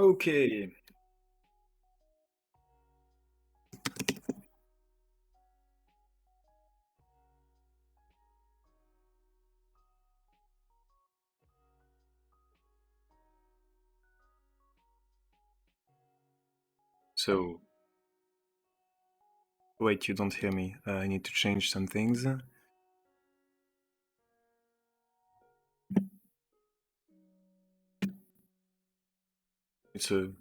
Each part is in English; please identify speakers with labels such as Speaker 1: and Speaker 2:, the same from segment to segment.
Speaker 1: Okay, so wait, you don't hear me. I need to change some things. It's a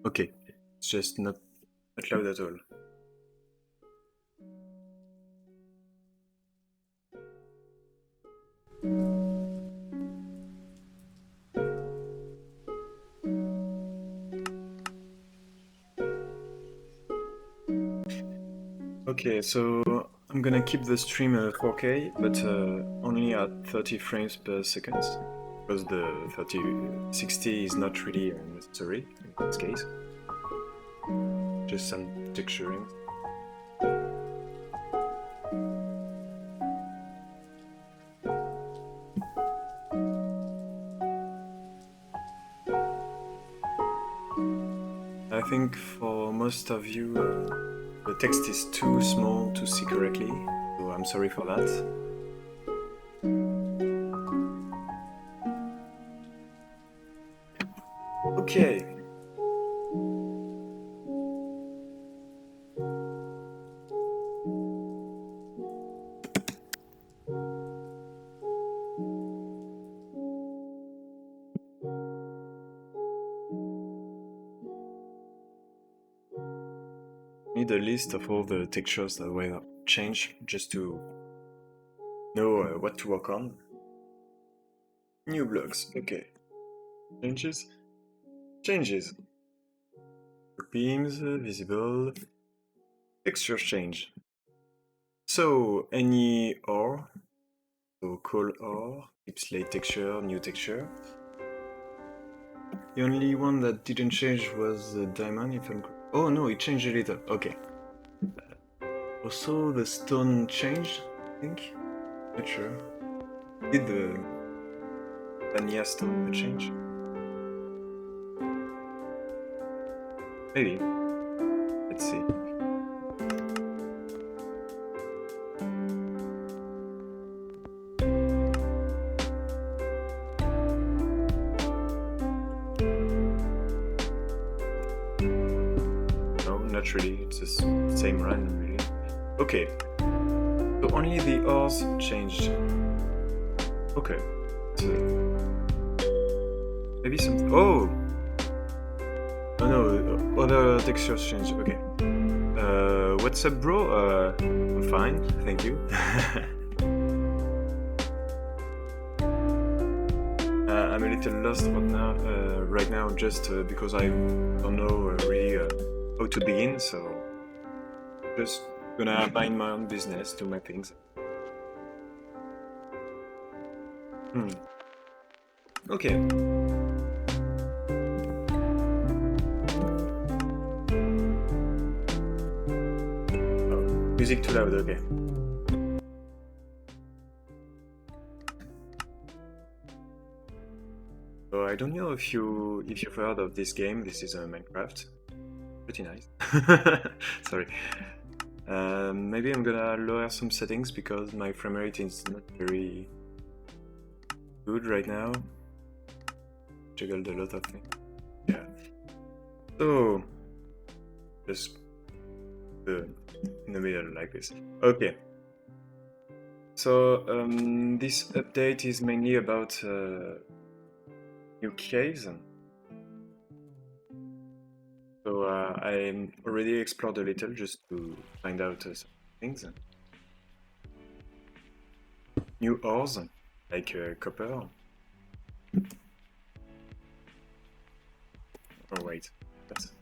Speaker 1: okay. It's just not loud at all. Okay, so I'm gonna keep the stream 4K, but only at 30 frames per second, because the 60 is not really necessary in this case. Just some texturing. I think for most of you, the text is too small to see correctly, so I'm sorry for that. Okay. Need a list of all the textures that were changed just to know what to work on. New blocks, okay. Changes? Changes. Beams, visible. Texture change. So, any ore. So, coal ore, keep slate texture, new texture. The only one that didn't change was the diamond, if I'm. Oh no, it changed a little. Okay. Also, the stone changed, I think. Not sure. Did the vanilla stone change? Maybe. Let's see. No, not really. It's the same run, really. Okay. So only the ores changed. Okay. So maybe some. Oh! Oh no, other textures change. Okay. What's up, bro? I'm fine, thank you. I'm a little lost right now, just because I don't know really how to begin, so just gonna mind my own business, do my things. Okay. Oh, music too loud, okay. So I don't know if you've heard of this game. This is Minecraft. Pretty nice. Sorry. Maybe I'm gonna lower some settings because my frame rate is not very good right now. Juggled a lot of things. Yeah. So just in the middle like this. Okay. So this update is mainly about new caves. So I already explored a little just to find out some things. New ores, like copper. Oh wait, that's...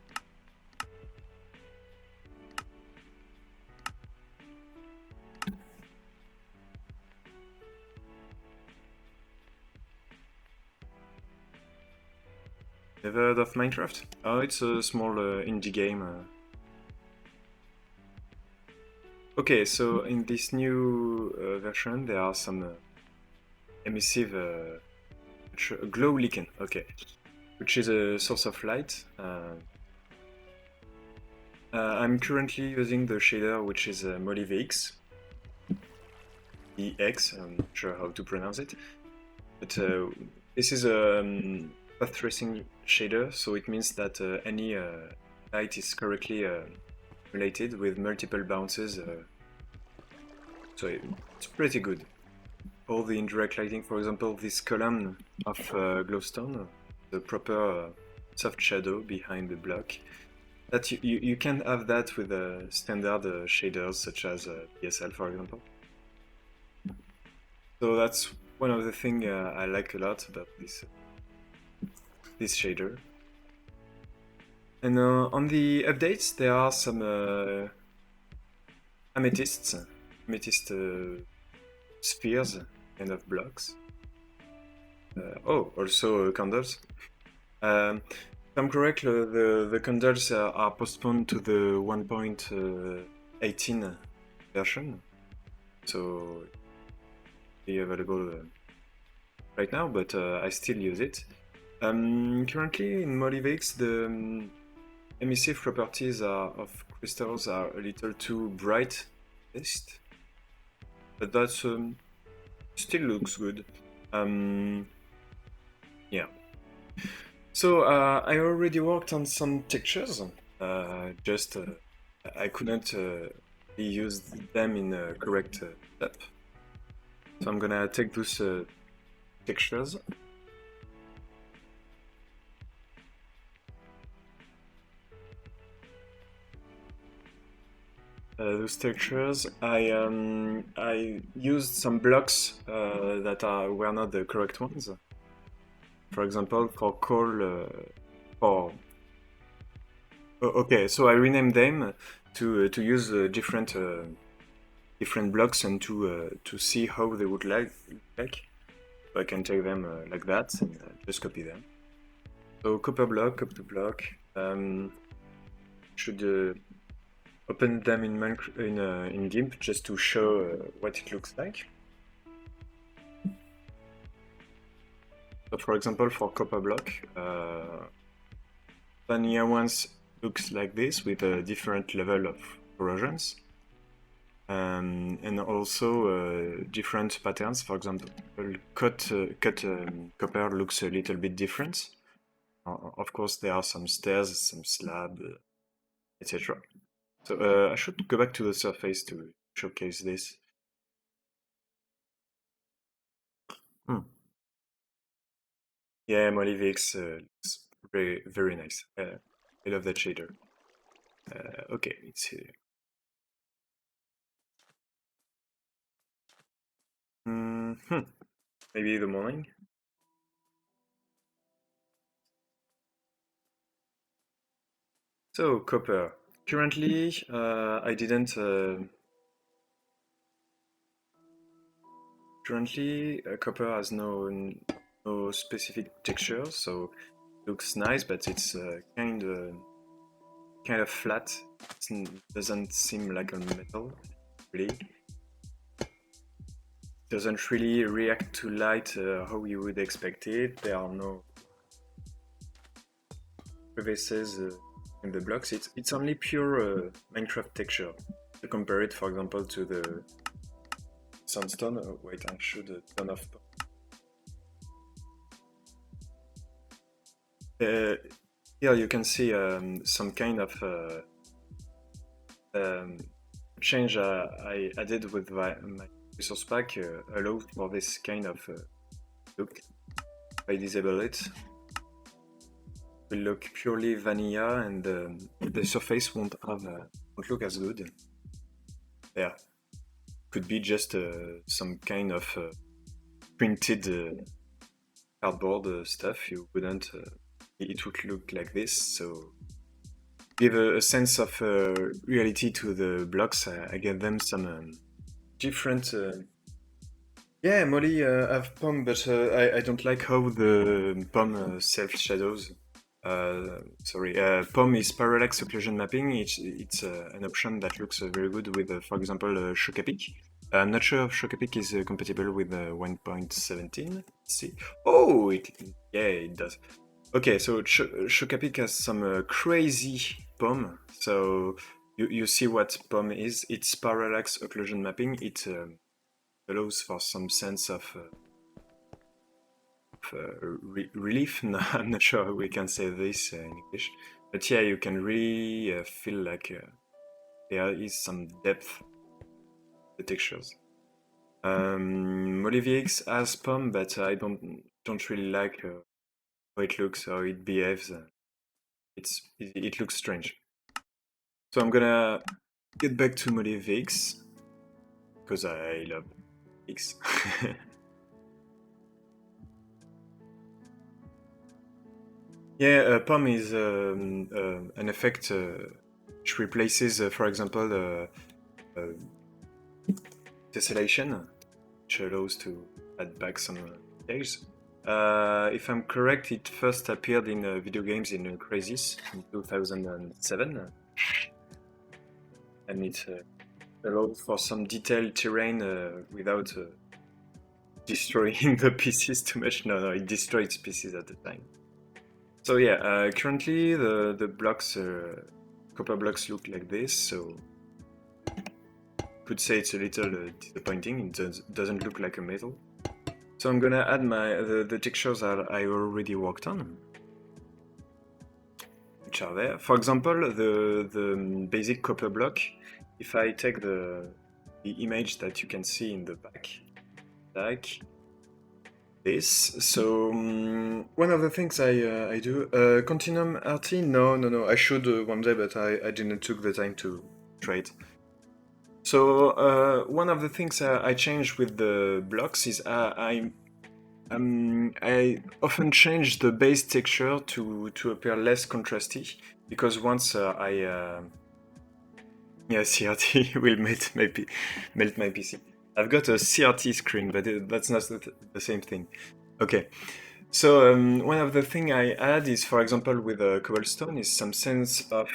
Speaker 1: Never heard of Minecraft? Oh, it's a small indie game. Okay, so in this new version, there are some emissive glow lichen. Okay. which is a source of light. I'm currently using the shader which is MollyVX. EX, I'm not sure how to pronounce it. But this is a path tracing shader, so it means that any light is correctly related with multiple bounces. So it's pretty good. All the indirect lighting, for example, this column of glowstone, the proper soft shadow behind the block. That you can't have that with standard shaders such as PSL, for example. So that's one of the things I like a lot about this shader. And on the updates, there are some amethyst spheres, kind of blocks. Also candles. If I'm correct, the candles are postponed to the 1.18 version, so be available right now, but I still use it. Currently in MollyVX, the emissive properties of crystals are a little too bright, but that still looks good. Yeah. So I already worked on some textures. I couldn't use them in a correct step. So I'm gonna take those textures. Those textures, I used some blocks that were not the correct ones. For example, for coal, okay, so I renamed them to use different blocks and to see how they would like. So I can take them like that and just copy them. So copper block. Should open them in GIMP just to show what it looks like. So for example, for copper block, vanilla ones looks like this with a different level of corrosions. And also different patterns. For example, cut copper looks a little bit different. Of course, there are some stairs, some slab, etc. So I should go back to the surface to showcase this. Yeah, MollyVX looks very, very nice. I love that shader. Okay, it's here. Maybe the morning. So copper. Currently, I didn't. Currently, copper has no specific texture, so looks nice, but it's kind of flat. It doesn't seem like a metal, really. Doesn't really react to light how you would expect it. There are no crevices in the blocks. It's only pure Minecraft texture. To compare it, for example, to the sandstone. Wait, I should turn off. Here you can see some kind of change I added with my resource pack allows for this kind of look. If I disable it, it will look purely vanilla, and the surface won't look as good. Yeah, could be just some kind of printed cardboard stuff. You wouldn't. It would look like this. So give a sense of reality to the blocks. I gave them some different. Yeah, Molly have POM, but I don't like how the POM self shadows. Sorry, POM is parallax occlusion mapping. It's an option that looks very good with, for example, Shokapic. I'm not sure if Shokapic is compatible with 1.17. Let's see. Oh, yeah, it does. Okay, so Chocapic has some crazy POM. So you see what POM is. It's parallax occlusion mapping. It allows for some sense of relief. No, I'm not sure we can say this in English. But yeah, you can really feel like there is some depth to the textures. MollyVX has POM, but I don't really like how it looks, how it behaves. It looks strange. So I'm gonna get back to MollyVX because I love X. Yeah, POM is an effect which replaces, for example, tessellation, which allows to add back some details. If I'm correct, it first appeared in video games in Crysis in 2007, and it allowed for some detailed terrain without destroying the pieces too much. No, it destroyed pieces at the time. So yeah, currently the blocks, copper blocks look like this, so could say it's a little disappointing. It doesn't look like a metal. So I'm gonna add the textures that I already worked on, which are there. For example, the basic copper block. If I take the image that you can see in the back, like this. So one of the things I do, Continuum RT. No. I should one day, but I didn't took the time to try it. So one of the things I changed with the blocks is I often change the base texture to appear less contrasty, because once yeah, CRT will melt my PC. I've got a CRT screen, but that's not the same thing. Okay, so one of the thing I add is, for example, with cobblestone, is some sense of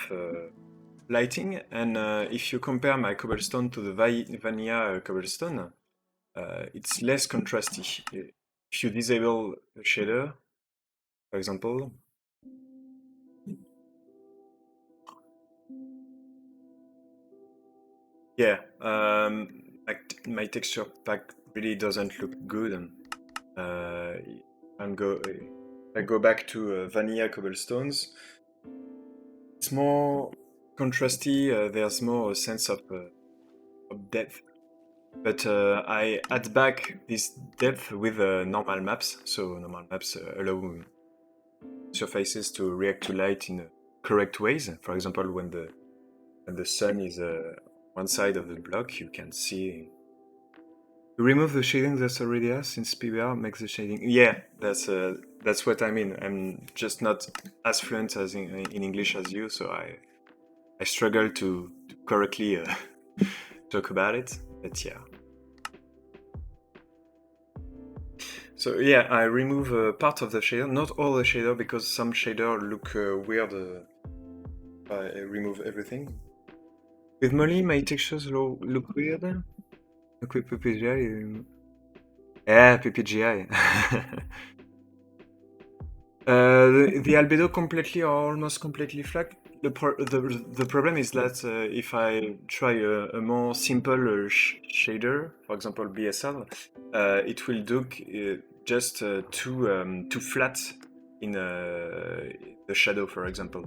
Speaker 1: lighting, and if you compare my cobblestone to the vanilla cobblestone, it's less contrasty. If you disable the shader, for example, yeah, my texture pack really doesn't look good. And I go back to vanilla cobblestones. It's more contrasty. There's more a sense of depth. But I add back this depth with normal maps. So normal maps allow surfaces to react to light in correct ways. For example, when the sun is one side of the block, you can see. You remove the shading that's already there, since PBR makes the shading. Yeah, that's what I mean. I'm just not as fluent as in English as you, so I struggle to correctly talk about it. But yeah. So yeah, I remove part of the shader, not all the shader, because some shader look weird. I remove everything. With Molly, my textures look weird. Look with PPGI. Yeah, PPGI. The albedo completely or almost completely flat. The problem is that if I try a more simple shader, for example BSL, it will look just too flat in the shadow, for example.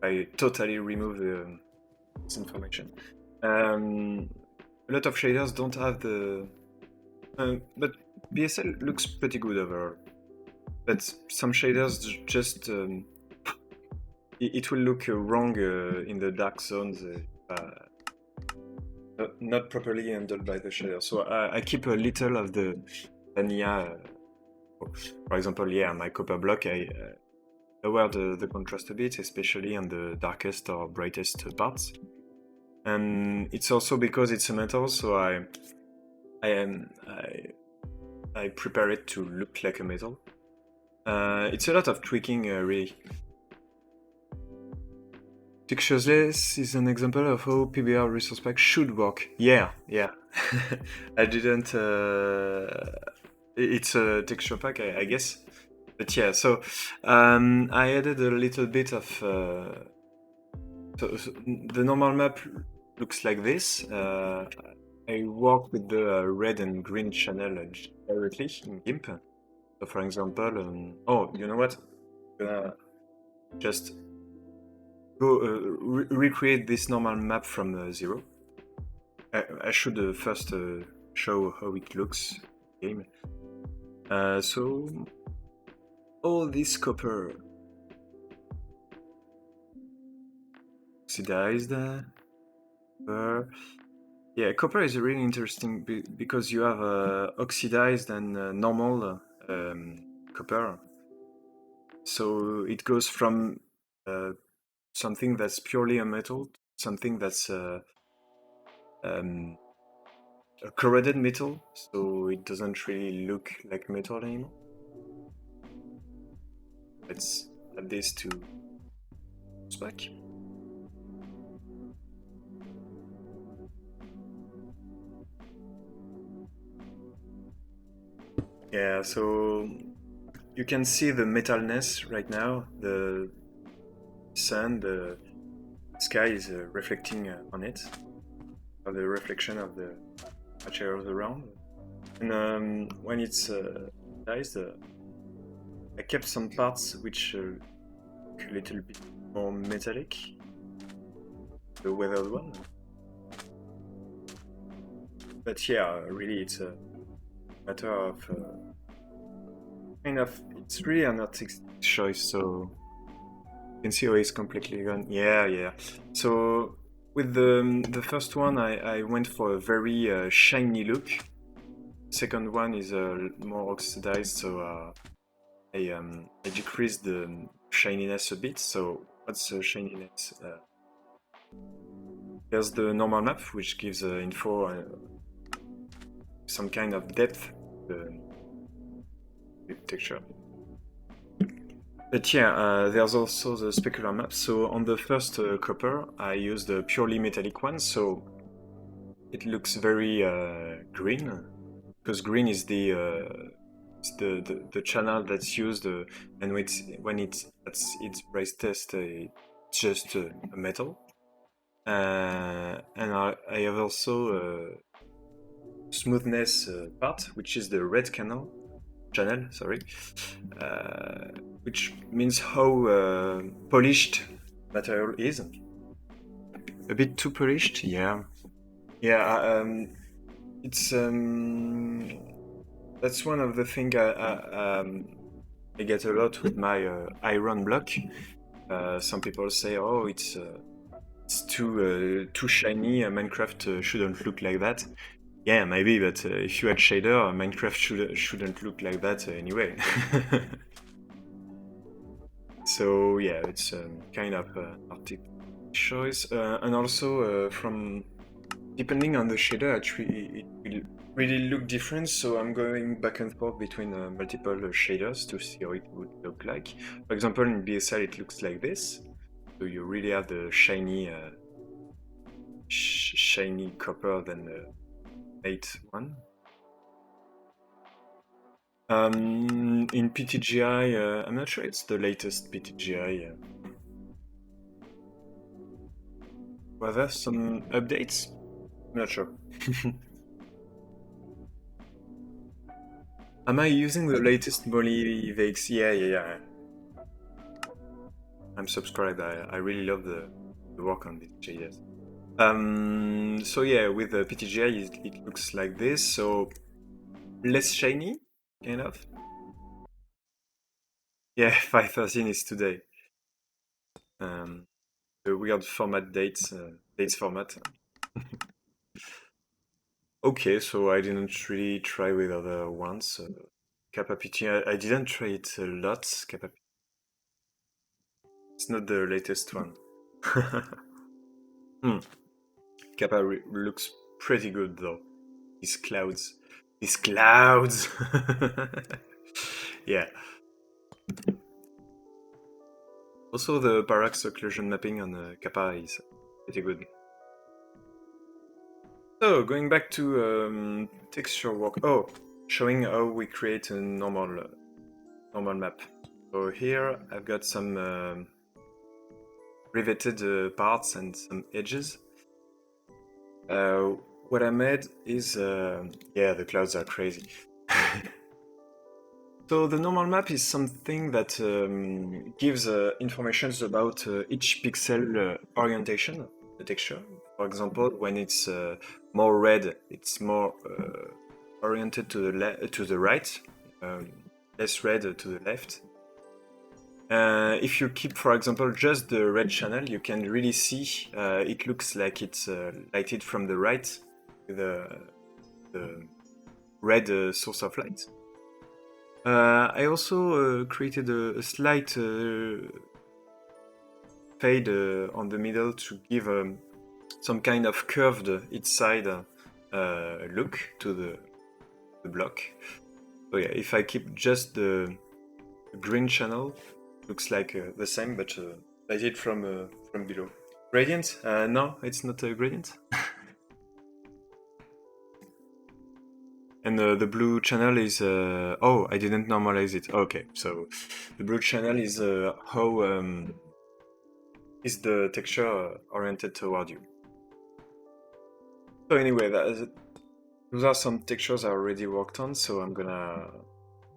Speaker 1: I totally remove this information. A lot of shaders don't have the... but BSL looks pretty good overall. But some shaders just... it will look wrong in the dark zones, not properly handled by the shader. So I keep a little of the vanilla. For example, yeah, my copper block, I lower the contrast a bit, especially on the darkest or brightest parts. And it's also because it's a metal, so I prepare it to look like a metal. It's a lot of tweaking, really. Textureless is an example of how PBR resource pack should work. Yeah. I didn't... it's a texture pack, I guess. But yeah, so I added a little bit of so the normal map looks like this. I work with the red and green channel directly in GIMP. So for example, oh, you know what? I'm gonna just go recreate this normal map from zero. I should first show how it looks in game. So all this copper oxidized. Yeah, copper is really interesting because you have oxidized and normal copper. So it goes from something that's purely a metal, to something that's um, a corroded metal, so it doesn't really look like metal anymore. Let's add this to spec. Yeah, so you can see the metalness right now. The sun, the sky is reflecting on it, or the reflection of the materials around. And when it's diced, I kept some parts which look a little bit more metallic, the weathered one. But yeah, really, it's a matter of kind of. It's really an artistic choice, so you can see how it's completely gone. Yeah, yeah. So with the first one, I went for a very shiny look. Second one is more oxidized, so I decreased the shininess a bit. So what's shininess? There's the normal map, which gives info, some kind of depth to the texture. But yeah, there's also the specular map. So on the first copper, I used a purely metallic one, so it looks very green, because green is the channel that's used, and when it's at its price test, it's just a metal. And I have also smoothness part, which is the red channel, sorry, which means how polished material is. A bit too polished, yeah. Yeah, it's that's one of the things I get a lot with my iron block. Some people say, "Oh, it's too shiny. Minecraft shouldn't look like that." Yeah, maybe, but if you add shader, Minecraft shouldn't look like that anyway. So yeah, it's kind of artistic choice, and also from depending on the shader, it will really look different. So I'm going back and forth between multiple shaders to see how it would look like. For example, in BSL, it looks like this. So you really have the shiny copper than the 8 one. In PTGI, I'm not sure it's the latest PTGI. Were there some updates? I'm not sure. Am I using the latest Molly VX? Yeah. I'm subscribed. I really love the work on this JS. So yeah, with the PTGI, it looks like this. So less shiny, kind of. Yeah, 513 is today. The weird format dates format. Okay, so I didn't really try with other ones. Kappa PT, I didn't try it a lot. Kappa, it's not the latest one. Hmm. Kappa looks pretty good though. These clouds. These clouds! Yeah. Also, the parallax occlusion mapping on Kappa is pretty good. So, going back to texture work. Oh, showing how we create a normal normal map. So here I've got some riveted parts and some edges. What I made is, yeah, the clouds are crazy. So the normal map is something that gives information about each pixel orientation of the texture. For example, when it's more red, it's more oriented to the right, less red to the left. If you keep, for example, just the red channel, you can really see it looks like it's lighted from the right with the red source of light. I also created a slight fade on the middle to give some kind of curved each side look to the block. So yeah, if I keep just the green channel, looks like the same, but lighted from below. Gradient? No, it's not a gradient. And the blue channel is... oh, I didn't normalize it. Okay, so the blue channel is how is the texture oriented toward you. So anyway, those are some textures I already worked on, so I'm gonna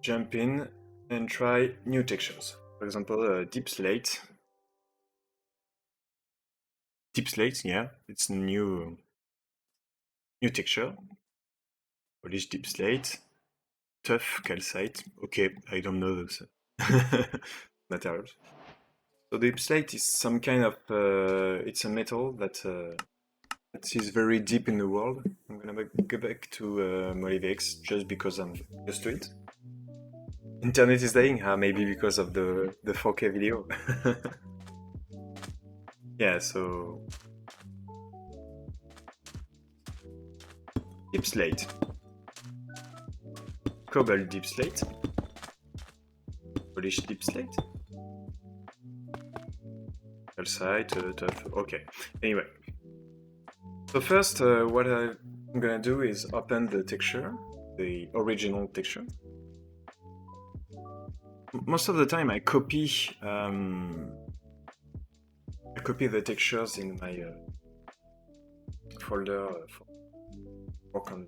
Speaker 1: jump in and try new textures. For example, deep slate. Deep slate, yeah, it's a new texture. Polish deep slate. Tough calcite. Okay, I don't know those materials. So deep slate is some kind of it's a metal that is very deep in the world. I'm gonna go back to MollyVX just because I'm used to it. Internet is dying, maybe because of the 4K video. Yeah, so deep slate, cobalt deep slate, Polish deep slate, calcite, tough. Okay. Anyway. So first, what I'm gonna do is open the texture, the original texture. Most of the time, I copy the textures in my folder for work on.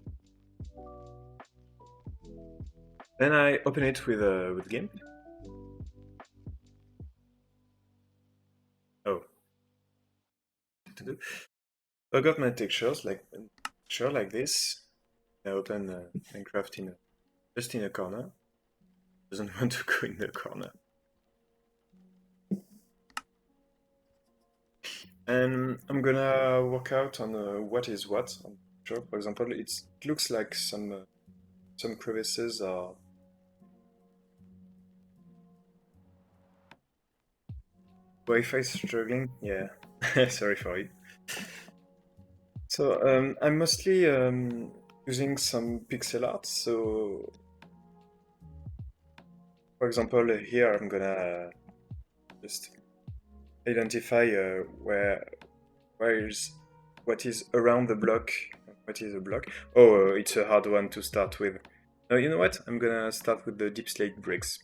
Speaker 1: Then I open it with GIMP. Oh, to do. I got my textures like this. I open Minecraft just in a corner. Doesn't want to go in the corner. And I'm gonna work out on what is what. For example, it looks like some crevices are. Wi-Fi struggling? Yeah, sorry for it. So I'm mostly using some pixel art. So, for example, here I'm gonna just identify what is around the block. What is a block? Oh, it's a hard one to start with. You know what? I'm gonna start with the deep slate bricks.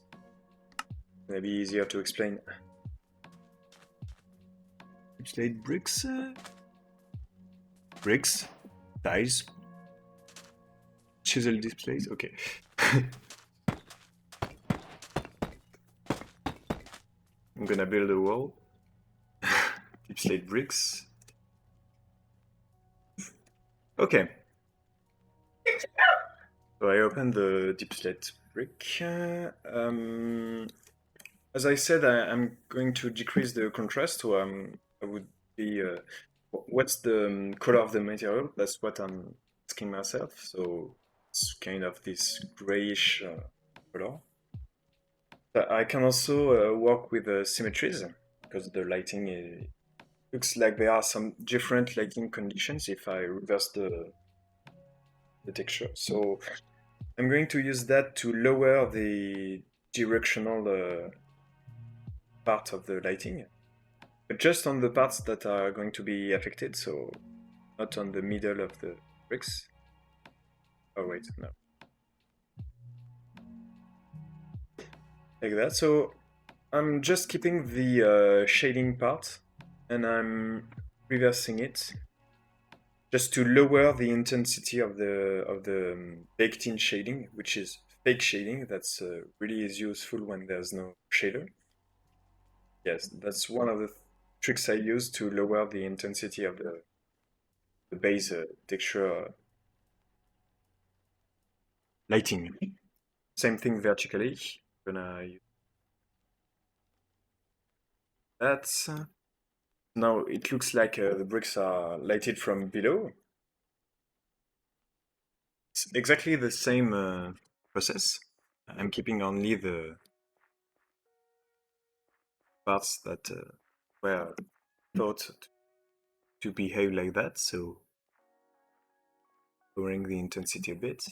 Speaker 1: It's gonna be easier to explain. Deep slate bricks. Bricks, tiles, chisel displays. Okay. I'm gonna build a wall. Deep slate bricks. Okay. So I open the deep slate brick. As I said, I'm going to decrease the contrast, so I would be. What's the color of the material? That's what I'm asking myself. So it's kind of this grayish color. I can also work with symmetries because the lighting looks like there are some different lighting conditions if I reverse the texture. So I'm going to use that to lower the directional part of the lighting, but just on the parts that are going to be affected, so not on the middle of the bricks. Oh wait, no. like that. So I'm just keeping the shading part and I'm reversing it just to lower the intensity of the baked-in shading, which is fake shading. That's really is useful when there's no shader. Yes, that's one of the tricks I use to lower the intensity of the base texture lighting. Same thing vertically. Gonna use that. Now it looks like the bricks are lighted from below. It's exactly the same process. I'm keeping only the parts that were thought to behave like that, so lowering the intensity a bit.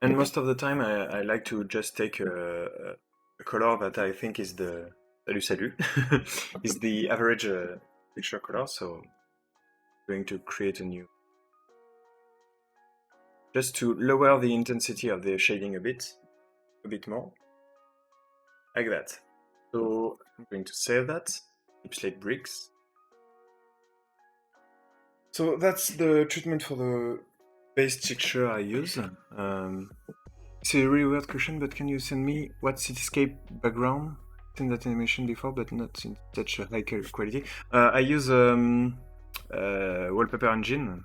Speaker 1: And most of the time, I like to just take a color that I think is the salut is the average picture color. So I'm going to create a new, just to lower the intensity of the shading a bit more, like that. So I'm going to save that. Deep slate bricks. So that's the treatment for the base texture I use. It's a really weird question, but can you send me what cityscape background? I've seen that animation before, but not in such a high quality. I use wallpaper engine.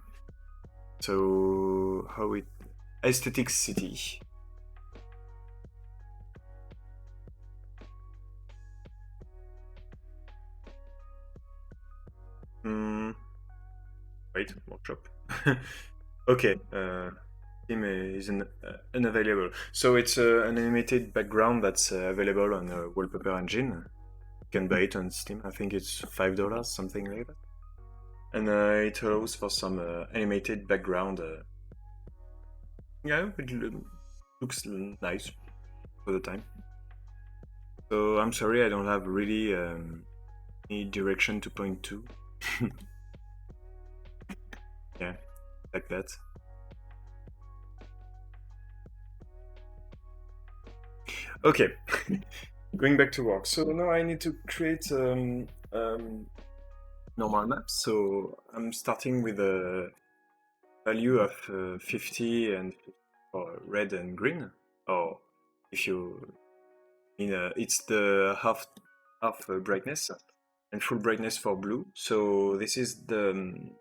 Speaker 1: So how it aesthetic city. Wait, workshop. Okay. Team is unavailable. So it's an animated background that's available on a wallpaper engine. You can buy it on Steam. I think it's $5, something like that. And it allows for some animated background. Yeah, it looks nice for the time. So I'm sorry, I don't have really any direction to point to. Yeah, like that. Okay, going back to work. So now I need to create normal maps. So I'm starting with a value of 50 and for red and green. Or if you mean, it's the half brightness and full brightness for blue. So this is the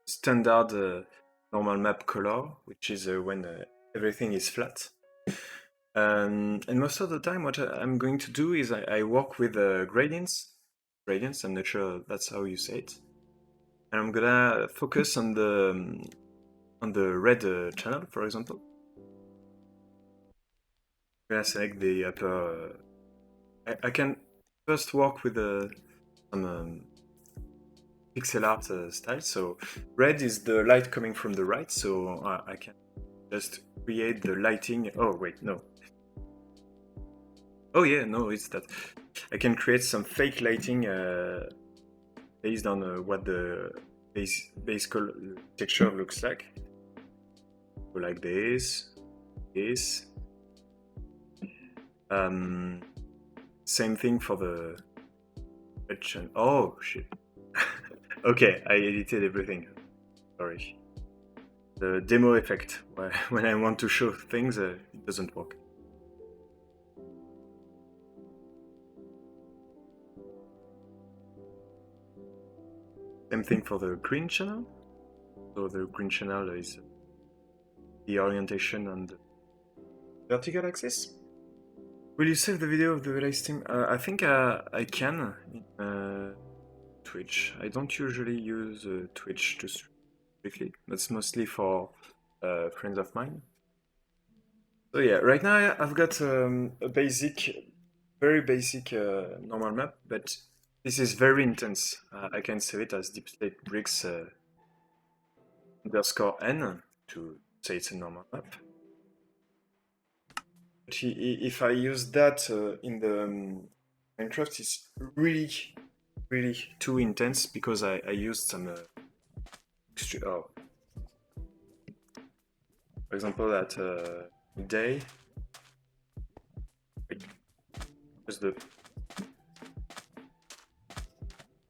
Speaker 1: standard normal map color, which is when everything is flat. And most of the time, what I'm going to do is I work with gradients. Gradients, I'm not sure that's how you say it. And I'm gonna focus on the red channel, for example. I'm gonna select the upper. I can first work with some pixel art style. So red is the light coming from the right, so I can just create the lighting. Oh wait, no. Oh yeah, no, it's that. I can create some fake lighting based on what the base color texture looks like. So like this. Same thing for the red channel. Oh shit. Okay, I edited everything. Sorry. The demo effect, when I want to show things, it doesn't work. Same thing for the green channel. So the green channel is the orientation on the vertical axis. Will you save the video of the live stream? I think I can in Twitch. I don't usually use Twitch to stream quickly. That's mostly for friends of mine. So yeah, right now I've got a very basic normal map, but this is very intense. I can save it as deep slate bricks underscore n to say it's a normal map. But if I use that in the Minecraft, it's really too intense because I used some for example that day. Just the...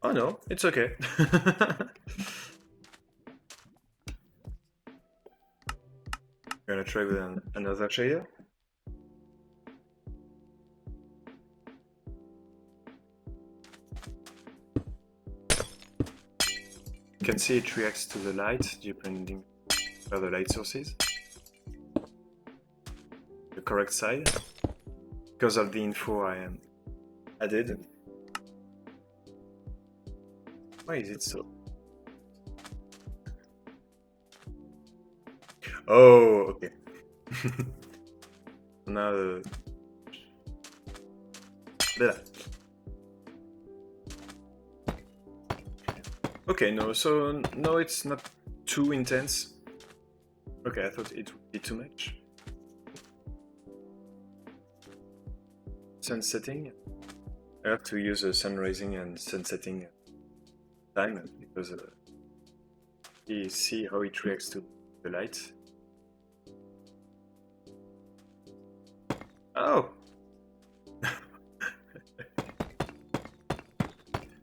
Speaker 1: Oh no, it's okay. Gonna try with another shader. You can see it reacts to the light depending where the light source is. The correct side, because of the info I added. Why is it so? Oh, okay. Now, there. Okay, no, so no, it's not too intense. Okay, I thought it would be too much. Sun setting. I have to use a sun rising and sun setting time because you see how it reacts to the light. Oh!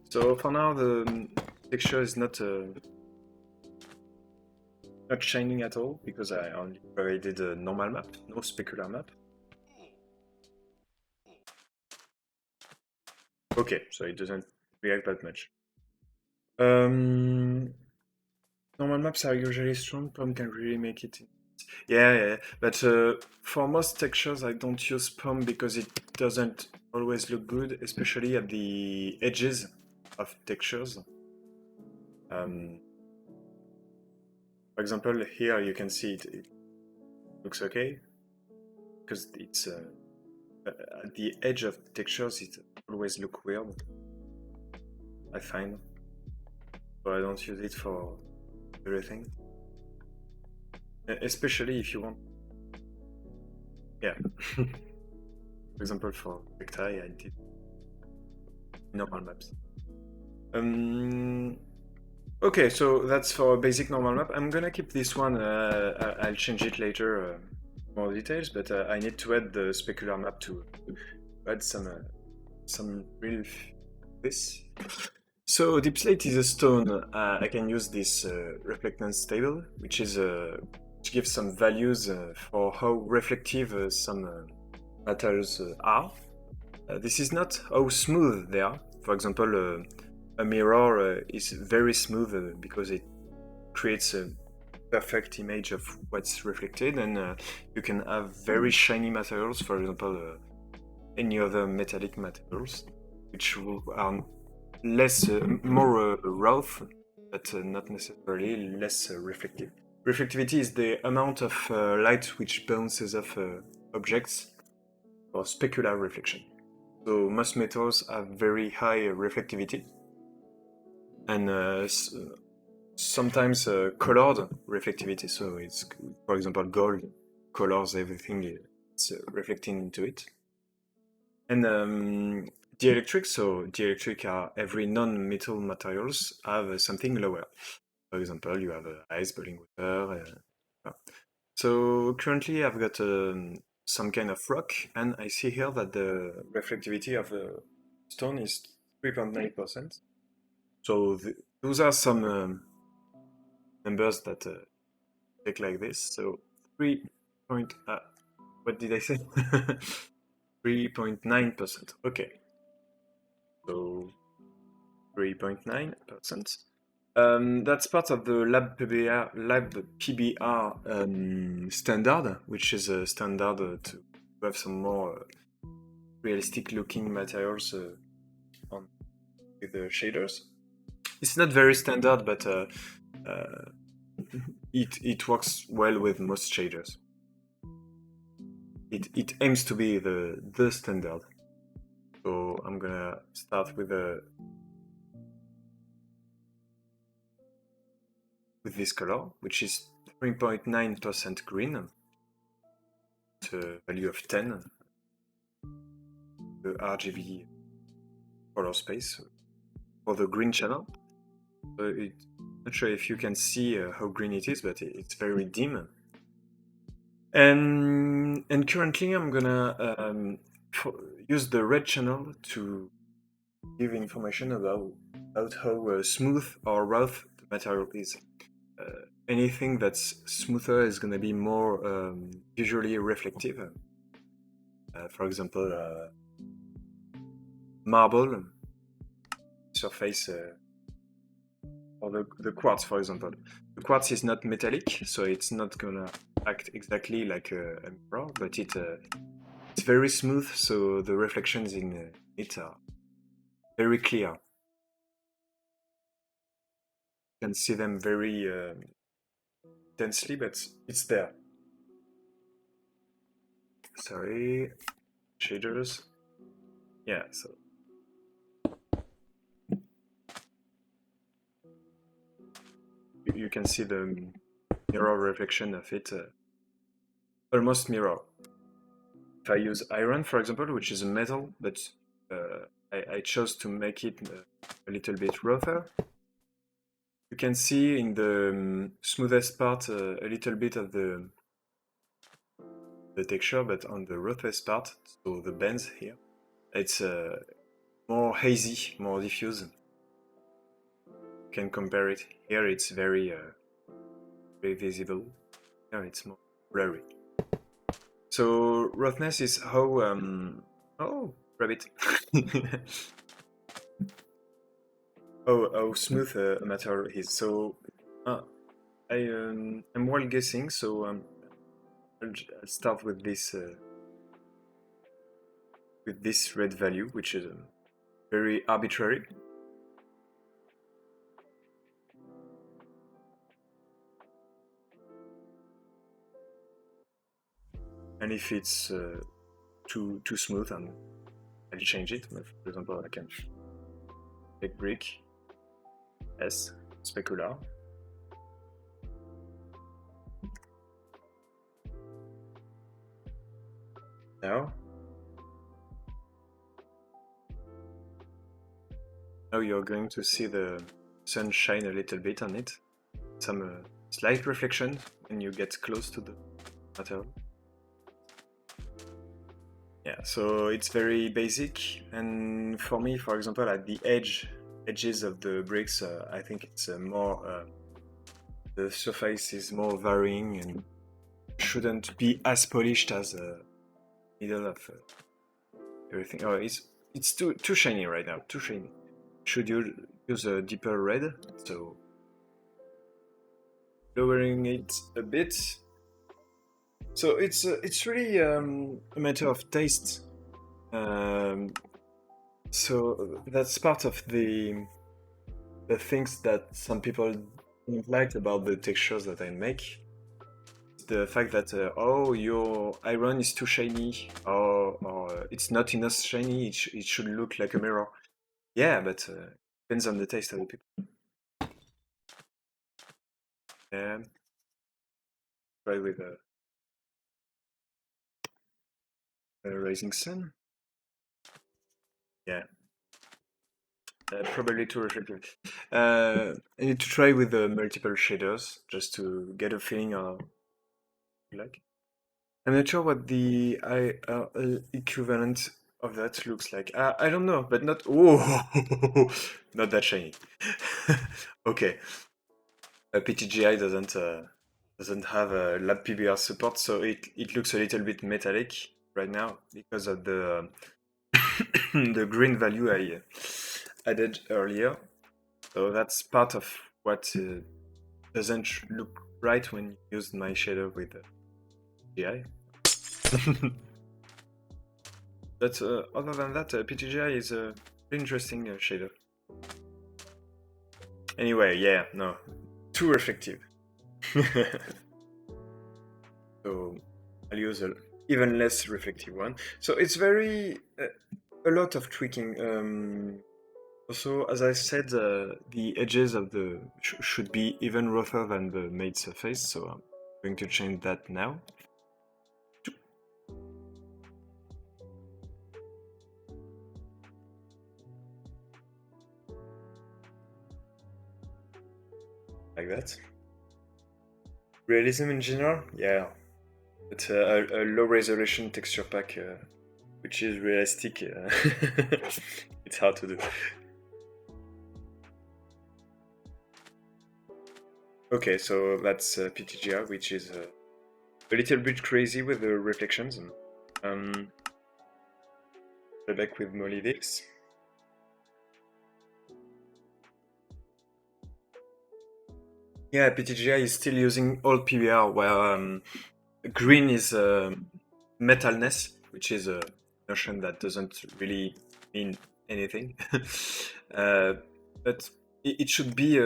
Speaker 1: So for now the texture is not shining at all because I only provided a normal map, no specular map. Okay, so it doesn't react that much. Normal maps are usually strong, POM can really make it. Yeah, but for most textures I don't use POM because it doesn't always look good, especially at the edges of textures. For example, here you can see it looks okay, because it's at the edge of textures it always look weird, I find. So I don't use it for everything. Especially if you want... Yeah. For example, for Rectai, I did normal maps. Okay, so that's for basic normal map. I'm gonna keep this one. I'll change it later, more details, but I need to add the specular map to add some real this. So deep slate is a stone. I can use this reflectance table, which is which gives some values for how reflective some materials are. This is not how smooth they are. For example, a mirror is very smooth because it creates a perfect image of what's reflected, and you can have very shiny materials, for example, any other metallic materials, which are less, more rough, but not necessarily less reflective. Reflectivity is the amount of light which bounces off objects for specular reflection. So most metals have very high reflectivity, and sometimes colored reflectivity. So it's, for example, gold colors everything it's reflecting into it. And dielectric, so dielectric are every non-metal materials have something lower. For example, you have ice, boiling water. So currently I've got some kind of rock, and I see here that the reflectivity of the stone is 3.9%. So those are some numbers that take like this. So 3. What did I say? 3.9%. Okay. So 3.9%. That's part of the lab PBR standard, which is a standard to have some more realistic looking materials on with the shaders. It's not very standard, but it works well with most shaders. It aims to be the standard. So I'm gonna start with this color, which is 3.9% green, the value of 10, the RGB color space for the green channel. So not sure if you can see how green it is, but it's very dim. And currently I'm gonna use the red channel to give information about how smooth or rough the material is. Anything that's smoother is going to be more visually reflective. For example, marble surface, or the quartz, for example. The quartz is not metallic, so it's not gonna act exactly like a mirror, but it's very smooth, so the reflections in it are very clear. You can see them very densely, but it's there. Sorry, shaders. Yeah, so you can see the mirror reflection of it, almost mirror. If I use iron, for example, which is a metal, but I chose to make it a little bit rougher, you can see in the smoothest part a little bit of the texture, but on the roughest part, so the bends here, it's more hazy, more diffuse. You can compare it. Here it's very visible. Here it's more blurry. So roughness is how oh, rabbit. how smooth a material is. So I'm well guessing. So I'll start with this red value, which is very arbitrary. And if it's too smooth, I'll change it. For example, I can take brick, S, specular. Now you're going to see the sun shine a little bit on it. Some slight reflection when you get close to the material. Yeah, so it's very basic, and for me, for example, at the edges of the bricks, I think it's more the surface is more varying and shouldn't be as polished as the middle of everything. Oh, it's too shiny right now, too shiny. Should you use a deeper red? So lowering it a bit. So it's really a matter of taste. So that's part of the things that some people don't like about the textures that I make. The fact that oh, your iron is too shiny, or it's not enough shiny. It should look like a mirror. Yeah, but depends on the taste of the people. Yeah, try with a rising sun. Yeah. Probably too reflective. I need to try with the multiple shaders just to get a feeling of like. I'm not sure what the equivalent of that looks like. I don't know, but not. Oh, not that shiny. Okay, PTGI doesn't have a lab PBR support, so it looks a little bit metallic right now because of the the green value I added earlier. So that's part of what doesn't look right when you use my shader with PTGI. But other than that, PTGI is a pretty interesting shader. Anyway, yeah, no, too reflective. So I'll use an even less reflective one. So it's very a lot of tweaking. Also, as I said, the edges of the should be even rougher than the made surface. So I'm going to change that now. Like that. Realism in general, yeah. But a low resolution texture pack which is realistic. It's hard to do. Okay, so that's PTGR, which is a little bit crazy with the reflections. Um, back with Molivix. Yeah, PTGI is still using old PBR, where green is metalness, which is a notion that doesn't really mean anything. uh, but it should be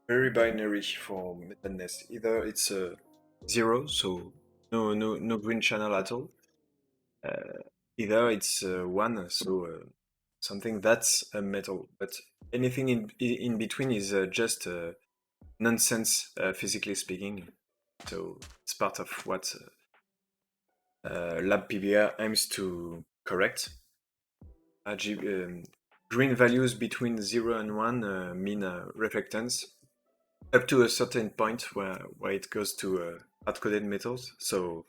Speaker 1: very binary for metalness. Either it's a zero, so no green channel at all. Either it's one, so something that's a metal. But anything in between is just nonsense, physically speaking. So it's part of what lab PBR aims to correct. Green values between 0 and 1 mean reflectance up to a certain point where it goes to hard-coded metals, so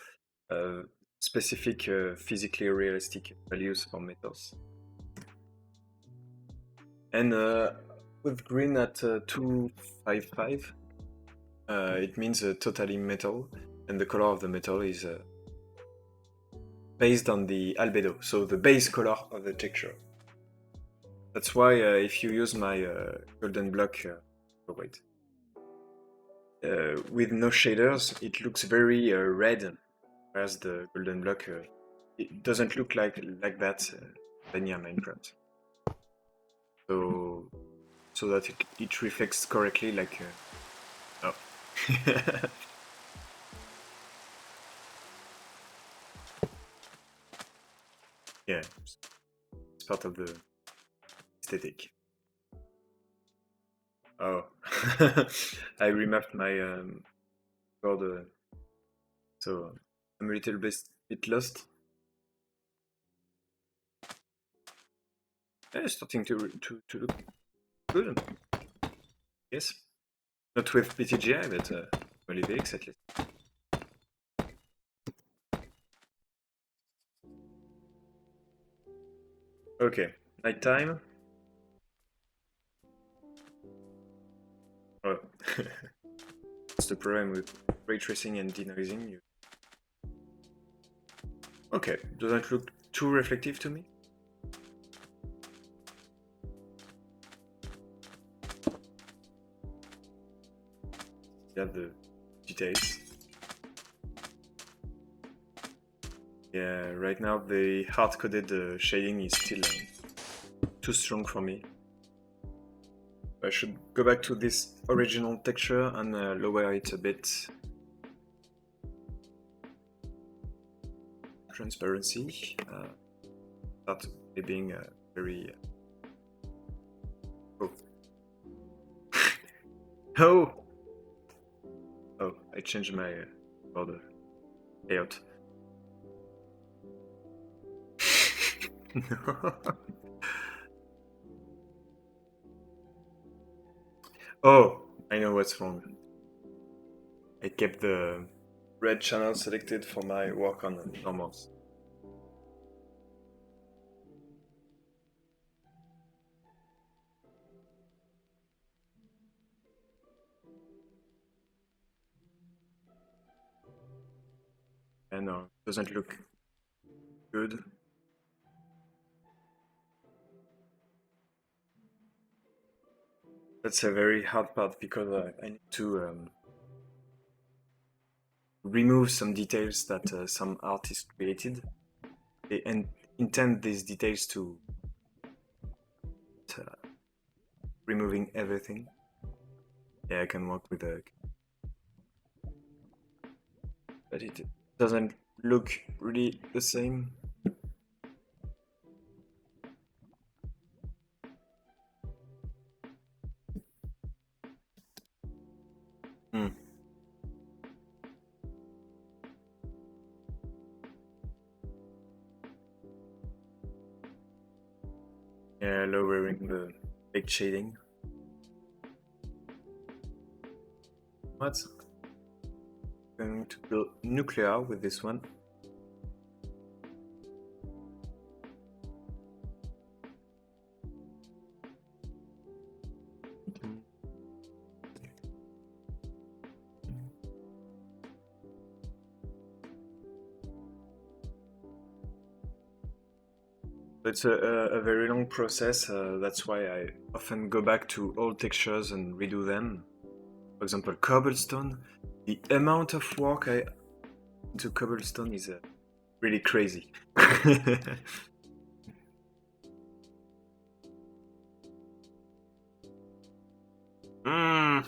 Speaker 1: specific physically realistic values for metals. And with green at 255, it means totally metal, and the color of the metal is based on the albedo, so the base color of the texture. That's why if you use my golden block, oh wait, with no shaders, it looks very red, whereas the golden block, it doesn't look like that vanilla Minecraft. So that it reflects correctly, like oh. Yeah, it's part of the aesthetic. Oh, I remapped my board, so I'm a little bit lost. Yeah, it's starting to look good. Yes, not with PTGI, but Molivix at least. Okay, nighttime. Oh, what's the problem with ray tracing and denoising? Okay, doesn't look too reflective to me. Got the details. Yeah, right now the hard-coded shading is still too strong for me. I should go back to this original texture and lower it a bit. Transparency. Start being very... Oh. Oh! Oh, I changed my border layout. No. Oh, I know what's wrong. I kept the red channel selected for my work on normals. And doesn't look good. That's a very hard part because I need to remove some details that some artist created and intend these details to removing everything. Yeah, I can work with a, but it doesn't look really the same. Hmm. Yeah, lowering the big shading. What? Going to go nuclear with this one. It's a very long process. That's why I often go back to old textures and redo them. For example, cobblestone. The amount of work I into cobblestone is really crazy. Mm,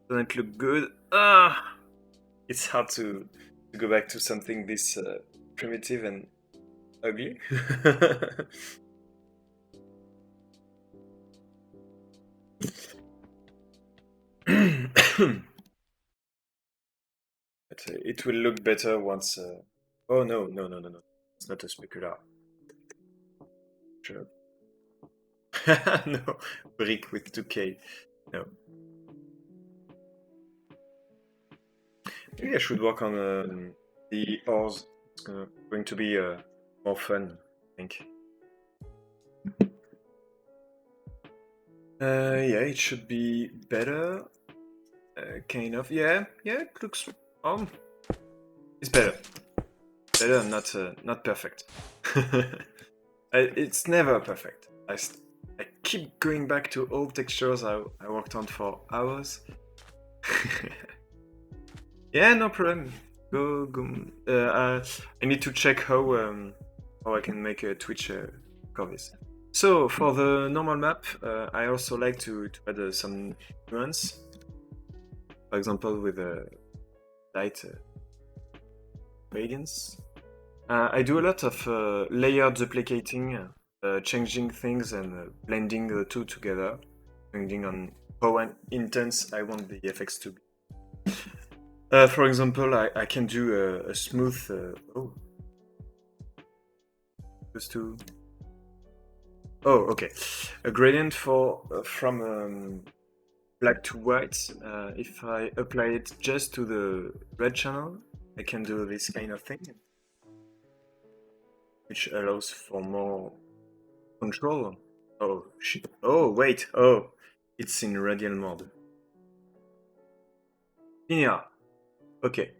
Speaker 1: doesn't look good. Ah, it's hard to go back to something this primitive and ugly. But it will look better once. Oh no, no, no, no, no! It's not a specular. Sure. No, brick with 2K. No. Maybe I should work on the ores. It's going to be more fun, I think. Yeah, it should be better. Kind of. Yeah, yeah, it looks. It's better. Better, not perfect. It's never perfect. I keep going back to old textures I worked on for hours. Yeah, no problem. Go, go. I need to check how I can make a Twitch cover this. So for the normal map, I also like to add some nuance. For example, with a light radiance. I do a lot of layer duplicating, changing things and blending the two together, depending on how intense I want the effects to be. For example, I can do a smooth. Oh, just to. Oh, okay. A gradient for from black to white. If I apply it just to the red channel, I can do this kind of thing, which allows for more control. Oh shit! Oh wait! Oh, it's in radial mode. Yeah. Okay.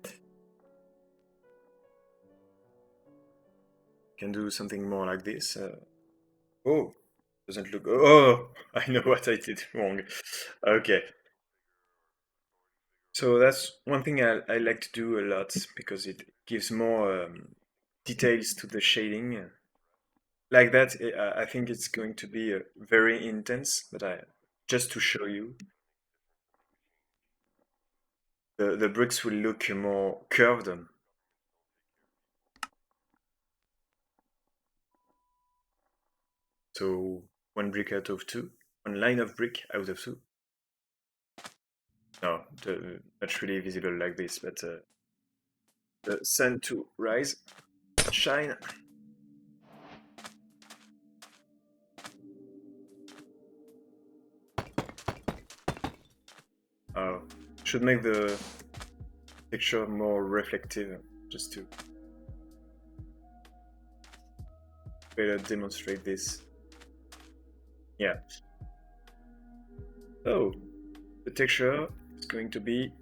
Speaker 1: Can do something more like this. Oh, doesn't look. Oh, I know what I did wrong. Okay. So that's one thing I like to do a lot because it gives more details to the shading. Like that, I think it's going to be very intense, but just to show you, the bricks will look more curved. So one brick out of two, one line of brick out of two. No, not really visible like this, but the sun to rise, shine. Oh, should make the picture more reflective, just to better demonstrate this. Yeah. Oh, the texture is going to be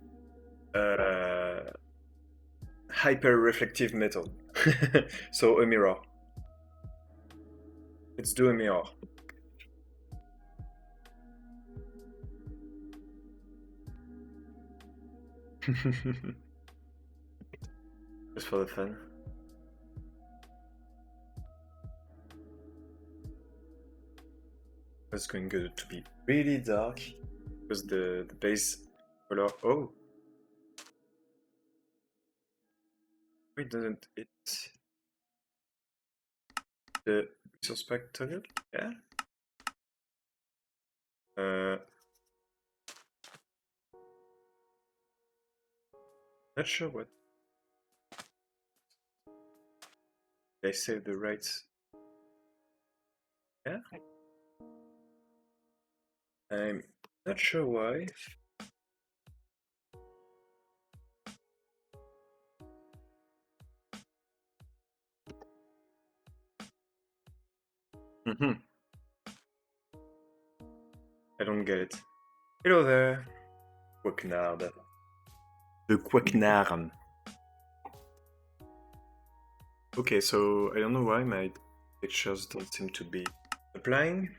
Speaker 1: hyper reflective metal. So a mirror. Let's do a mirror. Just for the fun. It's going to be really dark because the base color. Oh, wait, doesn't it? The resource pack toggle? Yeah. Not sure what. I saved the rights. Yeah. I'm not sure why. Mm-hmm. I don't get it. Hello there, Quacknard. The Quacknard. Okay, so I don't know why my textures don't seem to be applying.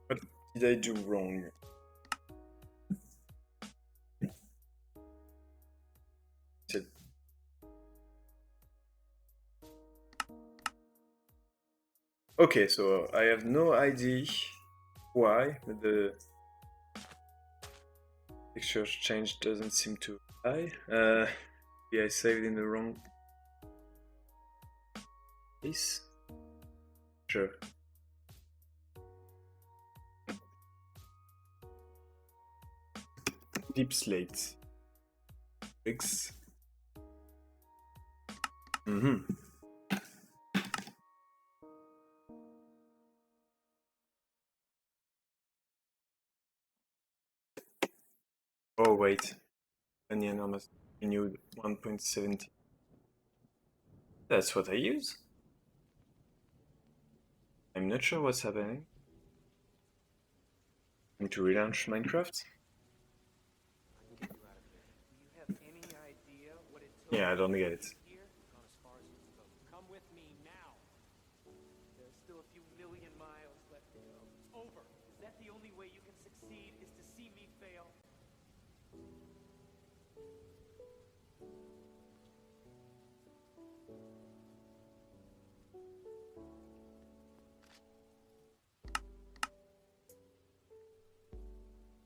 Speaker 1: What did I do wrong? Okay, so I have no idea why the texture change doesn't seem to apply. Maybe I saved in the wrong place. Sure. Deep slate. X. Oh wait, onion almost renewed 1.70. That's what I use. I'm not sure what's happening. I'm to relaunch Minecraft. Yeah, I don't get it.
Speaker 2: Come with me now. There's still a few million miles left to go. It's over. Is that the only way you can succeed, is to see me fail?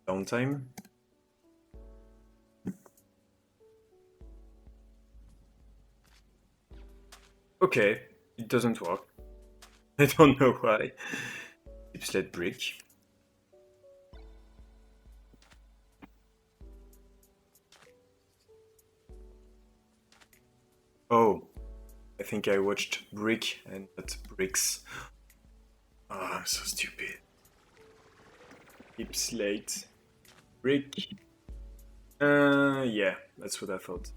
Speaker 1: Downtime. Okay, it doesn't work. I don't know why. Deep slate brick. Oh, I think I watched Brick and not Bricks. Oh, I'm so stupid. Deep slate. Brick. Yeah, that's what I thought.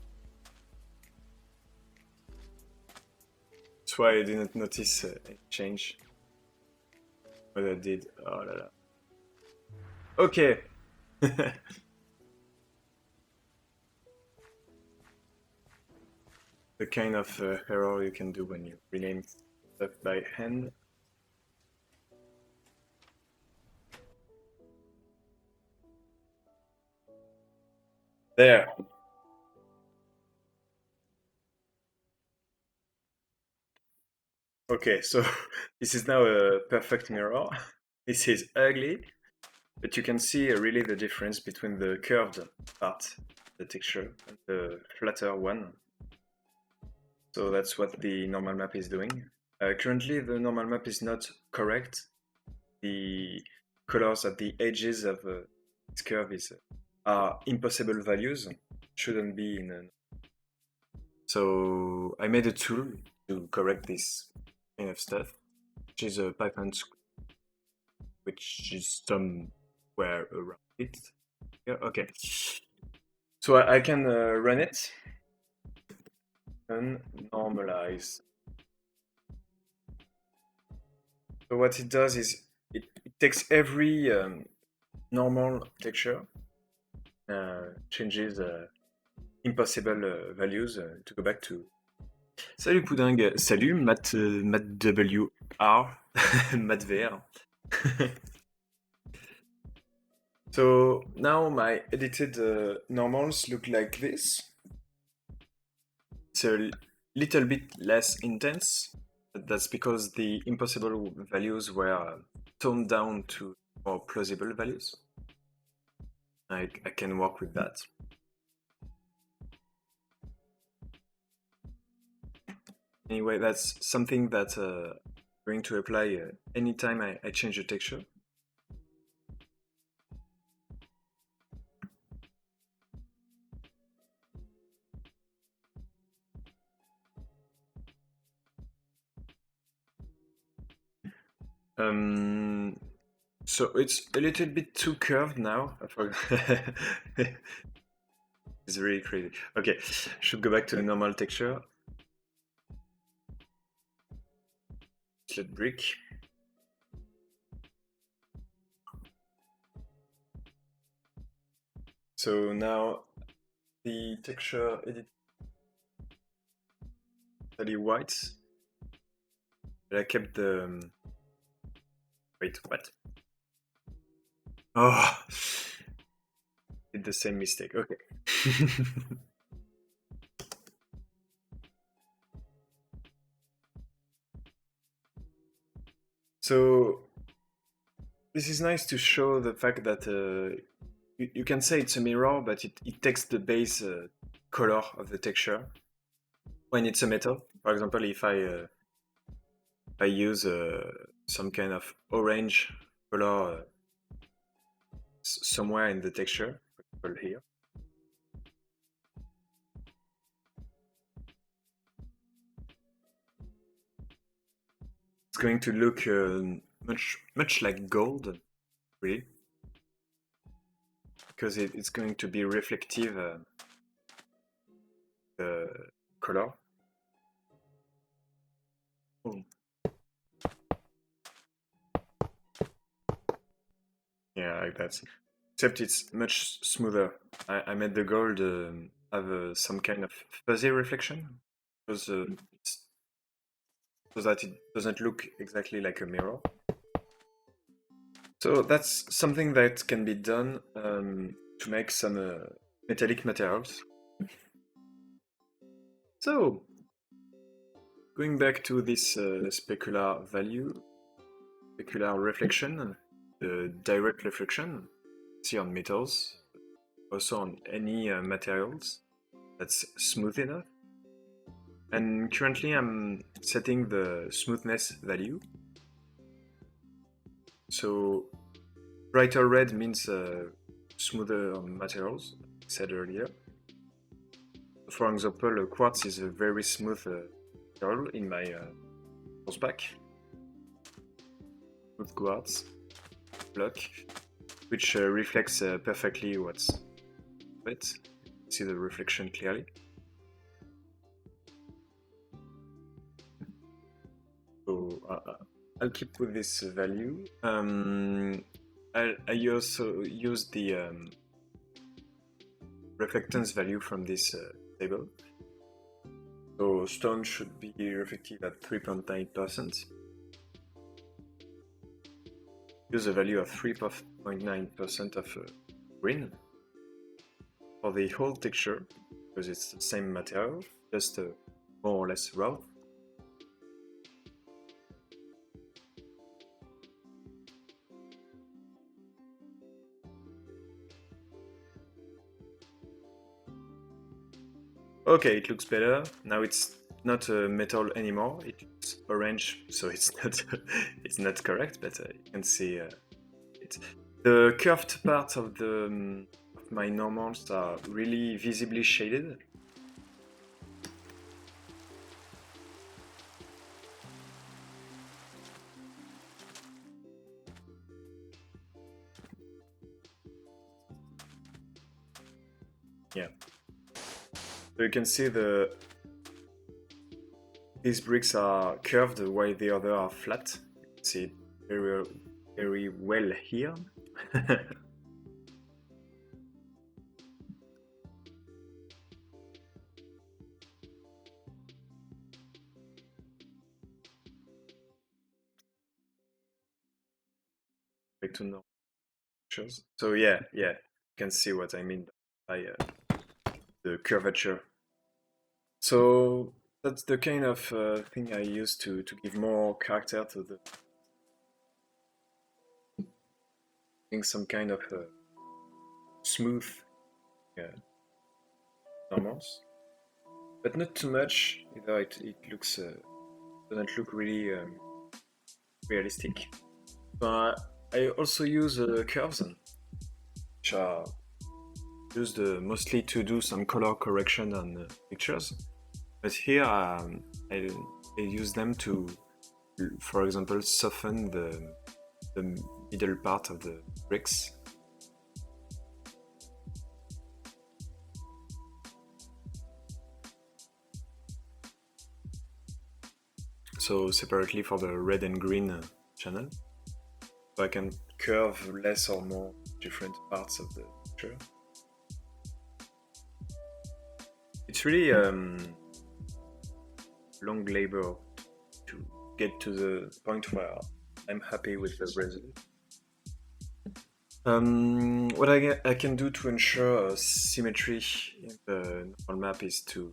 Speaker 1: That's why I didn't notice any change. But I did. Oh la la. Okay. The kind of error you can do when you rename stuff by hand. There. Okay, so this is now a perfect mirror. This is ugly, but you can see really the difference between the curved part, the texture, and the flatter one. So that's what the normal map is doing. Currently, the normal map is not correct. The colors at the edges of this curve are impossible values, shouldn't be in a... So I made a tool to correct this kind of stuff, which is a Python script, which is somewhere around it. Yeah, okay. So I can run it and normalize. So what it does is it takes every normal texture, changes impossible values to go back to. Salut Poudingue, salut Matt, Matt WR, Matt VR. So now my edited normals look like this. It's a little bit less intense. That's because the impossible values were toned down to more plausible values. I can work with that. Anyway, that's something that I'm going to apply anytime I change the texture. So it's a little bit too curved now. I forgot. It's really crazy. Okay, should go back to the normal texture. split brick. So now the texture edit totally white, but I kept the wait, what? Oh, did the same mistake. Okay. So this is nice to show the fact that you can say it's a mirror, but it takes the base color of the texture when it's a metal. For example, if I use some kind of orange color somewhere in the texture, for example here, it's going to look much like gold, really, because it's going to be reflective color. Oh. Yeah, like that. Except it's much smoother. I made the gold have some kind of fuzzy reflection, because so that it doesn't look exactly like a mirror. So that's something that can be done to make some metallic materials. So, going back to this specular value, specular reflection, the direct reflection, see on metals, also on any materials that's smooth enough. And currently I'm setting the smoothness value. So brighter red means smoother materials, like I said earlier. For example, quartz is a very smooth material in my horseback. Smooth quartz block, which reflects perfectly what's wet. See the reflection clearly. So I'll keep with this value. I also use the reflectance value from this table. So stone should be reflective at 3.9%. Use a value of 3.9% of green for the whole texture, because it's the same material, just more or less raw. Okay, it looks better. Now it's not a metal anymore. It looks orange, so it's not it's not correct, but you can see it. The curved part of the of my normals are really visibly shaded. Yeah. So you can see these bricks are curved while the other are flat. You can see it very well here. Back to normal pictures. So yeah, you can see what I mean by the curvature. So that's the kind of thing I use to give more character to the some kind of smooth normals, but not too much. Either it looks doesn't look really realistic. But I also use curves, which are used mostly to do some color correction on pictures. But here I use them to, for example, soften the middle part of the bricks. so separately for the red and green channel. So I can curve less or more different parts of the picture. It's really long labor to get to the point where I'm happy with the result. What I can do to ensure symmetry in the normal map is to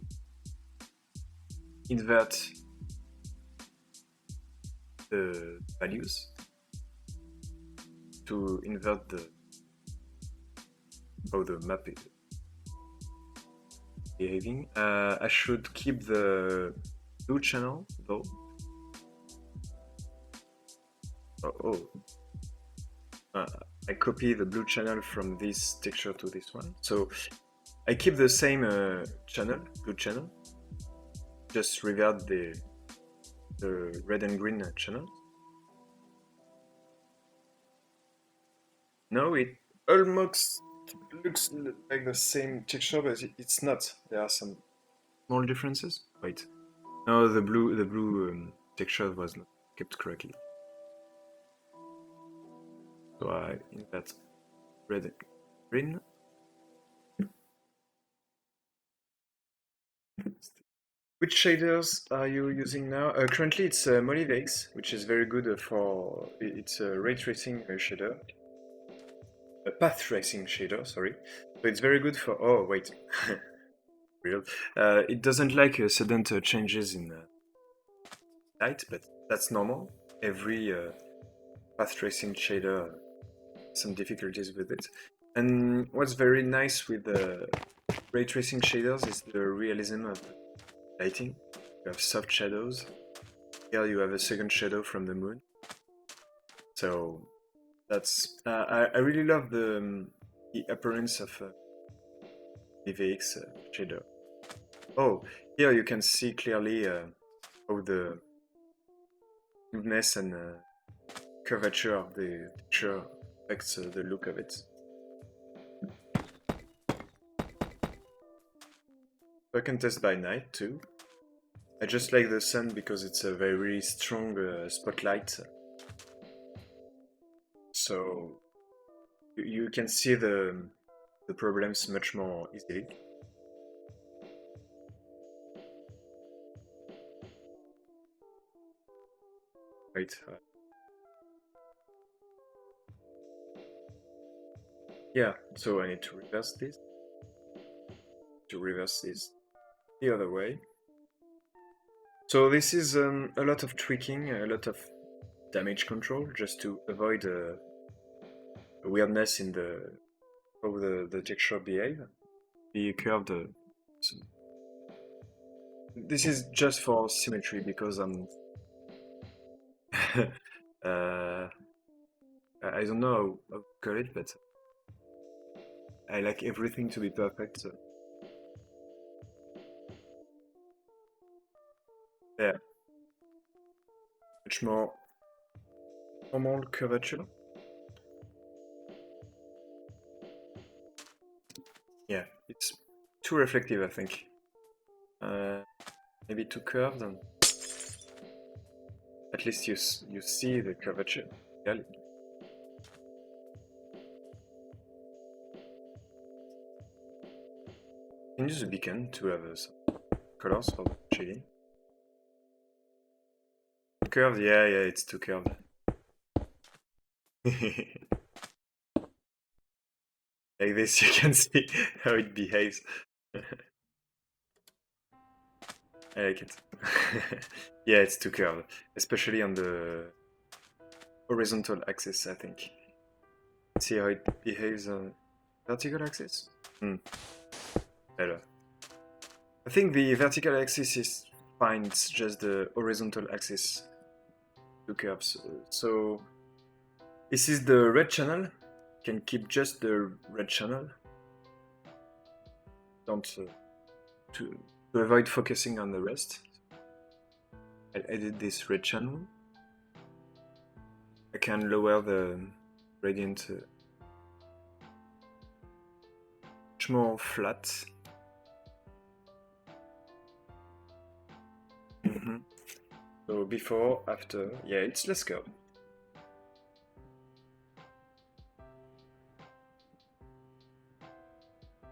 Speaker 1: invert the values, to invert how the map is behaving. I should keep the blue channel though. I copy the blue channel from this texture to this one. So I keep the same channel, blue channel, just revert the red and green channel. No, it almost looks like the same texture, but it's not. There are some small differences. Wait, no, the blue texture was not kept correctly. So I invert red and green. Which shaders are you using now? Currently it's Molivx, which is very good for... It's a ray tracing shader. A path tracing shader, sorry. So it's very good for... Oh, wait. Real. It doesn't like sudden changes in light, but that's normal. Every path tracing shader some difficulties with it. And what's very nice with ray tracing shaders is the realism of lighting. You have soft shadows. Here you have a second shadow from the moon. So that's I really love the appearance of VVX shader. Oh, here you can see clearly how the smoothness and curvature of the picture affects the look of it. I can test by night too. I just like the sun because it's a very strong spotlight. So you can see the problems much more easily. Right. Yeah, so I need to reverse this. To reverse this the other way. So this is a lot of tweaking, a lot of damage control, just to avoid weirdness in how the texture behave. The curved. This is just for symmetry because I'm. I don't know how to call it, but I like everything to be perfect. So. Yeah. Much more normal curvature. Yeah, it's too reflective, I think. Maybe too curved. And at least you see the curvature. Can use a beacon to have some colors for the shading. Curved, yeah, it's too curved. Like this, you can see how it behaves. I like it. Yeah, it's too curved, especially on the horizontal axis, I think. See how it behaves on vertical axis? Better. I think the vertical axis is fine, it's just the horizontal axis. Two curves. So this is the red channel. Can keep just the red channel. Don't to avoid focusing on the rest. I'll edit this red channel. I can lower the gradient much more flat. So before, after, yeah, it's let's go.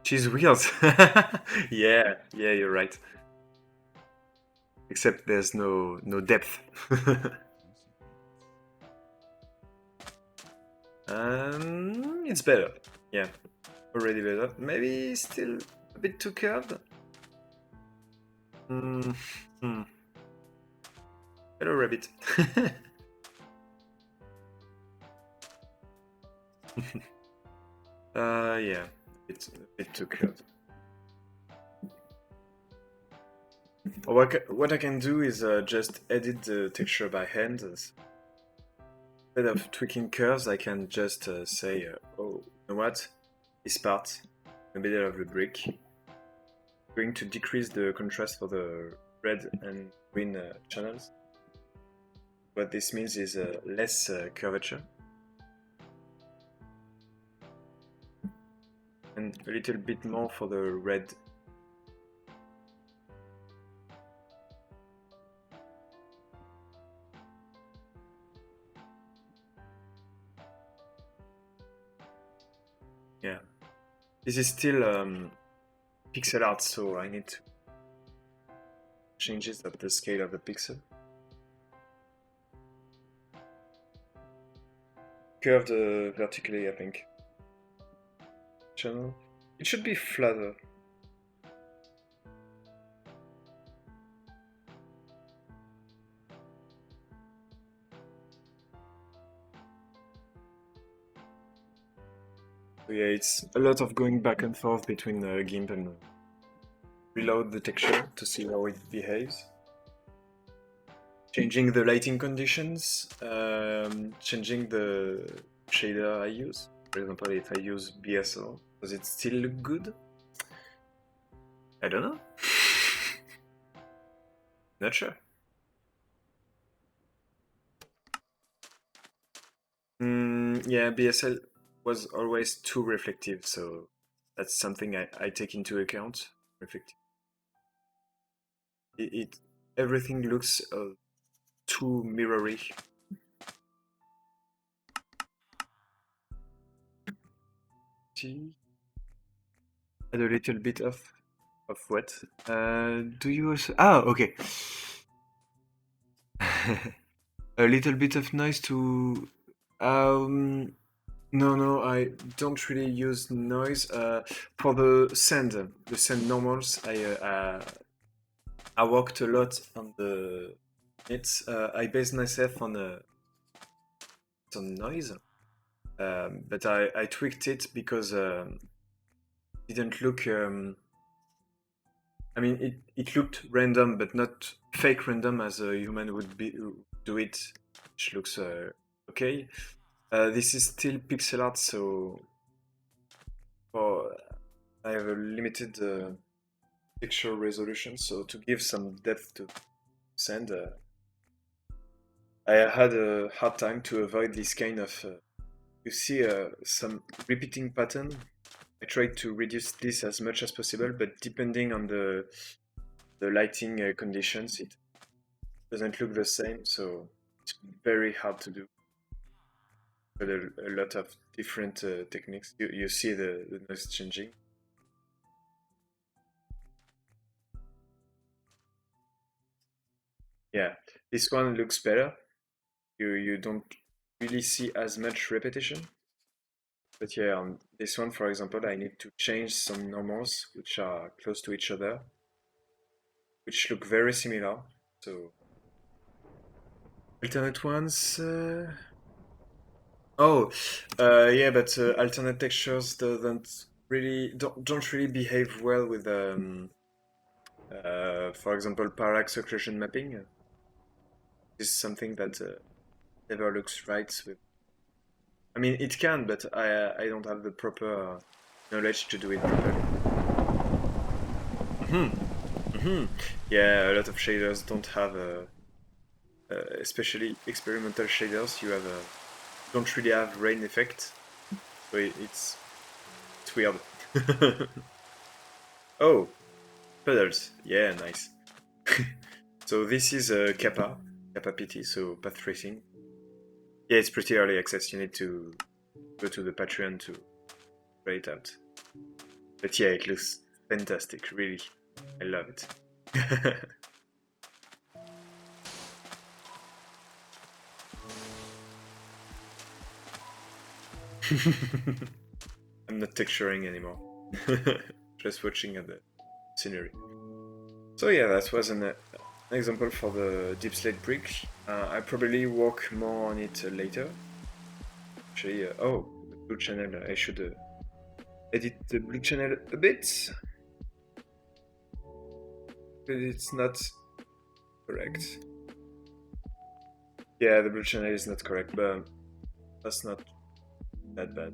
Speaker 1: She's weird. Yeah, yeah, you're right. Except there's no depth. It's better. Yeah, already better. Maybe still a bit too curved. Hmm. Hello, rabbit. Yeah, it's a bit too curved. What I can do is just edit the texture by hand. Instead of tweaking curves, I can just say, oh, you know what? This part, in the middle of the brick, going to decrease the contrast for the red and green channels. What this means is less curvature and a little bit more for the red. Yeah, this is still pixel art, so I need to change it at the scale of the pixel. Curved vertically, I think. Channel. It should be flatter. So yeah, it's a lot of going back and forth between GIMP and reload the texture to see how it behaves. Changing the lighting conditions, changing the shader I use. For example, if I use BSO, does it still look good? I don't know. Not sure. Yeah, BSL was always too reflective, so that's something I take into account. Reflective. Everything looks too mirrory. Add a little bit of what? Do you also? Ah, okay. A little bit of noise to. No, I don't really use noise. For the sand normals, I worked a lot on the. I based myself on some noise, but I tweaked it because it didn't look. I mean, it looked random, but not fake random as a human would do it, which looks okay. This is still pixel art, so for I have a limited picture resolution. So to give some depth to sand, I had a hard time to avoid this kind of. You see some repeating pattern. I tried to reduce this as much as possible, but depending on the lighting conditions, it doesn't look the same, so it's very hard to do. But a lot of different techniques. You see the noise changing. Yeah, this one looks better. You don't really see as much repetition. But yeah, on this one, for example, I need to change some normals which are close to each other, which look very similar. So alternate ones. Oh, yeah, but alternate textures don't really behave well with for example, parallax occlusion mapping. This is something that never looks right with. I mean, it can, but I don't have the proper knowledge to do it properly. Yeah, a lot of shaders don't have, especially experimental shaders. You have don't really have rain effect, so it's weird. Oh, puddles. Yeah, nice. So this is kappa capability, so path tracing. Yeah, it's pretty early access. You need to go to the Patreon to try it out. But yeah, it looks fantastic. Really, I love it. I'm not texturing anymore. Just watching at the scenery. So yeah, that was an example for the deep slate brick. I probably work more on it later. Actually, oh, the blue channel. I should edit the blue channel a bit. But it's not correct. Yeah, the blue channel is not correct, but that's not that bad.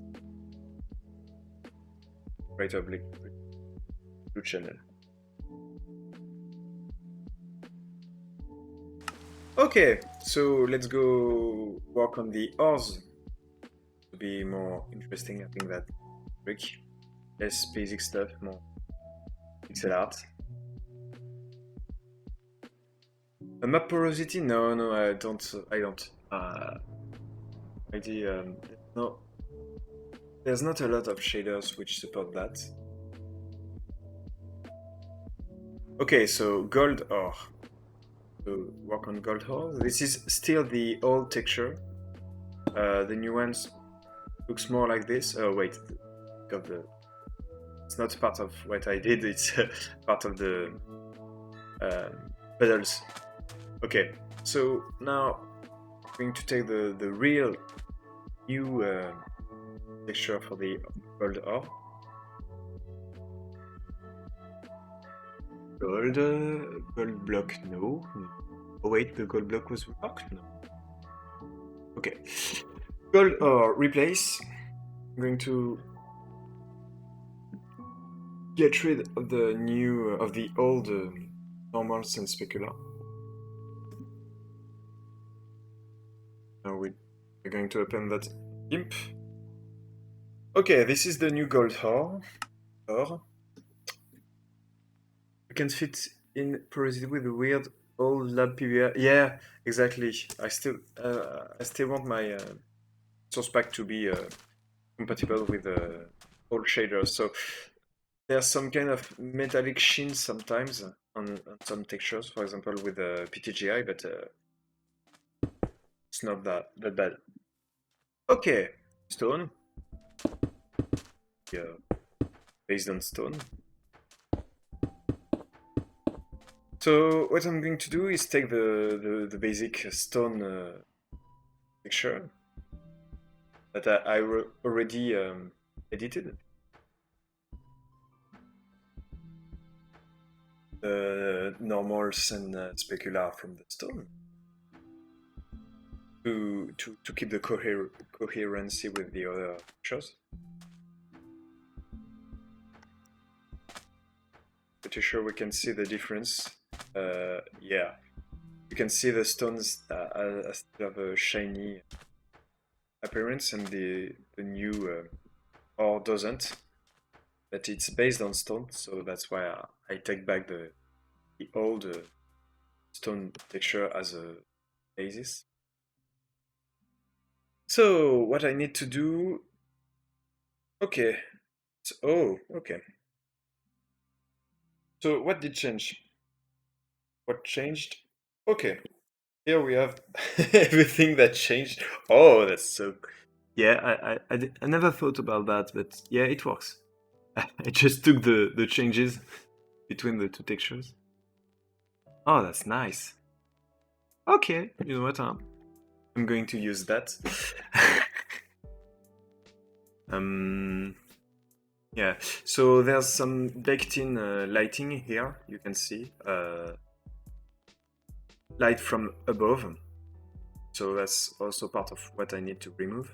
Speaker 1: Right oblique blue channel. Okay, so let's go work on the ores to be more interesting. I think that brick, less basic stuff, more pixel art. A map porosity? No, I don't. No, there's not a lot of shaders which support that. Okay, so gold ore. So work on gold ore. This is still the old texture. The new ones looks more like this. Oh wait, got the. It's not part of what I did. It's part of the pedals. Okay, so now I'm going to take the real new texture for the gold ore. Gold block, no. Oh wait, the gold block was blocked? No. Okay. Gold ore, replace. I'm going to get rid of the new, of the old normals and specular. Now we're going to open that imp. Okay, this is the new gold ore. You can fit in porosity with the weird old lab PBR. Yeah, exactly. I still want my source pack to be compatible with old shaders. So there's some kind of metallic sheen sometimes on some textures, for example with PTGI, but it's not that bad. Okay, stone. Yeah, based on stone. So what I'm going to do is take the basic stone texture that I already edited. The normals and specular from the stone to keep the coherency with the other textures. Pretty sure we can see the difference. Yeah, you can see the stones have a shiny appearance, and the new ore doesn't. But it's based on stone, so that's why I take back the old stone texture as a basis. So what I need to do? Okay. Okay. So what did change? What changed? Okay. Here we have everything that changed. Oh, that's so. Yeah, I never thought about that, but yeah, it works. I just took the changes between the two textures. Oh, that's nice. Okay, you know what? I'm going to use that. Yeah, so there's some baked-in lighting here. You can see light from above. So that's also part of what I need to remove.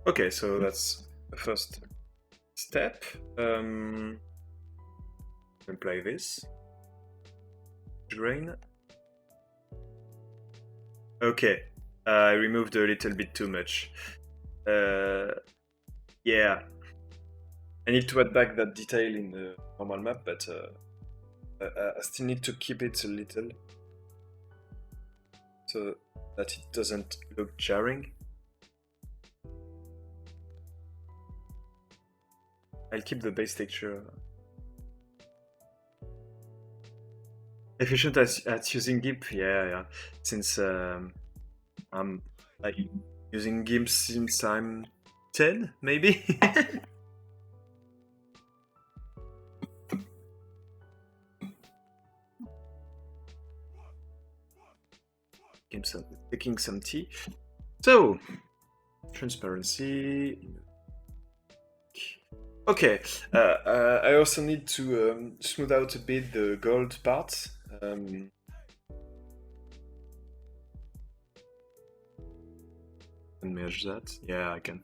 Speaker 1: Okay, so that's the first step. Apply this. grain. Okay, I removed a little bit too much. Yeah, I need to add back that detail in the normal map, but I still need to keep it a little so that it doesn't look jarring. I'll keep the base texture. Efficient at using GIMP, yeah. Since I'm like using GIMP since I'm 10, maybe. Taking some tea. So, transparency. Okay, I also need to smooth out a bit the gold part. And merge that. Yeah, I can.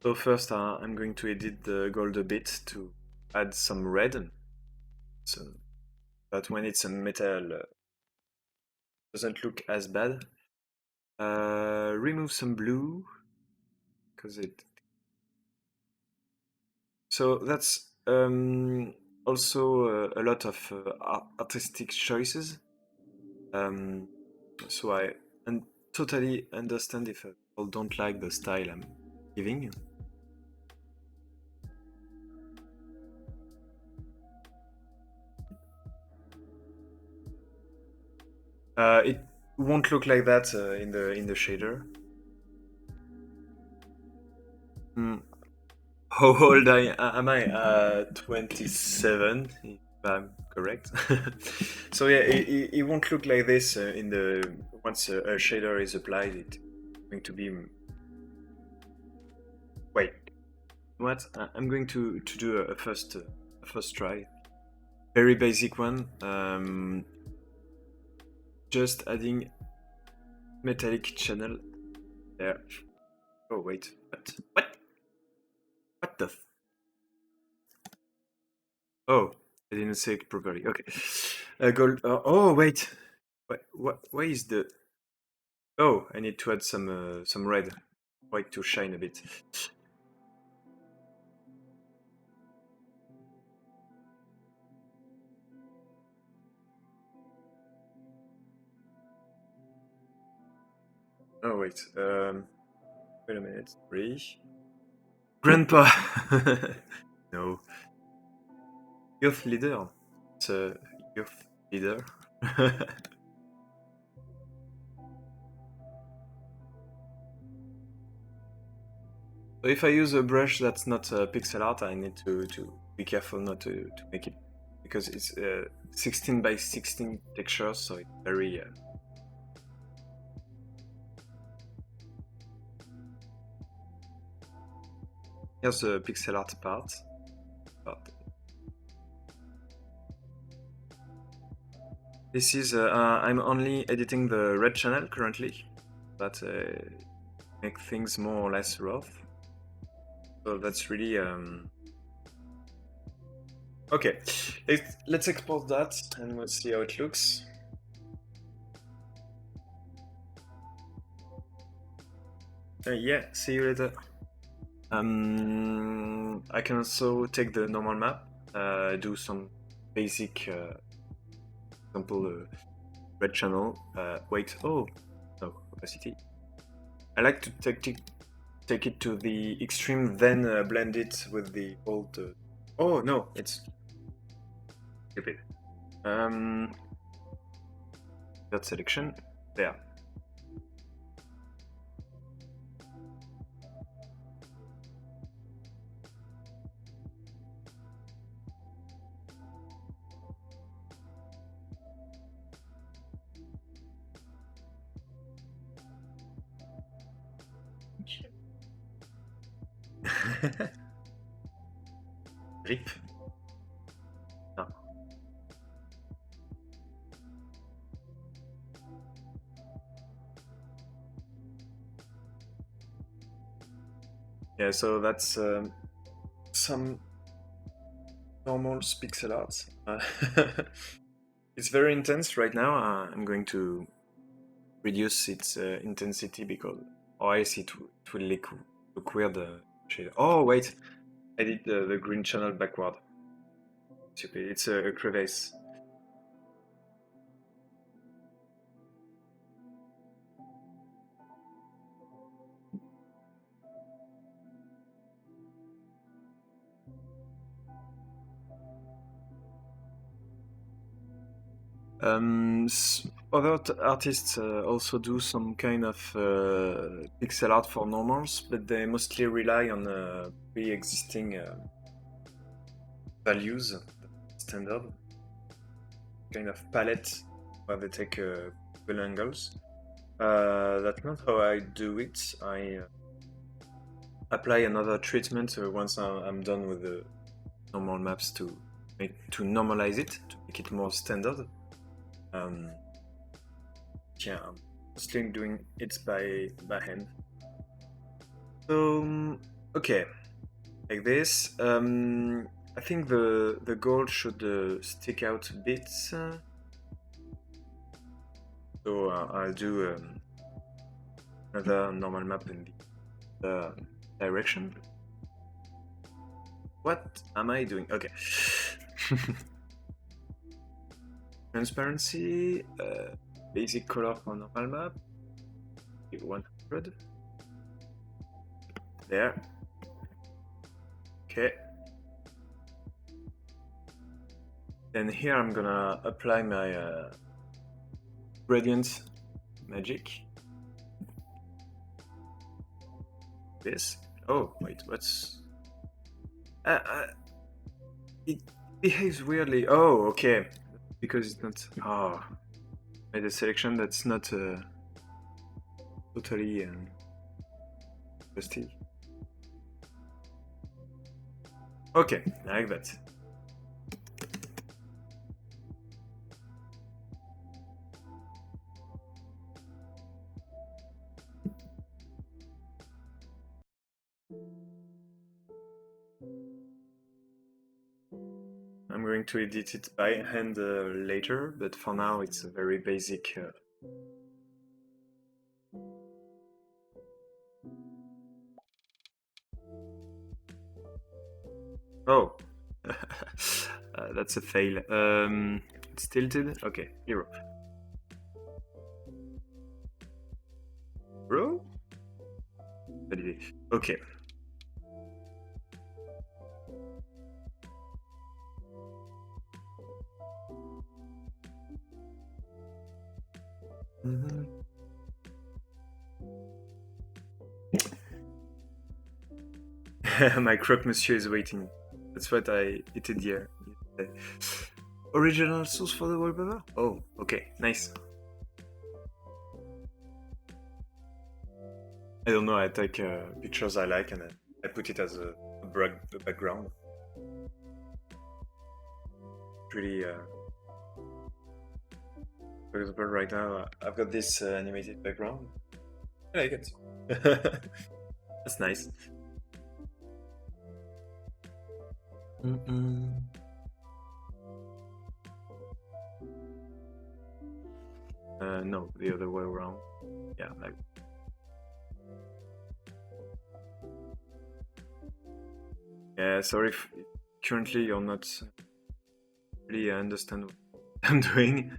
Speaker 1: So first, I'm going to edit the gold a bit to add some red, so that when it's a metal, doesn't look as bad. Remove some blue, because it. So that's also a lot of artistic choices. So I totally understand if people don't like the style I'm giving. It won't look like that in the shader. How old am I? 27, if I'm correct. So yeah, it won't look like this in the once a shader is applied. It's going to be. Wait, what? I'm going to do a first try. Very basic one. Just adding metallic channel there. Oh wait, what? What the? Oh, I didn't say it properly. Okay. Gold. Oh wait. What? Why is the? Oh, I need to add some red, white to shine a bit. Oh wait. Wait a minute. Three. Grandpa. No. Youth leader. It's a youth leader. So if I use a brush that's not pixel art, I need to be careful not to make it, because it's 16 by 16 texture, so it's very. Here's the pixel art part. This is I'm only editing the red channel currently, but make things more or less rough. So that's really okay. Let's export that and we'll see how it looks. Yeah, see you later. I can also take the normal map, do some basic example red channel. Wait, oh no, opacity. I like to take it to the extreme, then blend it with the old. Oh no, it's stupid. That selection there. Rip. No. Yeah, so that's some normal pixel art. It's very intense right now. I'm going to reduce its intensity because otherwise it will look weird. Shade. Oh wait, I did the green channel backward. Stupid. It's a crevasse. Other artists also do some kind of pixel art for normals, but they mostly rely on pre-existing values, standard kind of palette where they take good angles. That's not how I do it. I apply another treatment once I'm done with the normal maps to normalize it, to make it more standard. Yeah, I'm mostly doing it by hand. So okay, like this. I think the gold should stick out a bit. So I'll do another normal map in the direction. What am I doing? Okay. Transparency, basic color for normal map, 100. There. Okay. Then here I'm gonna apply my gradient magic. This. Oh wait, what's? It behaves weirdly. Oh, okay. Because it's not. Oh, made a selection that's not totally positive. Okay, like that. I'm going to edit it by hand later, but for now it's a very basic. Oh, that's a fail. It's tilted. Okay, hero. Bro? Validé. Okay. My croque monsieur is waiting. That's what I did here. Original source for the wallpaper? Oh, okay, nice. I don't know, I take pictures I like and I put it as a background. Pretty. For example, right now I've got this animated background. I like it. That's nice. No, the other way around. Yeah, like. Yeah, sorry if currently you're not really understand what I'm doing.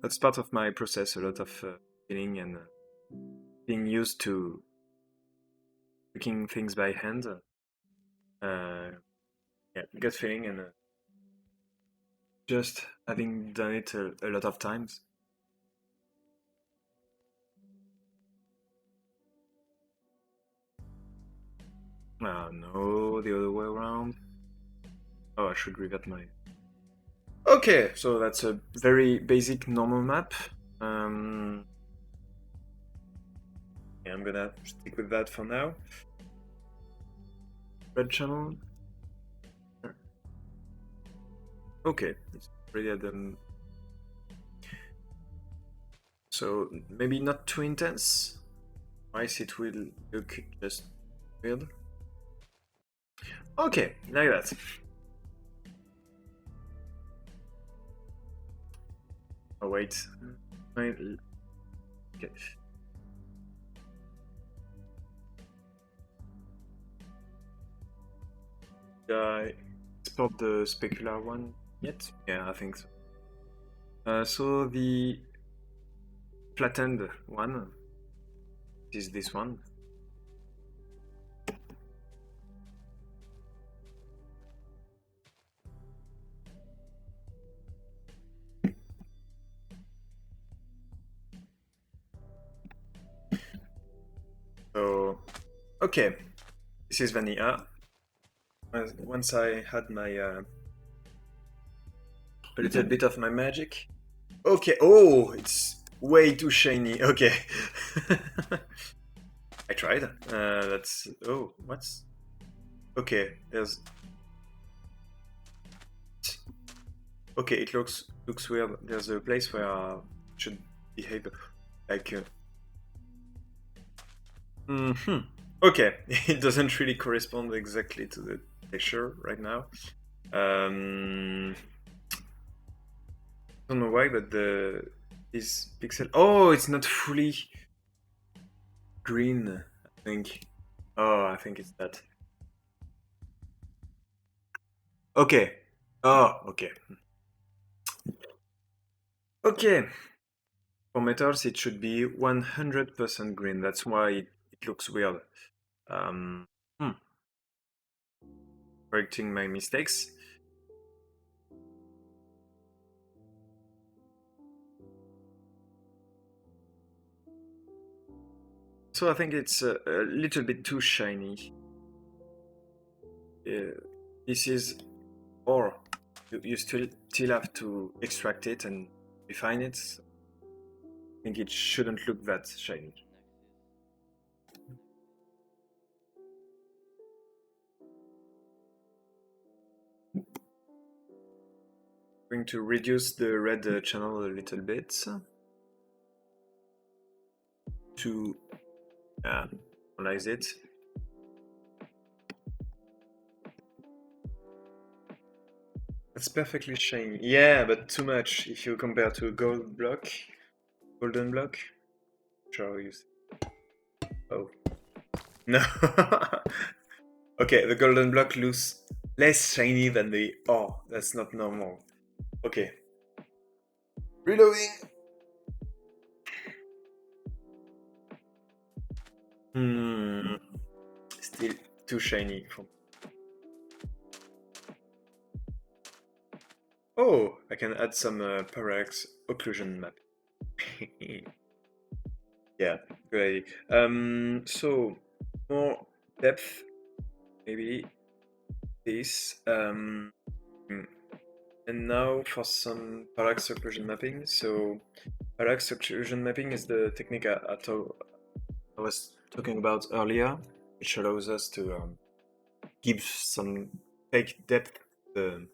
Speaker 1: That's part of my process, a lot of feeling and being used to making things by hand. Yeah, gut feeling and just having done it a lot of times. No, the other way around. Oh, I should revert my... Okay, so that's a very basic normal map. Yeah, I'm gonna stick with that for now. Red channel. Okay, it's already at the... So maybe not too intense. Otherwise it will look just weird. Okay, like that. Oh wait. Okay. Did I export the specular one yet? Yeah, I think so. So the flattened one is this one. So, okay, this is vanilla. Once I had my a little bit of my magic. Okay, oh, it's way too shiny. Okay, I tried. That's what's okay. There's okay. It looks weird. There's a place where I should behave like. Okay, it doesn't really correspond exactly to the texture right now. Don't know why, but this pixel. Oh, it's not fully green. I think. Oh, I think it's that. Okay. Oh, okay. Okay. For metals, it should be 100% green. That's why it looks weird. Um, hmm. Correcting my mistakes. So I think it's a little bit too shiny. This is, or you still have to extract it and refine it. So I think it shouldn't look that shiny. Going to reduce the red channel a little bit to analyze it. It's perfectly shiny. Yeah, but too much if you compare to a golden block. Sure, you see. Oh. No. Okay, the golden block looks less shiny than the. Oh, that's not normal. Okay. Reloading! Still too shiny. Oh, I can add some parallax occlusion map. Yeah, great. So more depth, maybe this. And now for some parallax occlusion mapping. So parallax occlusion mapping is the technique I was talking about earlier, which allows us to give some fake depth to the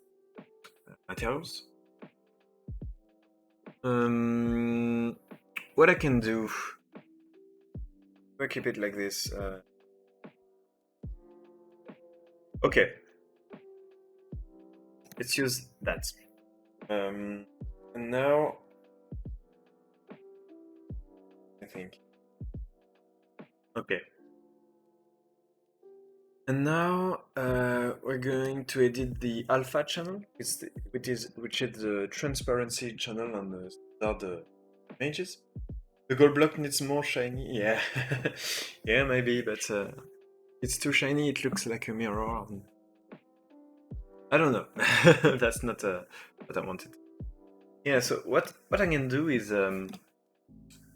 Speaker 1: materials. What I can do, I keep it like this. Okay, let's use that. And now, I think. Okay. And now we're going to edit the alpha channel, which is the transparency channel on the standard images. The gold block needs more shiny. Yeah, yeah, maybe, but it's too shiny. It looks like a mirror. I don't know. That's not what I wanted. Yeah. So what I can do is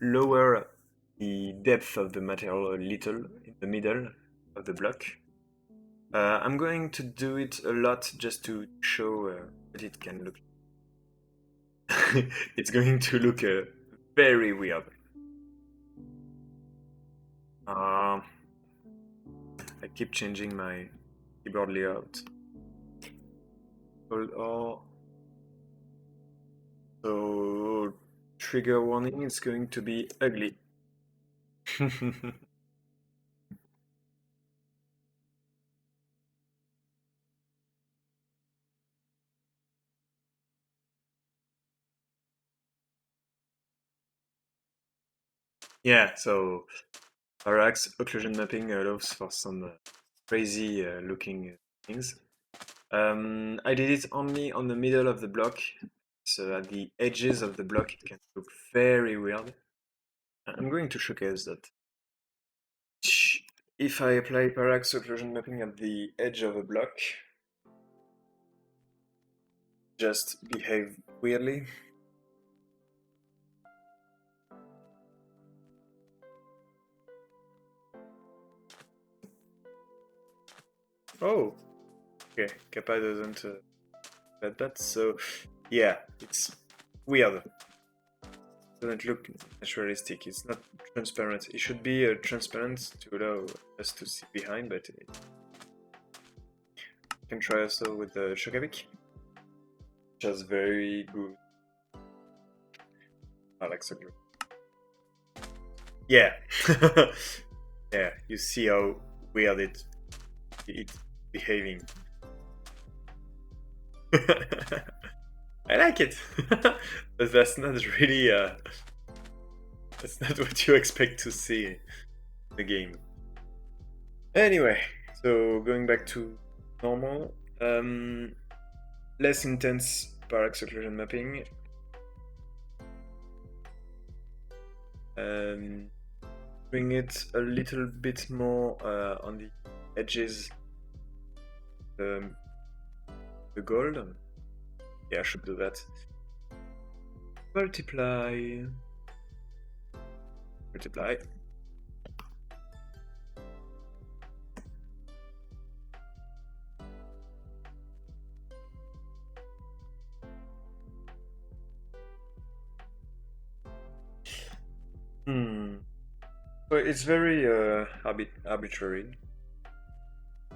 Speaker 1: lower the depth of the material a little in the middle of the block. I'm going to do it a lot just to show what it can look like. It's going to look very weird. I keep changing my keyboard layout. So trigger warning, it's going to be ugly. Yeah, so parallax occlusion mapping allows for some crazy looking things. I did it only on the middle of the block, so at the edges of the block it can look very weird. I'm going to showcase that. If I apply parallax occlusion mapping at the edge of a block, just behave weirdly. Oh, okay, Kappa doesn't let that, so yeah, it's weird. Doesn't look naturalistic, it's not transparent. It should be transparent to allow us to see behind, but you can try also with the Shokavic. Just very good. I like so good. Yeah. Yeah, you see how weird it's behaving. I like it. But that's not really that's not what you expect to see in the game. Anyway, so going back to normal, less intense parallax occlusion mapping. Bring it a little bit more on the edges. The gold. Yeah, I should do that. Multiply. Multiply. So it's very arbitrary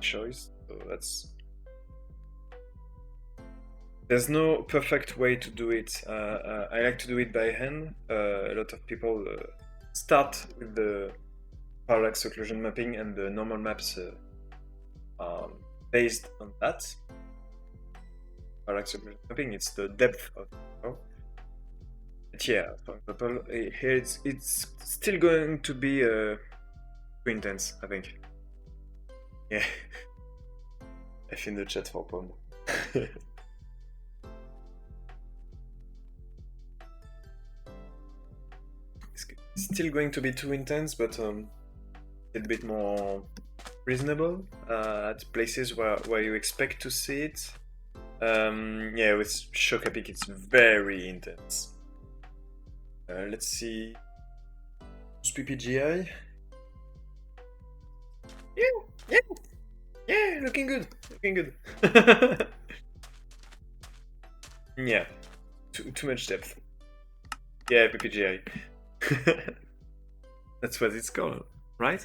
Speaker 1: choice. So that's there's no perfect way to do it. I like to do it by hand. A lot of people start with the parallax occlusion mapping, and the normal maps are based on that. Parallax occlusion mapping, it's the depth of the flow. But yeah, for example, here it's still going to be too intense, I think. Yeah. F in the chat for Pond. It's still going to be too intense, but a bit more reasonable at places where you expect to see it. Yeah, with Shokapic it's very intense. Let's see. PPGI. Yeah, looking good, looking good. Yeah, too much depth. Yeah, PPGI. That's what it's called, right?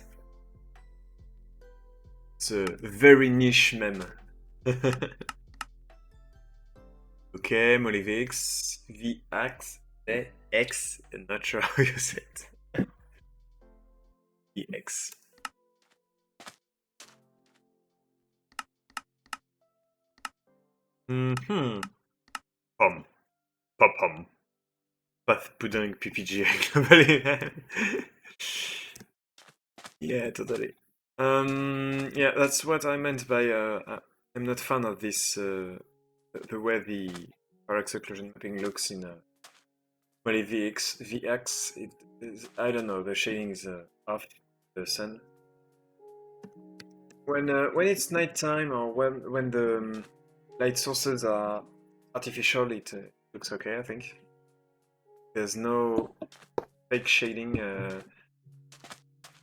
Speaker 1: It's a very niche meme. Okay, Molivix, VX, X, I'm not sure how you say it. VX. Pom. Pom. Path Poudingue PPG globally. Yeah, totally. Yeah, that's what I meant by I'm not fan of this the way the parallax occlusion mapping looks in well, VX it is, I don't know, the shading is off the sun. When it's nighttime or when the light sources are artificial, it looks okay, I think. There's no fake shading,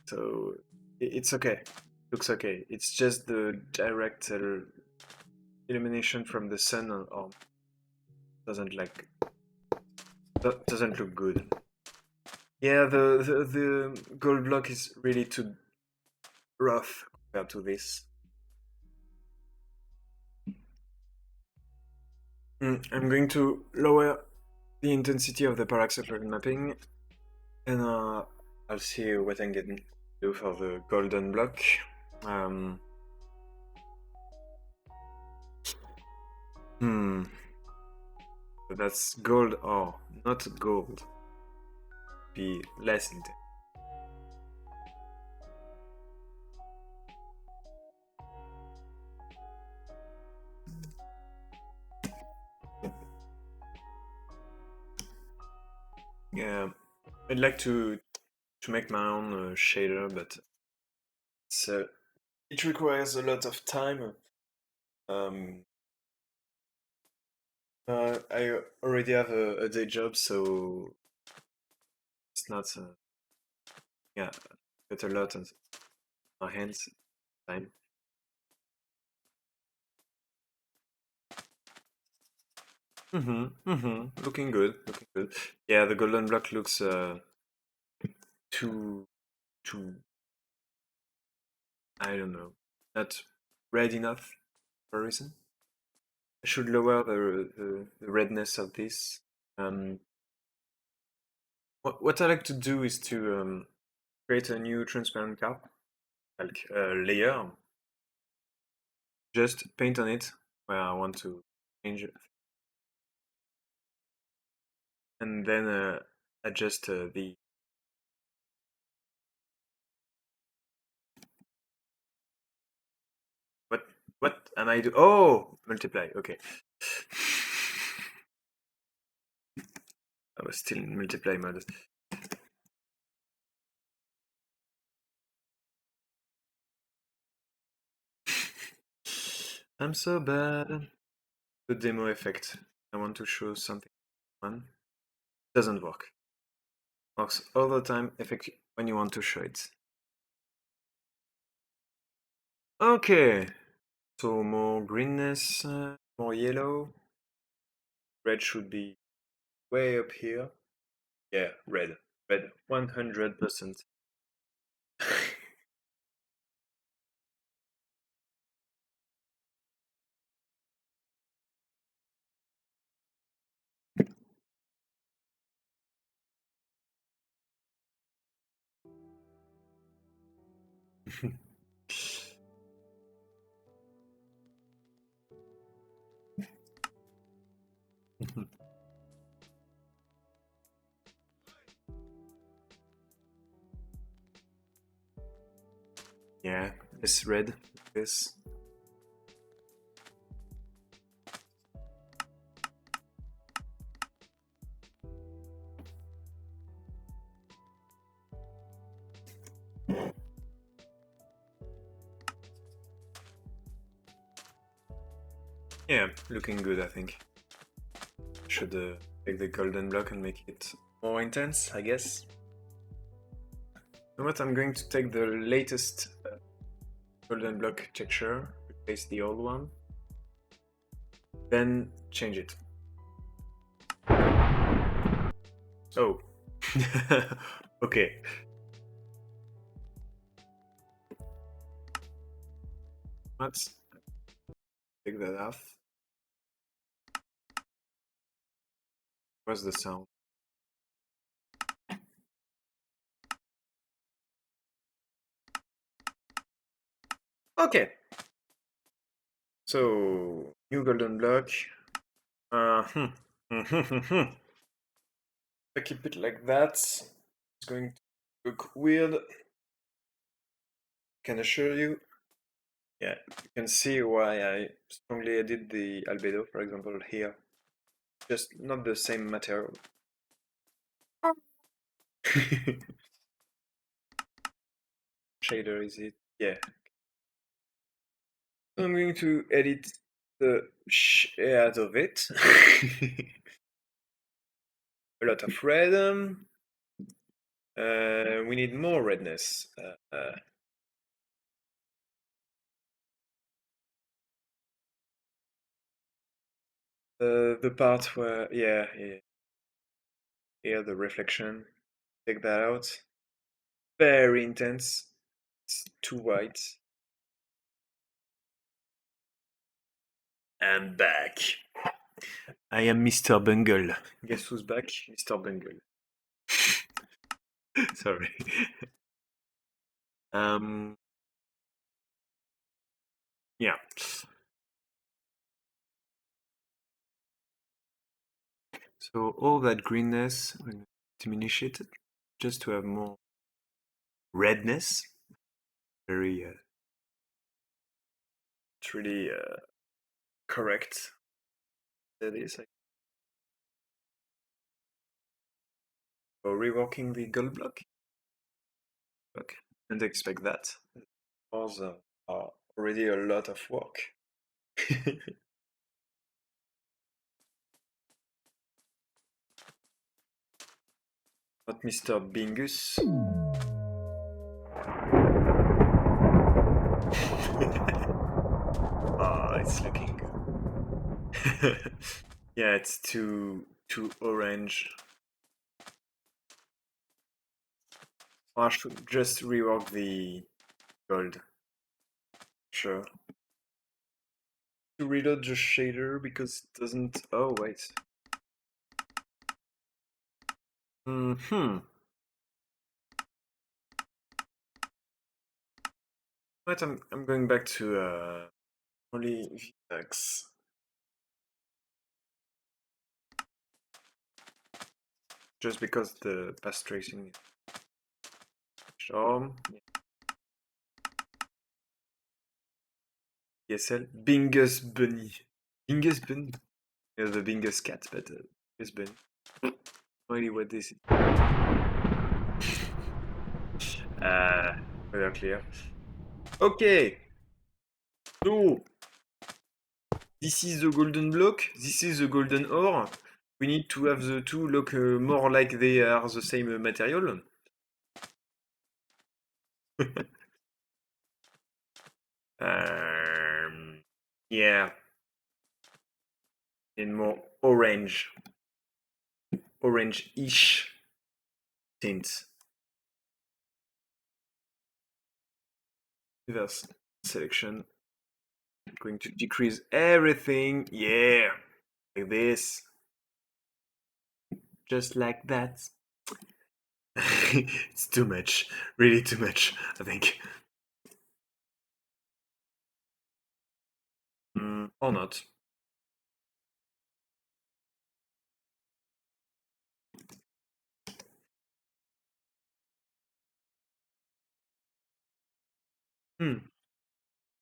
Speaker 1: so it's okay. Looks okay. It's just the direct illumination from the sun or doesn't doesn't look good. Yeah, the gold block is really too rough compared to this. I'm going to lower the intensity of the parallax occlusion mapping, and I'll see what I can do for the golden block. That's gold or not gold. Be less intense. I'd like to make my own shader, but it requires a lot of time. Um, I already have a day job, so it's not. Yeah, got a lot on my hands. Time. Looking good. Looking good. Yeah, the golden block looks too too. I don't know. Not red enough for a reason. I should lower the redness of this. Um, what I like to do is to create a new transparent cap, like layer, just paint on it where I want to change it, and then adjust the. What what am I do? Oh, multiply. Okay. I was still in multiply mode. I'm so bad. The demo effect. I want to show something. One doesn't work. Works all the time. Effect when you want to show it. Okay. So more greenness, more yellow. Red should be way up here. Yeah, red. Red, 100%. Yeah, this red, this. Yeah, looking good, I think. Should take the golden block and make it more intense, I guess. You know what? I'm going to take the latest golden block texture, replace the old one, then change it. Oh. Okay. Let's take that off. What's the sound? Okay. So, new golden block. Uh, I keep it like that. It's going to look weird. Can assure you. Yeah, you can see why I strongly edit the albedo, for example, here. Just not the same material. Shader, is it? Yeah. I'm going to edit the shit out of it. A lot of red. We need more redness. The part where, yeah, here the reflection. Take that out. Very intense. It's too white. I'm back. I am Mr. Bungle. Guess who's back? Mr. Bungle. Sorry. Um, yeah. So all that greenness, we're going to diminish it just to have more redness. Very, it's really correct. That is. reworking the gold block. Okay, didn't expect that. Those are already a lot of work. Not Mr. Bingus. Ah, it's looking good. Yeah, it's too orange. I should just rework the gold. Sure. To reload the shader because it doesn't. Oh wait. Hmm. But I'm going back to only VX. Just because the path tracing. Sure. ESL. Bingus Bunny. Bingus Bunny. Yeah, the Bingus cat, but Bingus Bunny. Really, what this is. Very clear. Okay. So, this is the golden block. This is the golden ore. We need to have the two look more like they are the same material. Yeah, and more orange-ish tints. Reverse selection. Going to decrease everything. Yeah, like this. Just like that. It's too much. Really too much, I think. Or not.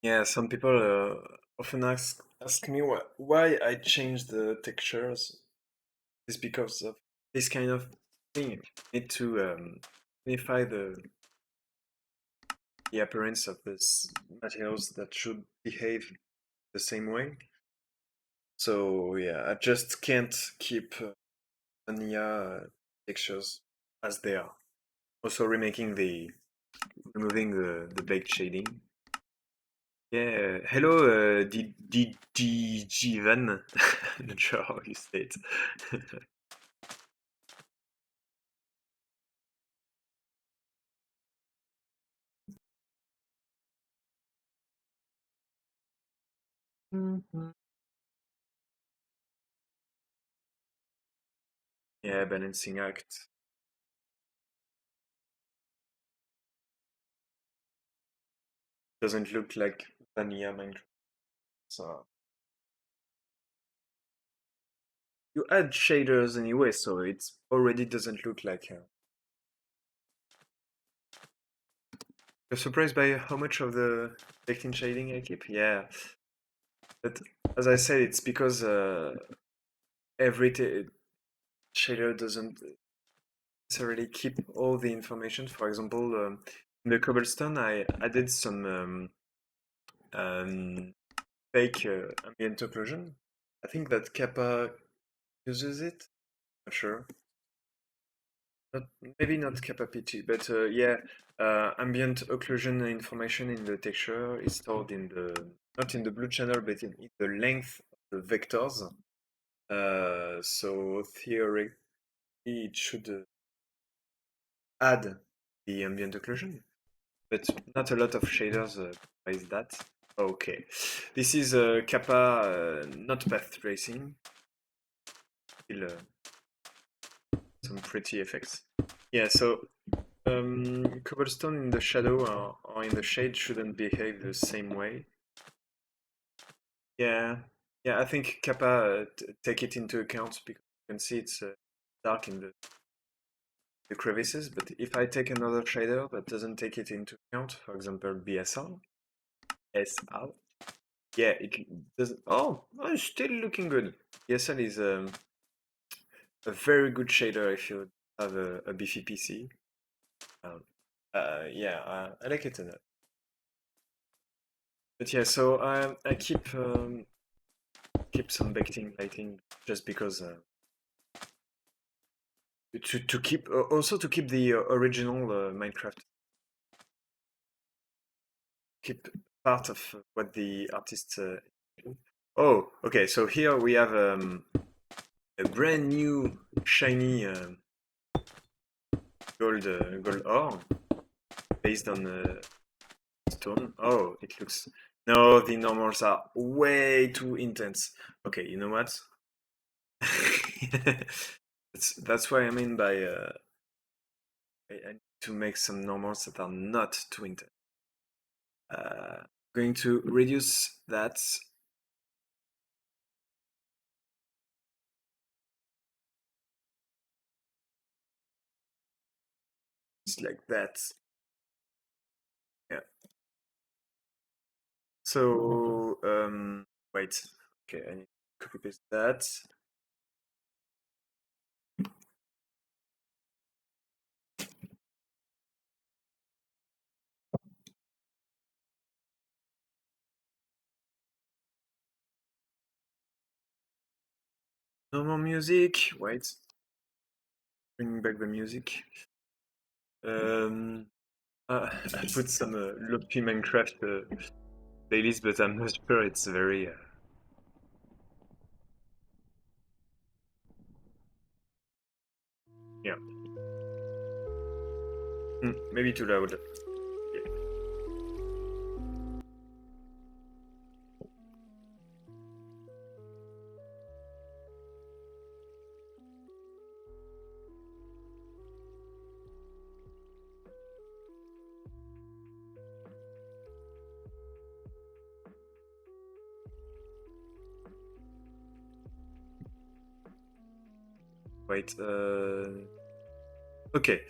Speaker 1: Yeah, some people often ask me why I changed the textures. It's because of this kind of thing. Need to unify the appearance of these materials that should behave the same way. So yeah, I just can't keep vanilla textures as they are. Also removing the baked shading. Yeah, hello, Jivan. Not sure how you say it. Yeah, balancing act. Doesn't look like vanilla Minecraft. So you add shaders anyway, so it already doesn't look like. You're surprised by how much of the baked-in shading I keep? Yeah, but as I said, it's because every shader doesn't necessarily keep all the information. For example, in the cobblestone, I added some fake ambient occlusion. I think that Kappa uses it. Not sure. Not, maybe not Kappa PT, but yeah, ambient occlusion information in the texture is stored in the not in the blue channel, but in the length of the vectors. So theoretically, it should add the ambient occlusion, but not a lot of shaders is that. Okay, this is Kappa, not path tracing. Still some pretty effects. Yeah, so cobblestone in the shadow or in the shade shouldn't behave the same way. Yeah, yeah, I think Kappa take it into account because you can see it's dark in the crevices, but if I take another shader that doesn't take it into account, for example BSR, SR, yeah, it doesn't. Oh, it's still looking good. BSL is a very good shader if you have a beefy PC. Yeah, I like it a lot. But yeah, so I keep some backlighting lighting just because to keep also to keep the original Minecraft, keep part of what the artists do. Oh, okay. So here we have a brand new shiny gold ore based on stone. Oh, it looks. No, the normals are way too intense. Okay, you know what? That's what I mean by I need to make some normals that are not too intense. Going to reduce that. Just like that. Yeah. So wait. Okay, I need to copy paste that. No more music. Wait. Bring back the music. Um, I put some Loopy Minecraft playlist, but I'm not sure it's very. Yeah. Maybe too loud. Yeah. Wait. Okay.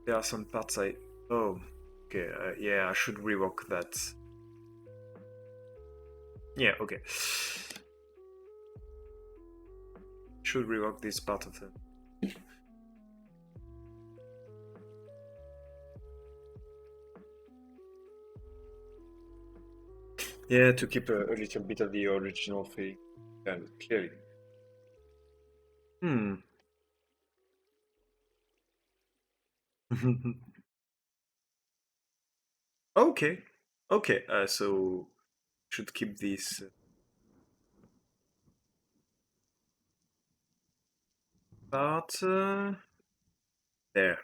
Speaker 1: There are some parts I. Oh. Okay. Yeah, I should rework that. Yeah. Okay. Should rework this part of it. Yeah, to keep a little bit of the original feeling. Clearly. Hmm. Okay. Okay. So should keep this part there.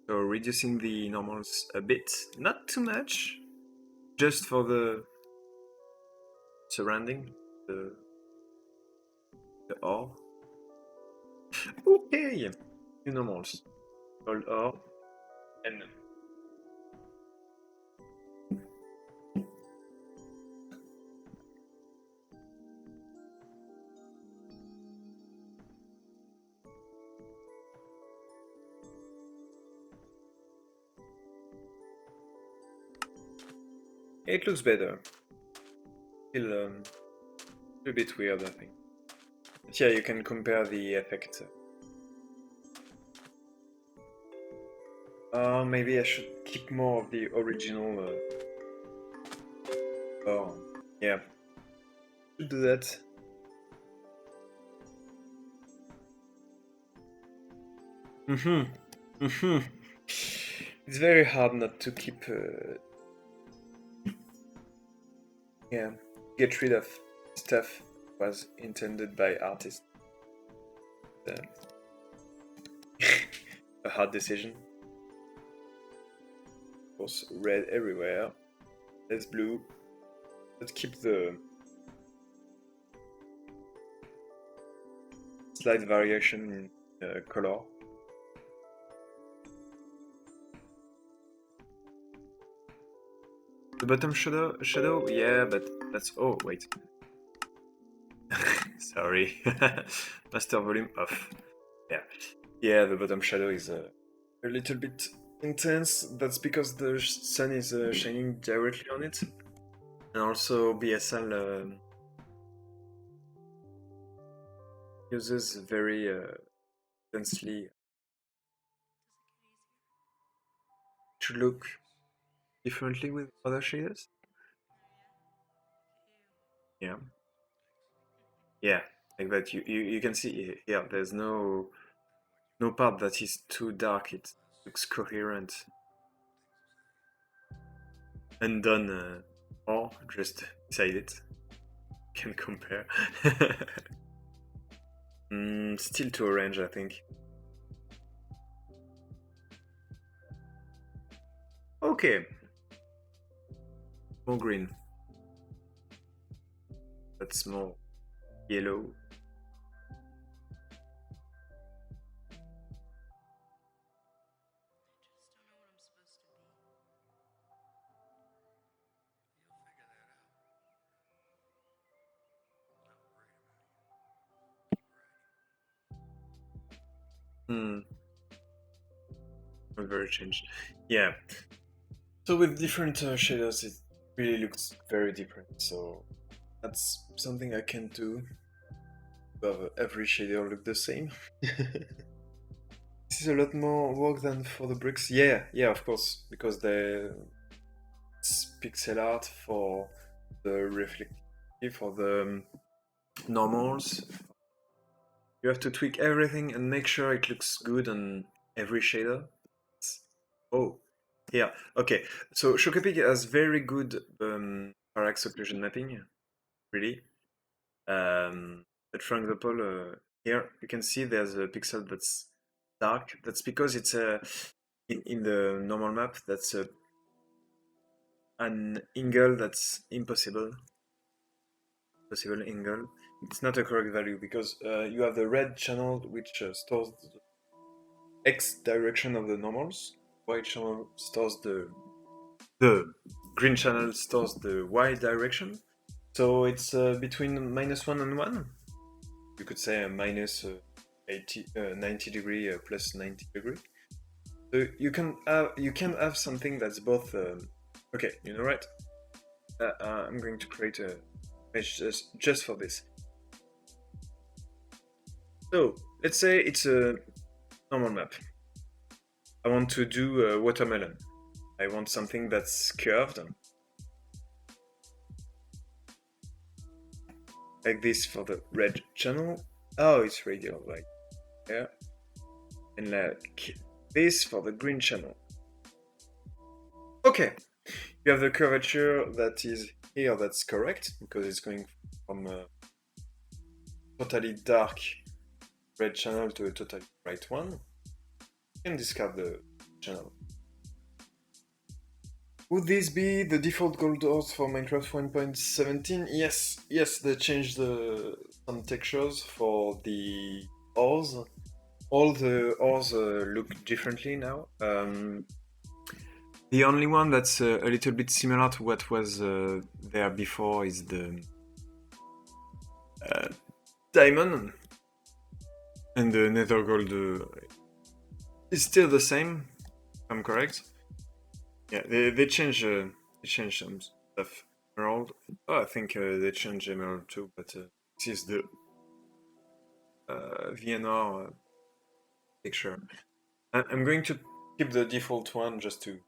Speaker 1: So reducing the normals a bit, not too much, just for the surrounding, the the ore. Okay, new normals, gold ore, and it looks better. Still a bit weird, I think. But yeah, you can compare the effect. Maybe I should keep more of the original ore. Yeah, should do that. It's very hard not to keep. Yeah, get rid of stuff was intended by artists. Uh, a hard decision. Of course, red everywhere. Less blue. Let's keep the slight variation in color. The bottom shadow, yeah, but that's. Oh, wait. Sorry. Master volume off. Yeah. Yeah, the bottom shadow is a little bit intense. That's because the sun is shining directly on it, and also BSL uses very densely to look differently with other shaders. Yeah, yeah, like that. You can see here. There's no part that is too dark. It looks coherent and done, or just beside it. Can compare. Still too orange, I think. Okay, more green. That's more yellow. Hmm, not very changed. Yeah. So with different shaders, it really looks very different. So that's something I can do. To have every shader look the same. This is a lot more work than for the bricks. Yeah, yeah, of course, because it's pixel art for the reflectivity, for the normals. You have to tweak everything and make sure it looks good on every shader. Oh, yeah. Okay. So Shokapig has very good parallax occlusion mapping, really. But for example, here you can see there's a pixel that's dark. That's because it's in the normal map. That's an angle that's impossible. Possible angle. It's not a correct value because you have the red channel which stores the x direction of the normals. White channel stores the green channel stores the y direction. So it's between -1 and 1. You could say a minus 90 degree plus 90 degree. So you can have something that's both. Okay, you know, right? I'm going to create a image just for this. So let's say it's a normal map. I want to do a watermelon. I want something that's curved, like this for the red channel. Oh, it's radial, like there. And like this for the green channel. Okay, you have the curvature that is here, that's correct, because it's going from a totally dark red channel to a totally bright one. You can discard the channel. Would this be the default gold ores for Minecraft 1.17? Yes, yes, they changed some textures for the ores. All the ores look differently now. The only one that's a little bit similar to what was there before is the diamond, and the nether gold is still the same. If I'm correct. Yeah, they changed some stuff. Emerald. Oh, I think they changed Emerald too, but this is the VNR picture. I'm going to keep the default one just to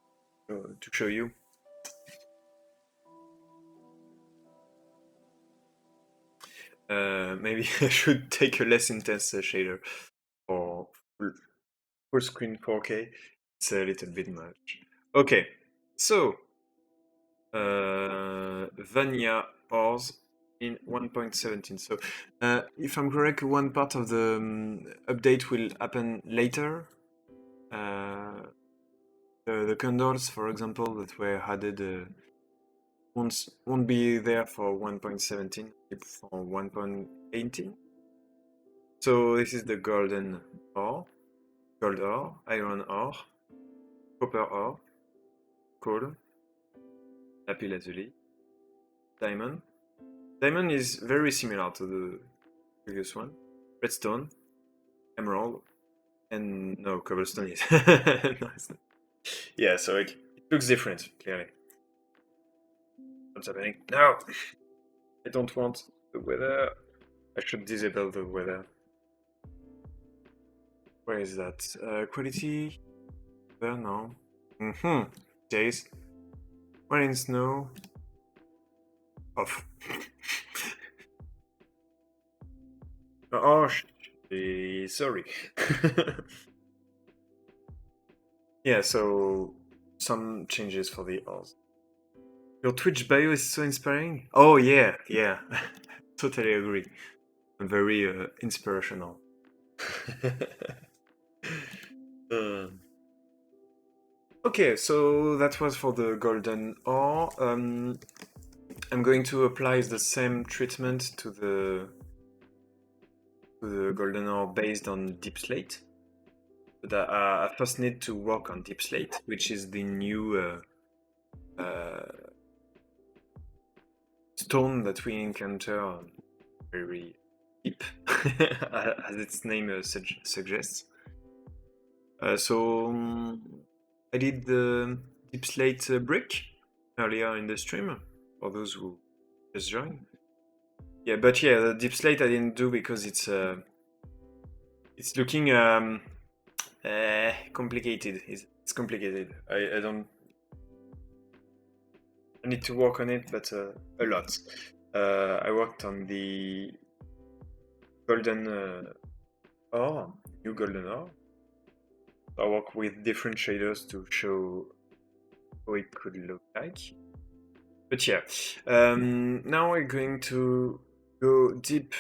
Speaker 1: show you. Maybe I should take a less intense shader for full screen 4K. It's a little bit much. Okay, so Vania ores in 1.17. So if I'm correct, one part of the update will happen later. The candles, for example, that were added won't be there for 1.17, it's for 1.18. So this is the golden ore, gold ore, iron ore, copper ore, coal, lapis lazuli, diamond. Diamond is very similar to the previous one. Redstone, emerald, and no, cobblestone is. No, it's not. Yeah, so it looks different, clearly. What's happening? No! I don't want the weather. I should disable the weather. Where is that? Quality? There, no. Days. When in snow. Off. Oh, sorry. Yeah, so some changes for the Oz. Your Twitch bio is so inspiring. Oh yeah, yeah, totally agree. Very inspirational. Um, okay, so that was for the golden ore. I'm going to apply the same treatment to the golden ore based on deep slate. But I first need to work on deep slate, which is the new stone that we encounter very deep, as its name suggests. So I did the deep slate brick earlier in the stream, for those who just joined. Yeah, but yeah, the deep slate I didn't do because it's looking complicated. It's complicated. I don't. I need to work on it, but a lot. I worked on the golden ore, new golden ore. I work with different shaders to show how it could look like. But yeah, now we're going to go deep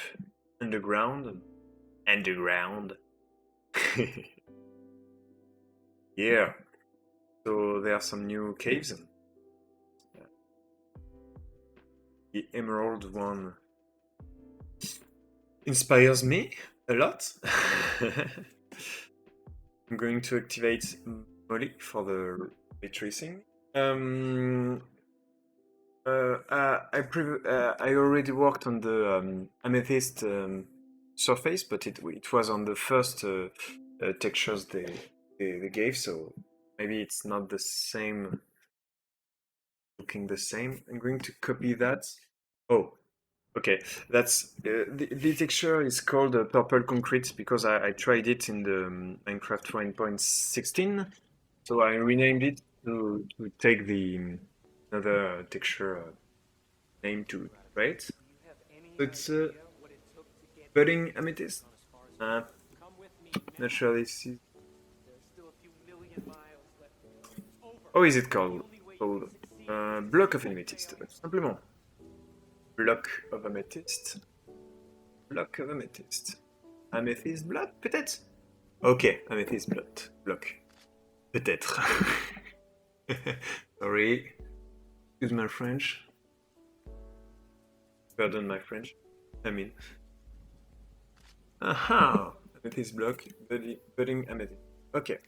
Speaker 1: underground. Underground. Yeah. So there are some new caves. The emerald one inspires me a lot. I'm going to activate Molly for the ray tracing. I already worked on the amethyst surface, but it was on the first textures they gave, so maybe it's not the same, looking the same. I'm going to copy that. Oh, okay. That's the texture is called purple concrete because I tried it in the Minecraft 1.16, so I renamed it to take the another texture name to right. So it's budding amethyst. Not sure this is. How is it called? Called block of amethyst. Simplement. Block of amethyst. Block of amethyst. Amethyst block, peut-être? Ok, amethyst block. Peut-être. Sorry. Excuse my French. Pardon my French. I mean. Aha! Amethyst block, budding amethyst. Okay.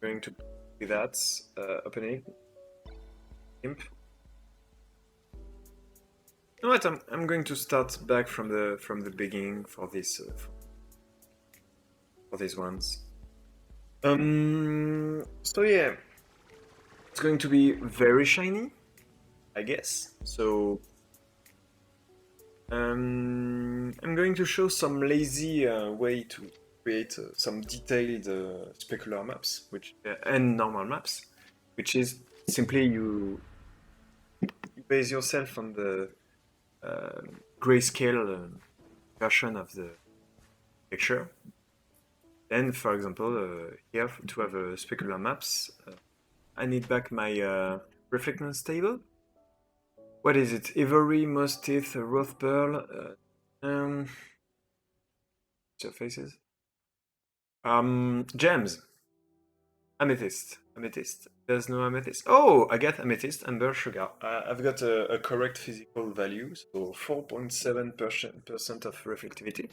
Speaker 1: Going to do that. Opening. Imp. You know what? I'm going to start back from the beginning for this for these ones. So yeah, it's going to be very shiny, I guess. So I'm going to show some lazy way to create some detailed specular maps, which and normal maps, which is simply you base yourself on the grayscale version of the picture. Then, for example, here to have specular maps, I need back my reflectance table. What is it? Ivory, moss teeth, roth pearl, surfaces. Gems. Amethyst. There's no amethyst. Oh, I got amethyst, amber, sugar. I've got a correct physical value, so 4.7% of reflectivity.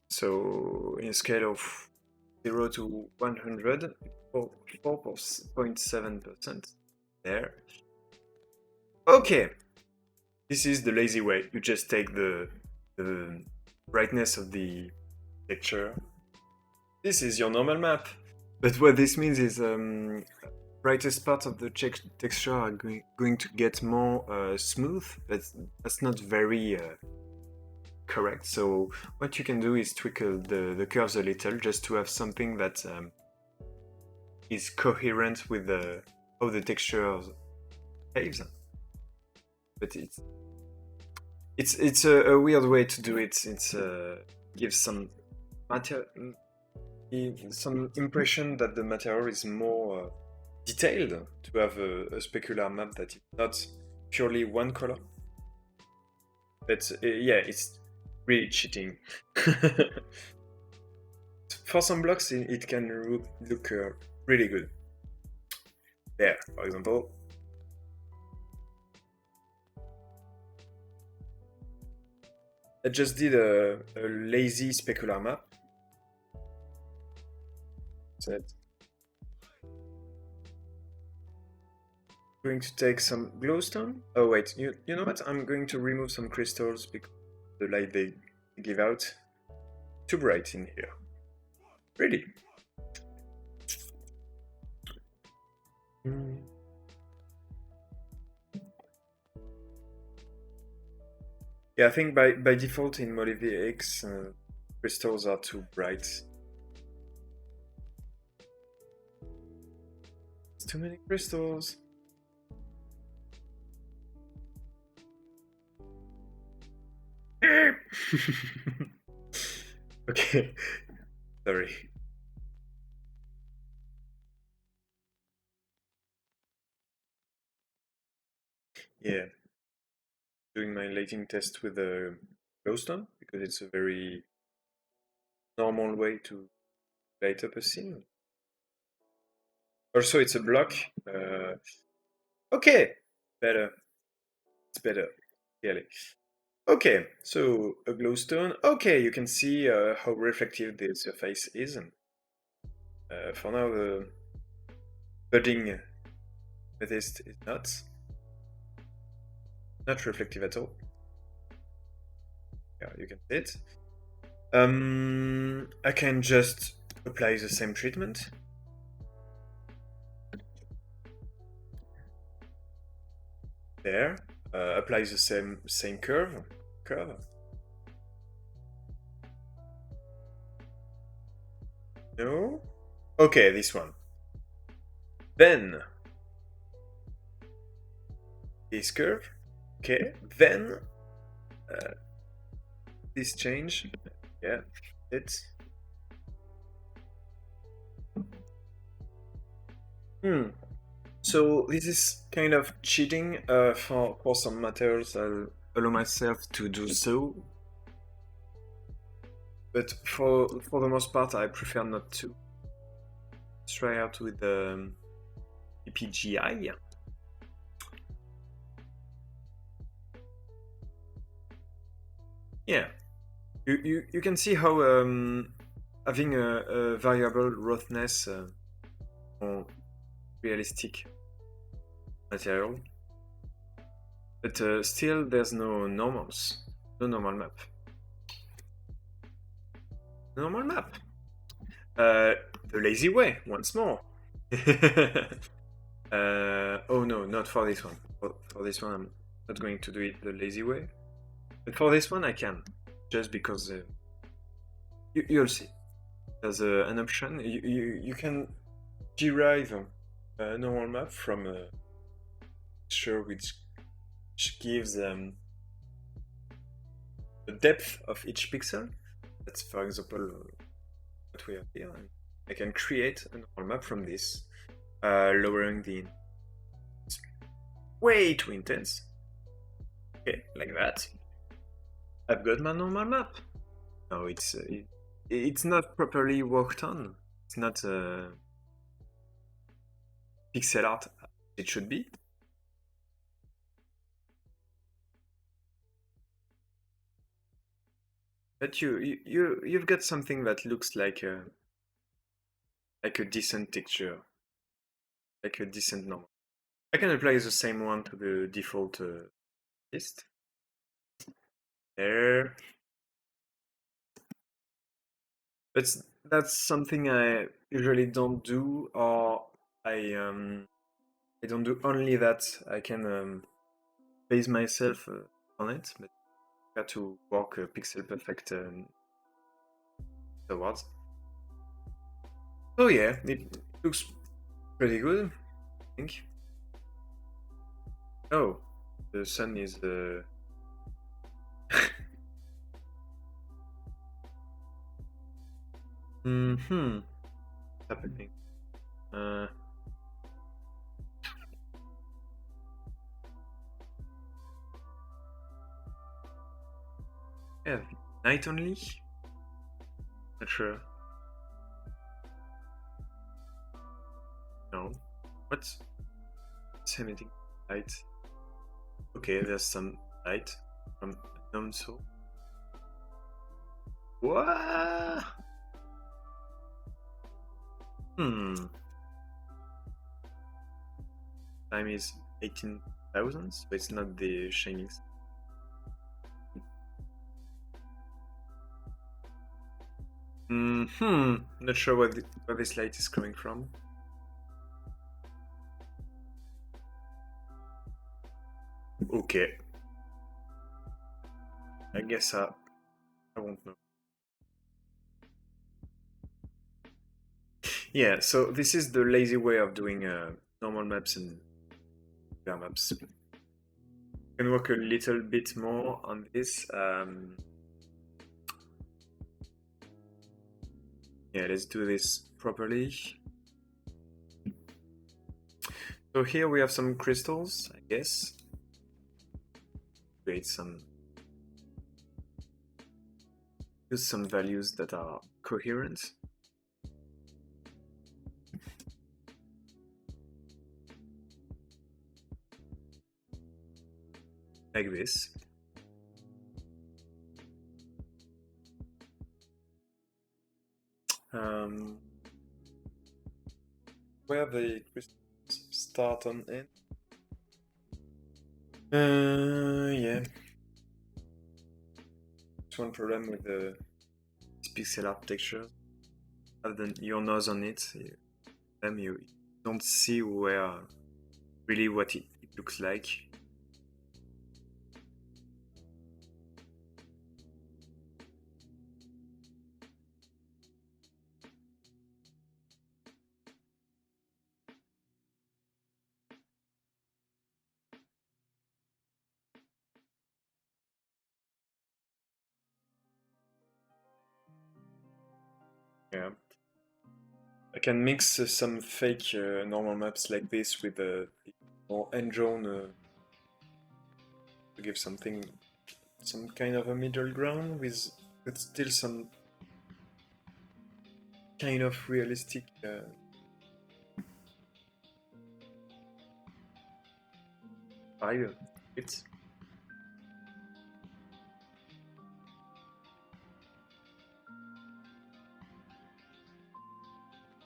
Speaker 1: So in a scale of 0 to 100, 4.7% there. Okay, this is the lazy way. You just take the brightness of the picture. This is your normal map. But what this means is brightest parts of the texture are going to get more smooth, but that's not very correct. So what you can do is tweak the curves a little just to have something that is coherent with how the texture behaves. But it's a weird way to do it. It's gives some matter some impression that the material is more detailed to have a specular map that is not purely one color. But yeah, it's really cheating. For some blocks, it can look really good. There, for example. I just did a lazy specular map. So going to take some glowstone. Oh wait, you know what? I'm going to remove some crystals because the light they give out too bright in here. Really. Yeah, I think by default in Molivy X, crystals are too bright. It's too many crystals. Okay, sorry. Yeah, doing my lighting test with a glowstone because it's a very normal way to light up a scene. Also, it's a block. Okay, better. It's better, clearly. Okay, so a glowstone. Okay, you can see how reflective the surface is. For now, the budding amethyst is not reflective at all. Yeah, you can see it. I can just apply the same treatment. There. Apply the same curve. No? Okay, this one. Then this curve. Okay, then this change. Yeah, it's. So this is kind of cheating for some matters. I'll allow myself to do so. But for the most part, I prefer not to. Let's try out with the EPGI. Yeah, you can see how having a variable roughness on realistic material, but still there's no normals, no normal map. Normal map. The lazy way, once more. Oh no, not for this one. For this one, I'm not going to do it the lazy way. But for this one, I can, just because you'll see. There's an option. You can derive a normal map from a texture which gives the depth of each pixel. That's, for example, what we have here. I can create a normal map from this, lowering the it's way too intense. Okay, like that. I've got my normal map. No, it's not properly worked on. It's not pixel art it should be. But you've got something that looks like a decent texture, like a decent normal. I can apply the same one to the default list. There. But that's something I usually don't do, or I don't do only that. I can base myself on it, but I got to work pixel perfect towards. Oh yeah, it looks pretty good, I think. Oh, the sun is mm-hmm. Happening. Uh, yeah, night only? Not sure. No. What's emitting light? Okay, there's some light from unknown source. What? Hmm. Time is 18,000, so it's not the shining. Hmm. Not sure where this light is coming from. Okay. I guess I won't know. Yeah, so this is the lazy way of doing normal maps and VR maps. Can work a little bit more on this. Yeah, let's do this properly. So here we have some crystals, I guess. Create some, use some values that are coherent. Like this. Where the crystals start and end. Yeah. It's one problem with the pixel architecture. Other than your nose on it, you don't see where really what it looks like. Yeah. I can mix some fake normal maps like this with more hand-drawn to give something, some kind of a middle ground with still some kind of realistic vibe. It's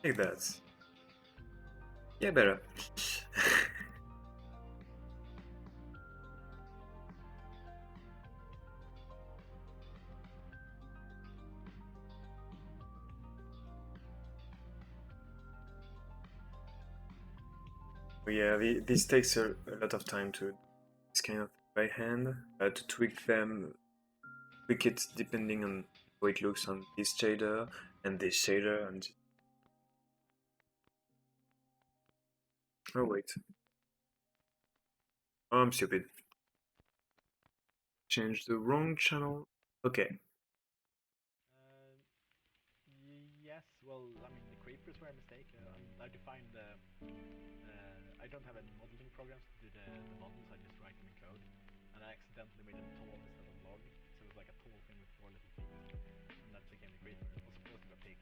Speaker 1: like that. Yeah, better. Yeah, this takes a lot of time to this kind of by hand to tweak it depending on how it looks on this shader and this shader and. Oh wait, oh, I'm stupid. Change the wrong channel. Okay.
Speaker 2: Yes, well, I mean, the creepers were a mistake. I defined I don't have any modeling programs to do the models, I just write them in code. And I accidentally made a tall instead of log, so it was like a tall thing with 4 little feet. And that became the creeper. It was supposed to be a pig.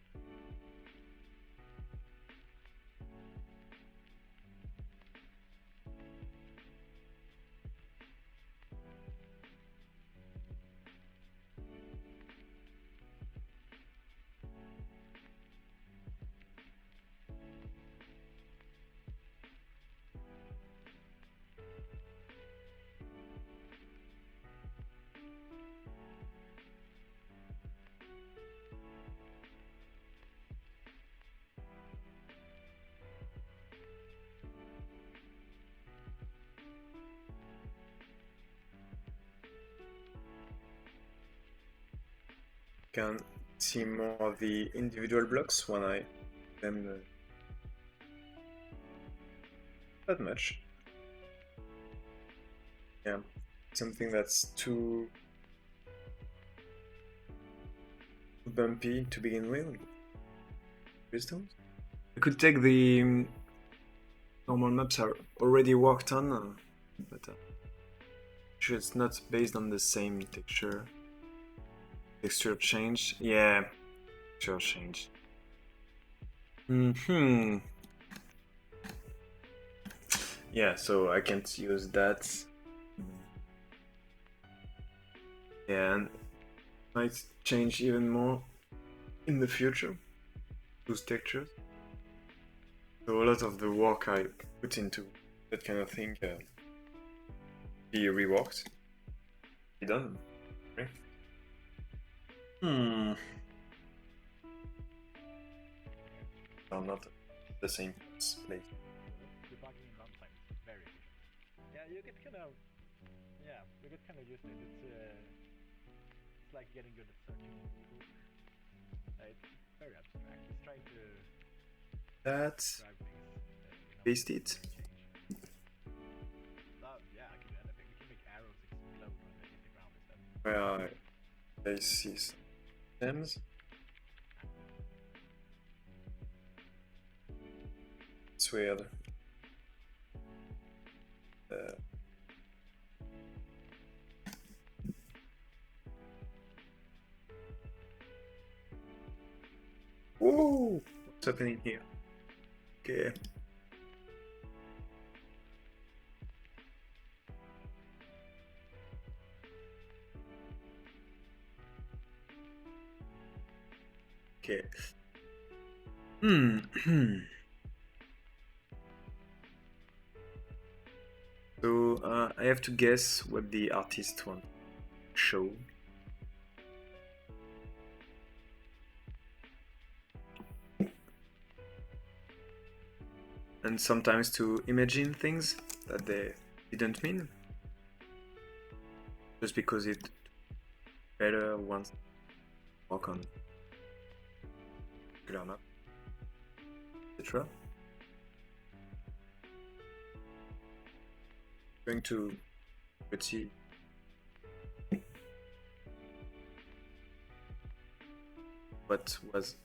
Speaker 1: can see more of the individual blocks when I them not much. Yeah, something that's too bumpy to begin with. Crystals. I could take the normal maps are already worked on, but sure it's not based on the same texture. Texture change, yeah, texture change. Yeah, so I can't use that. Yeah, and might change even more in the future. Those textures. So a lot of the work I put into that kind of thing be reworked, be done. Right? No, not the same place.
Speaker 2: Debugging in runtime is very efficient. Yeah, you get kind of used to it. It's like getting good at searching. It's very abstract. It's trying to describe things.
Speaker 1: Paste it.
Speaker 2: Yeah, I can do anything. We can make arrows explode when they hit the ground instead.
Speaker 1: Where I see stems. It's weird. Whoa! What's happening here? Okay. Okay. So I have to guess what the artist wants to show. And sometimes to imagine things that they didn't mean. Just because it better once work on regular map, etc. Going to see what was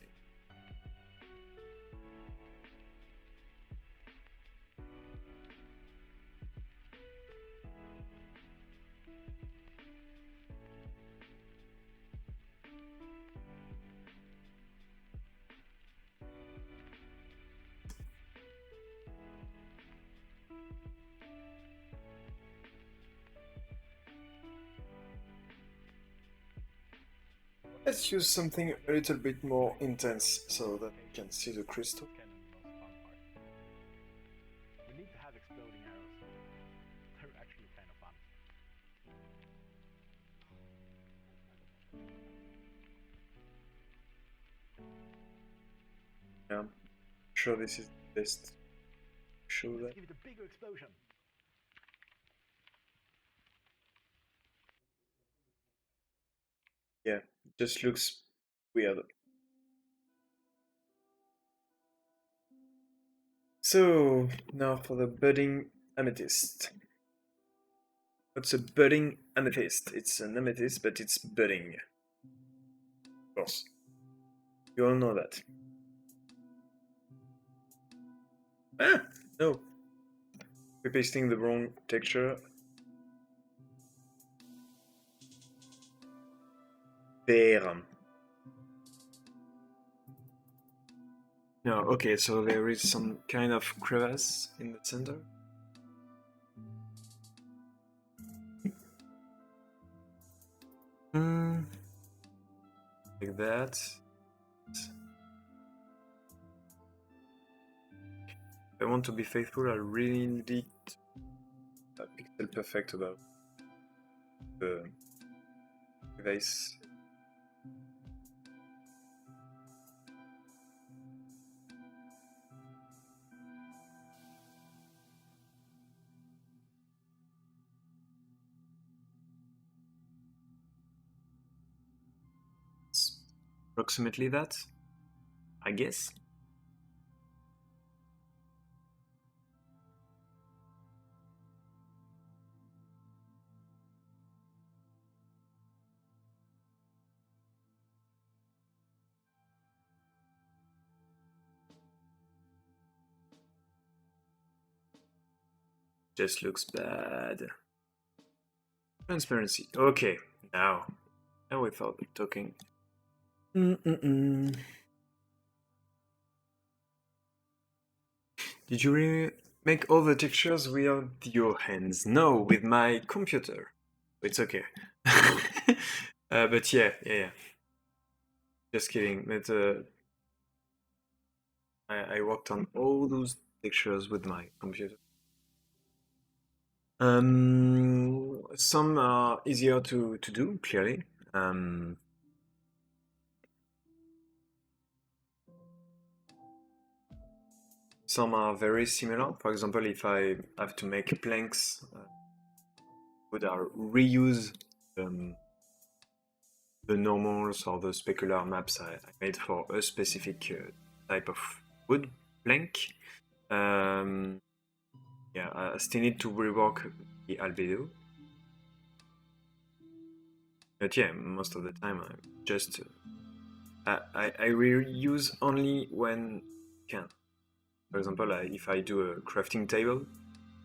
Speaker 1: Let's use something a little bit more intense so that we can see the crystal.
Speaker 2: Kind of the most fun part. We need to have exploding arrows. They're actually kind of fun.
Speaker 1: Yeah, I'm sure this is the best. Show that.
Speaker 2: Let's give it a bigger explosion.
Speaker 1: Yeah, it just looks weird. So now for the budding amethyst. What's a budding amethyst? It's an amethyst, but it's budding. Of course. You all know that. Ah! No. We're pasting the wrong texture. There. No, okay, so there is some kind of crevasse in the center. Like that. If I want to be faithful, I really need a pixel perfect about the device. It's approximately that, I guess. Just looks bad. Transparency. Okay, now without talking. Did you really make all the textures with your hands? No, with my computer. It's okay. But yeah. Just kidding. But I worked on all those textures with my computer. Some are easier to do, clearly. Some are very similar. For example, if I have to make planks, would reuse the normals or the specular maps I made for a specific type of wood plank. Yeah, I still need to rework the albedo. But yeah, most of the time I just I reuse only when can. For example, if I do a crafting table,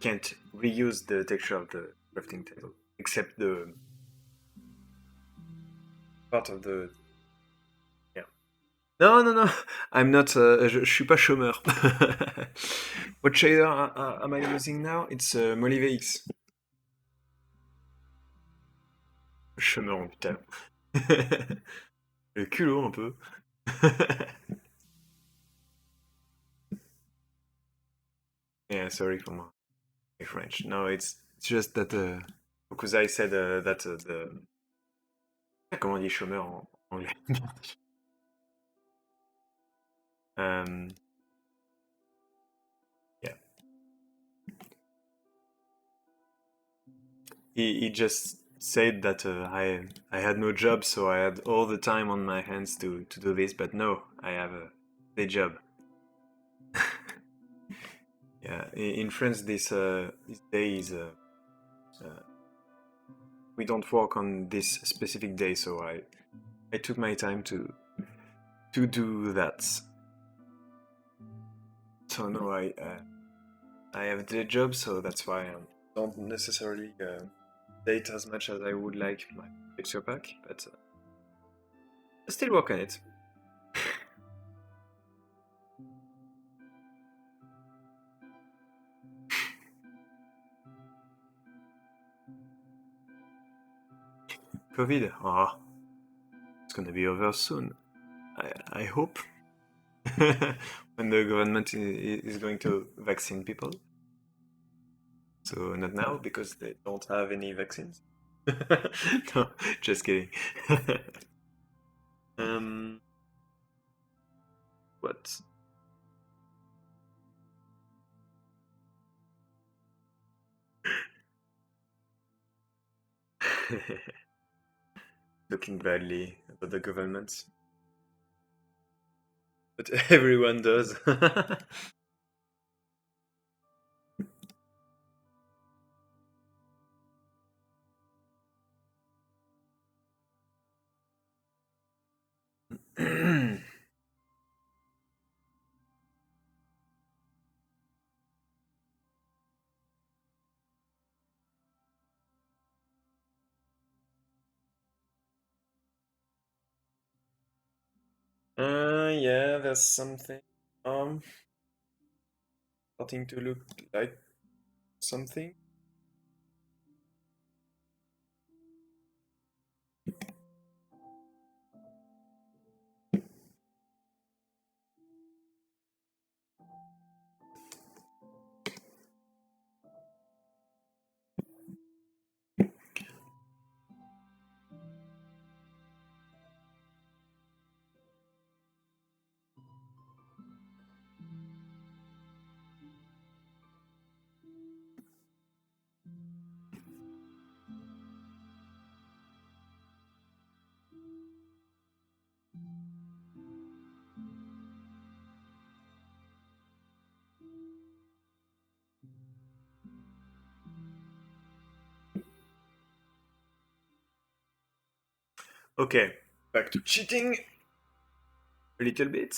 Speaker 1: can't reuse the texture of the crafting table except the part of the yeah. Non, I'm not. Je suis pas chômeur. What shader am I using now? It's Molive X. Chômeur, putain. Le culot un peu. Yeah, sorry for my French. No, it's just that because I said that the comment on dit chômeur en anglais? um, yeah, he just said that I had no job, so I had all the time on my hands to do this. But no, I have a day job. Yeah, in France, this day is we don't work on this specific day, so I took my time to do that. So no, I have a day job, so that's why I don't necessarily date as much as I would like my texture pack, but I still work on it. COVID, it's gonna be over soon. I hope. When the government is going to vaccine people. So not now because they don't have any vaccines. No, just kidding. um, what? Looking badly about the government, but everyone does. Yeah, there's something starting to look like something. Okay, back to cheating a little bit.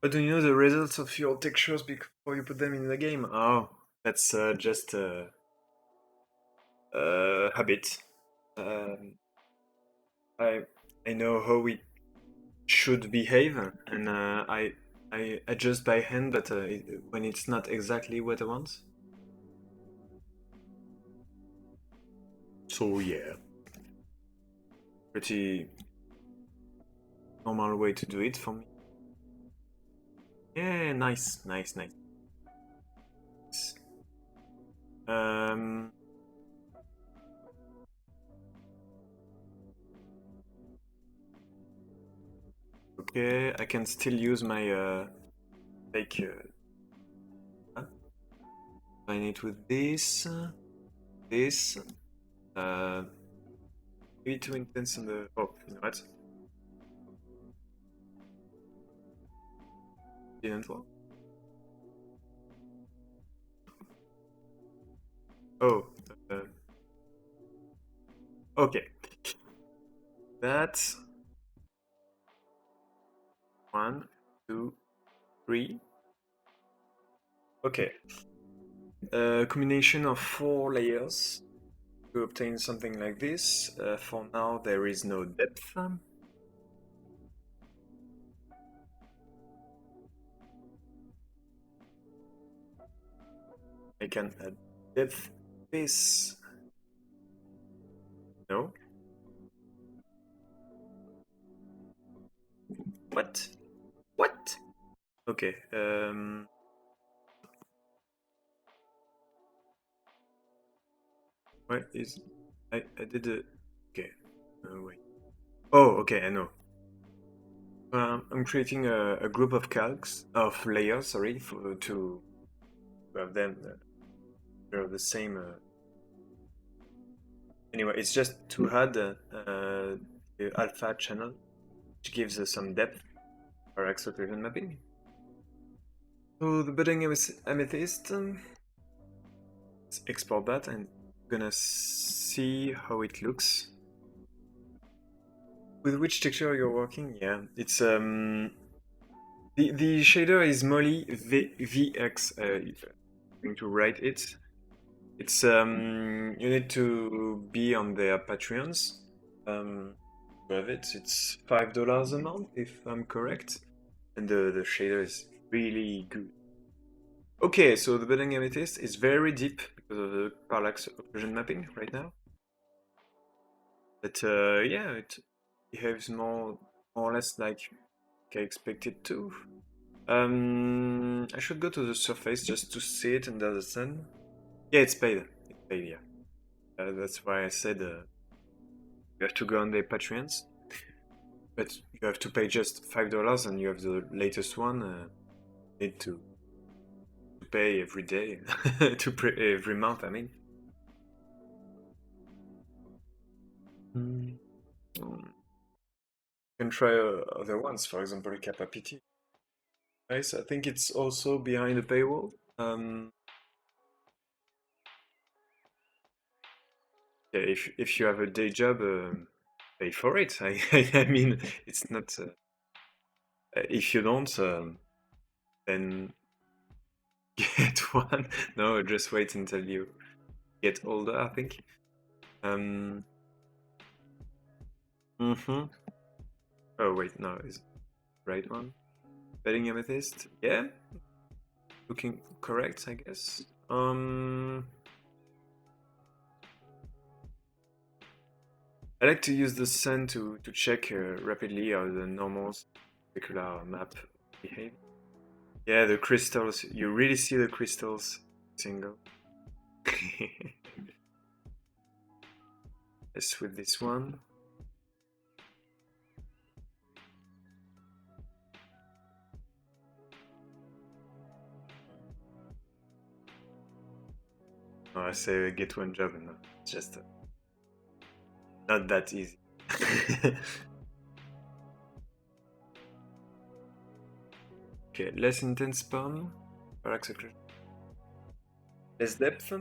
Speaker 1: But do you know the results of your textures before you put them in the game? Oh, that's just a habit. Um, I I know how it should behave, and I adjust by hand, but when it's not exactly what I want. So yeah, pretty normal way to do it for me. Yeah, nice, nice, nice. Um, okay, I can still use my fake. Combine it with this. Uh, maybe too intense on the. Oh, you know what? Didn't work. Oh, uh, okay. That's one, two, three. Okay. A combination of 4 layers to obtain something like this. For now, there is no depth. I can add depth. This. No. What? What? Okay. What is? I did a. Okay. Wait. Oh, okay. I know. I'm creating a group of calcs of layers. Sorry, to have them they're the same. Anyway, it's just to add the alpha channel, which gives some depth for acceleration mapping. So the budding amethyst. Let's export that and gonna see how it looks. With which texture you're working? Yeah, it's the shader is Molly VX. I'm going to write it. It's you need to be on their Patreons. To have it, it's $5 a month if I'm correct, and the shader is really good. Okay, so the budding amethyst is very deep because of the parallax occlusion mapping right now. But yeah, it behaves more or less like I expected to. I should go to the surface just to see it under the sun. Yeah, it's paid. It's paid, yeah. That's why I said you have to go on the Patreons. But you have to pay just $5 and you have the latest one. Need to pay every day, to pay every month, I mean. Mm. You can try other ones, for example, Kappa PT. Nice, I think it's also behind the paywall. Yeah, if you have a day job, pay for it. I mean, it's not. If you don't, then get one. No, just wait until you get older, I think. Um, mhm. Oh wait, no, is the right one? Betting amethyst. Yeah, looking correct, I guess. I like to use the sun to check rapidly how the normal specular map behave. Yeah, the crystals. You really see the crystals single. Yes, with this one. No, I say get one job and it's just not that easy. Okay, less intense spawn, parallax occlusion. Less depth.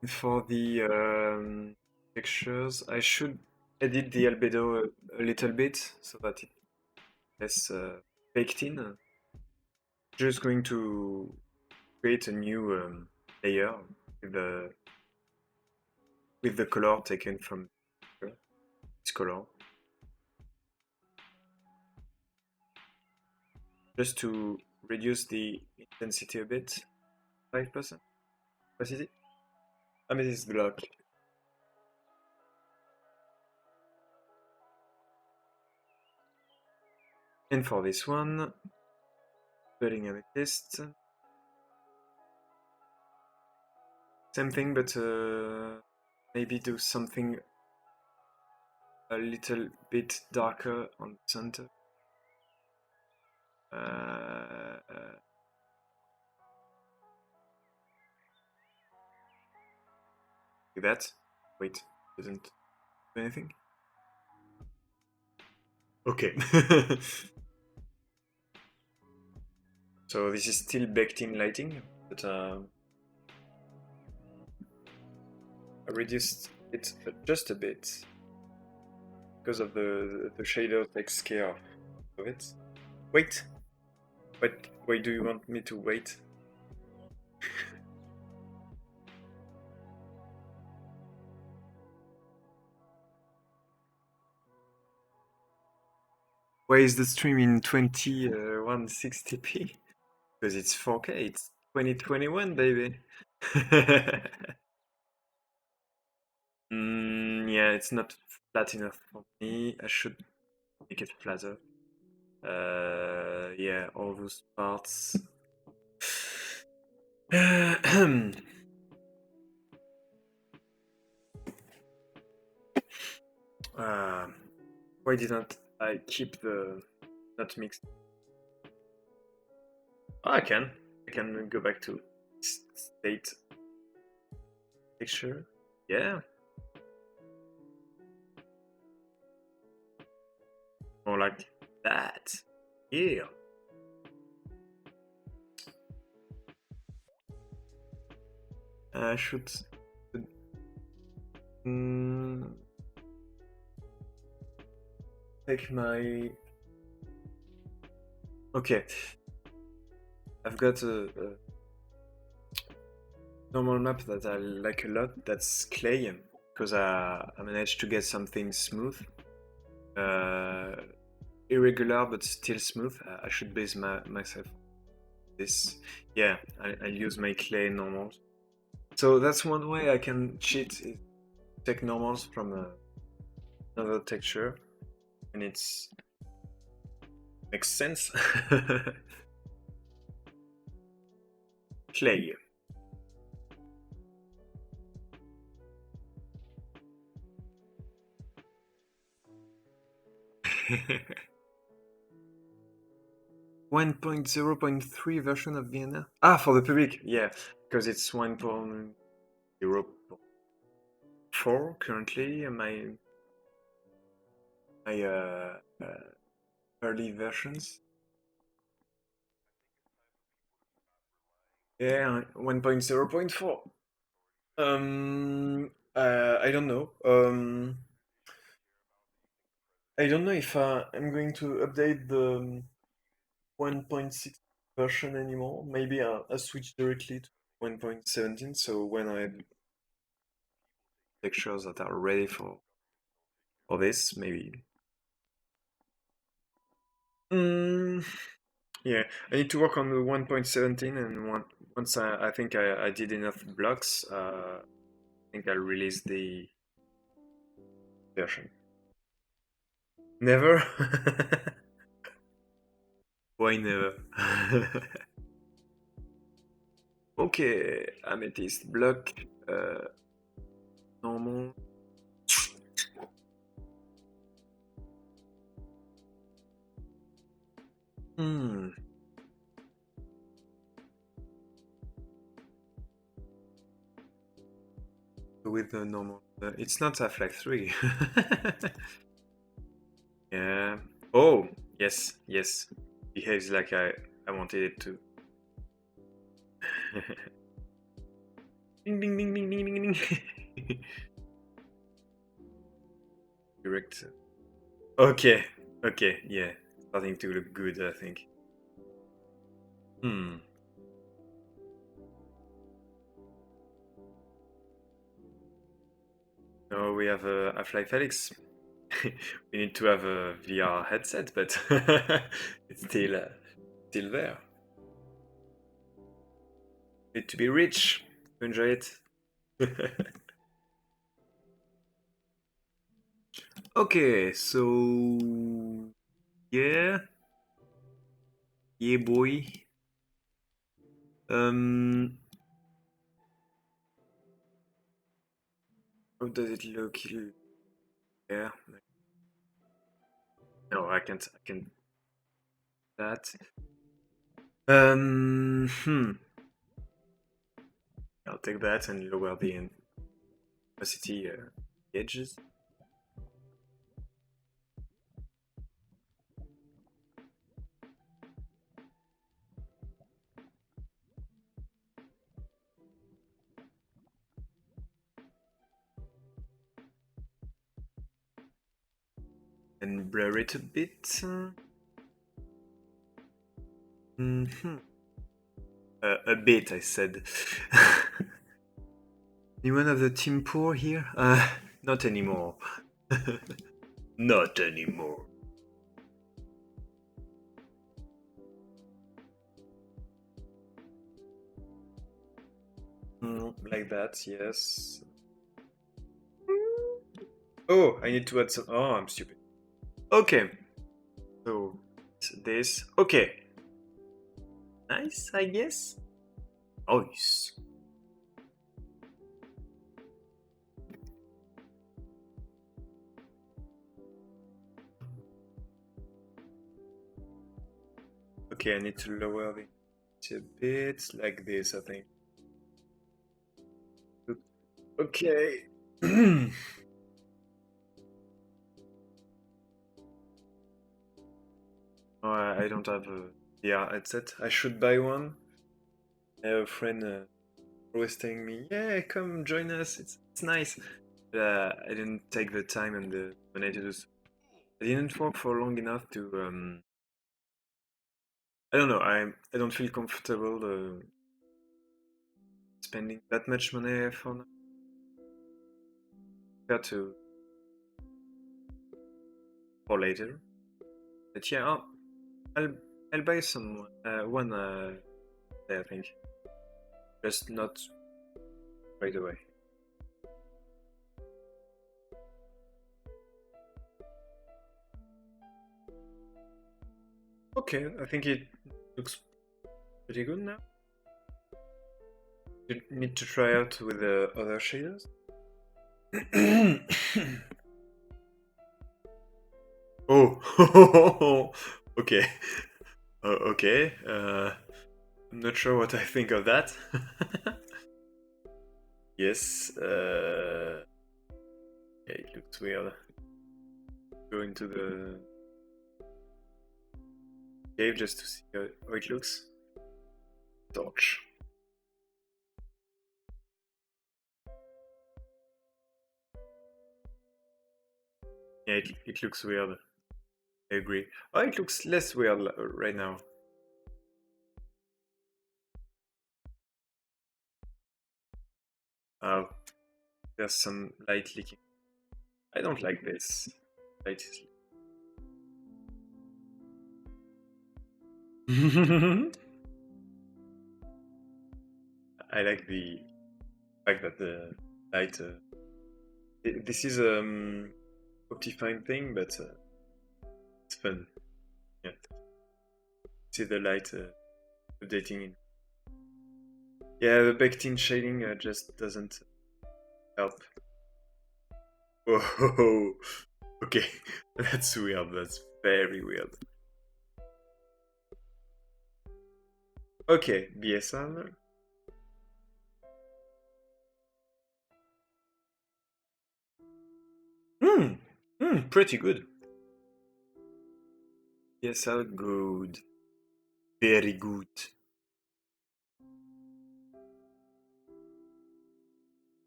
Speaker 1: For the textures, I should edit the albedo a little bit so that it's less baked in. Just going to create a new layer with the color taken from this color, just to reduce the intensity a bit, 5%. Opacity. Amethyst block. And for this one, building amethyst. Same thing, but maybe do something a little bit darker on the center. Like that. Wait, didn't do anything? Okay. So this is still baked in lighting, but I reduced it just a bit because of the shader takes care of it. Wait! Why do you want me to wait? Why is the stream in 2160p? Because it's 4K, it's 2021, baby. Yeah, it's not flat enough for me. I should make it flatter. Yeah, all those parts. Why didn't I keep the not mixed? Oh, I can go back to state picture. Yeah, more like that. Yeah. I should. Take my. Okay. I've got a normal map that I like a lot. That's clay, because I managed to get something smooth. Irregular but still smooth. I should base myself this. Yeah, I'll use my clay normals. So that's one way I can cheat. Is take normals from another texture, and it's makes sense. Clay. 1.0.3 version of Vienna? Ah, for the public, yeah, because it's 1.0.4 currently. My early versions. Yeah, 1.0.4. I don't know. I don't know if I'm going to update the 1.6 version anymore. Maybe I switch directly to 1.17. So when I have textures that are ready for this, maybe. Yeah, I need to work on the 1.17, and once I think I did enough blocks, I think I'll release the version. Never? Why never? Okay, amethyst block, normal. Hmm. with the normal. It's not Half-Life 3. Yeah. Oh, yes, yes. Behaves like I wanted it to. Ding ding ding ding ding ding ding. Direct. Okay, okay, yeah. Starting to look good, I think. Hmm. No, we have a Half-Life Felix. We need to have a VR headset, but it's still there. Need to be rich to enjoy it. Okay, so yeah, yeah, boy. Um, how does it look here? No, I can't. I can that. Hmm. I'll take that and lower the opacity edges. And blur it a bit. Hmm. A bit, I said. Anyone of the team poor here? Not anymore. Not anymore. Like that, yes. Oh, I need to add some. Oh, I'm stupid. Okay. So, this. Okay. Nice, I guess. Nice. Okay, I need to lower it a bit, like this, I think. Okay. Oh, I don't have a VR headset. I should buy one. I have a friend always telling me, "Yeah, come join us. It's nice." But I didn't take the time and the money to do so. I didn't work for long enough to. I don't know. I don't feel comfortable spending that much money for now compared to for later. But yeah, I'll I'll buy some one I think, just not right away. Okay, I think it looks pretty good now. You need to try out with the other shaders. Oh, okay, okay. I'm not sure what I think of that. Yes, yeah, it looks weird. Go into the cave just to see how it looks. Torch. Yeah, it looks weird. I agree. Oh, it looks less weird right now. Oh, there's some light leaking. I don't like this. Light is. I like the fact that the light. This is optifine thing, but it's fun. Yeah, see the light updating. Yeah, the baked-in shading just doesn't help. Whoa, okay, that's weird. That's very weird. Okay, BSR. Pretty good. Yes, how good. Very good.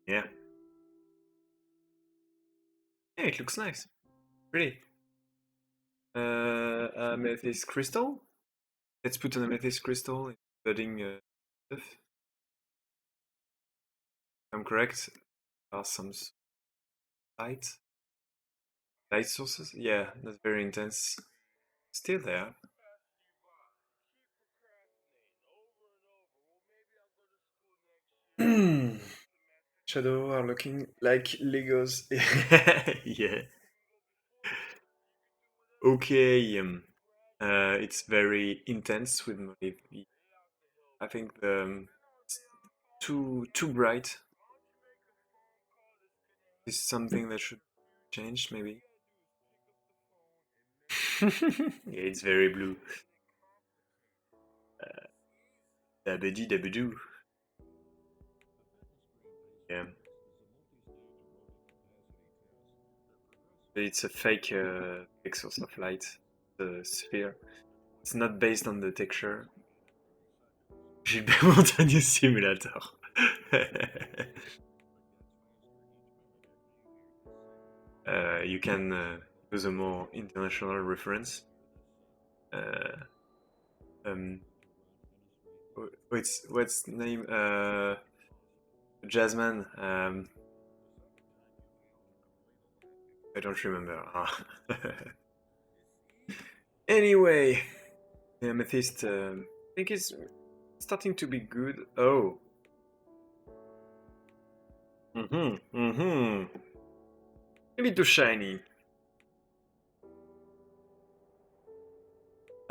Speaker 1: Yeah. Yeah, it looks nice. Really. Amethyst crystal? Let's put an amethyst crystal in budding stuff. If I'm correct. There are some light. Light sources? Yeah, not very intense. Still there. Shadow are looking like Legos. Yeah. Okay. It's very intense with my. I think it's too bright. Is something that should change maybe. Yeah, it's very blue. Dabidi dabidoo. Yeah. It's a fake source of light. The sphere. It's not based on the texture. Gilbert Montagnier Simulator. You can use a more international reference. Uh, um, what's the name? Jazzman. I don't remember. Ah. Anyway, the Amethyst. I think it's starting to be good. Oh. Mm-hmm. Maybe too shiny.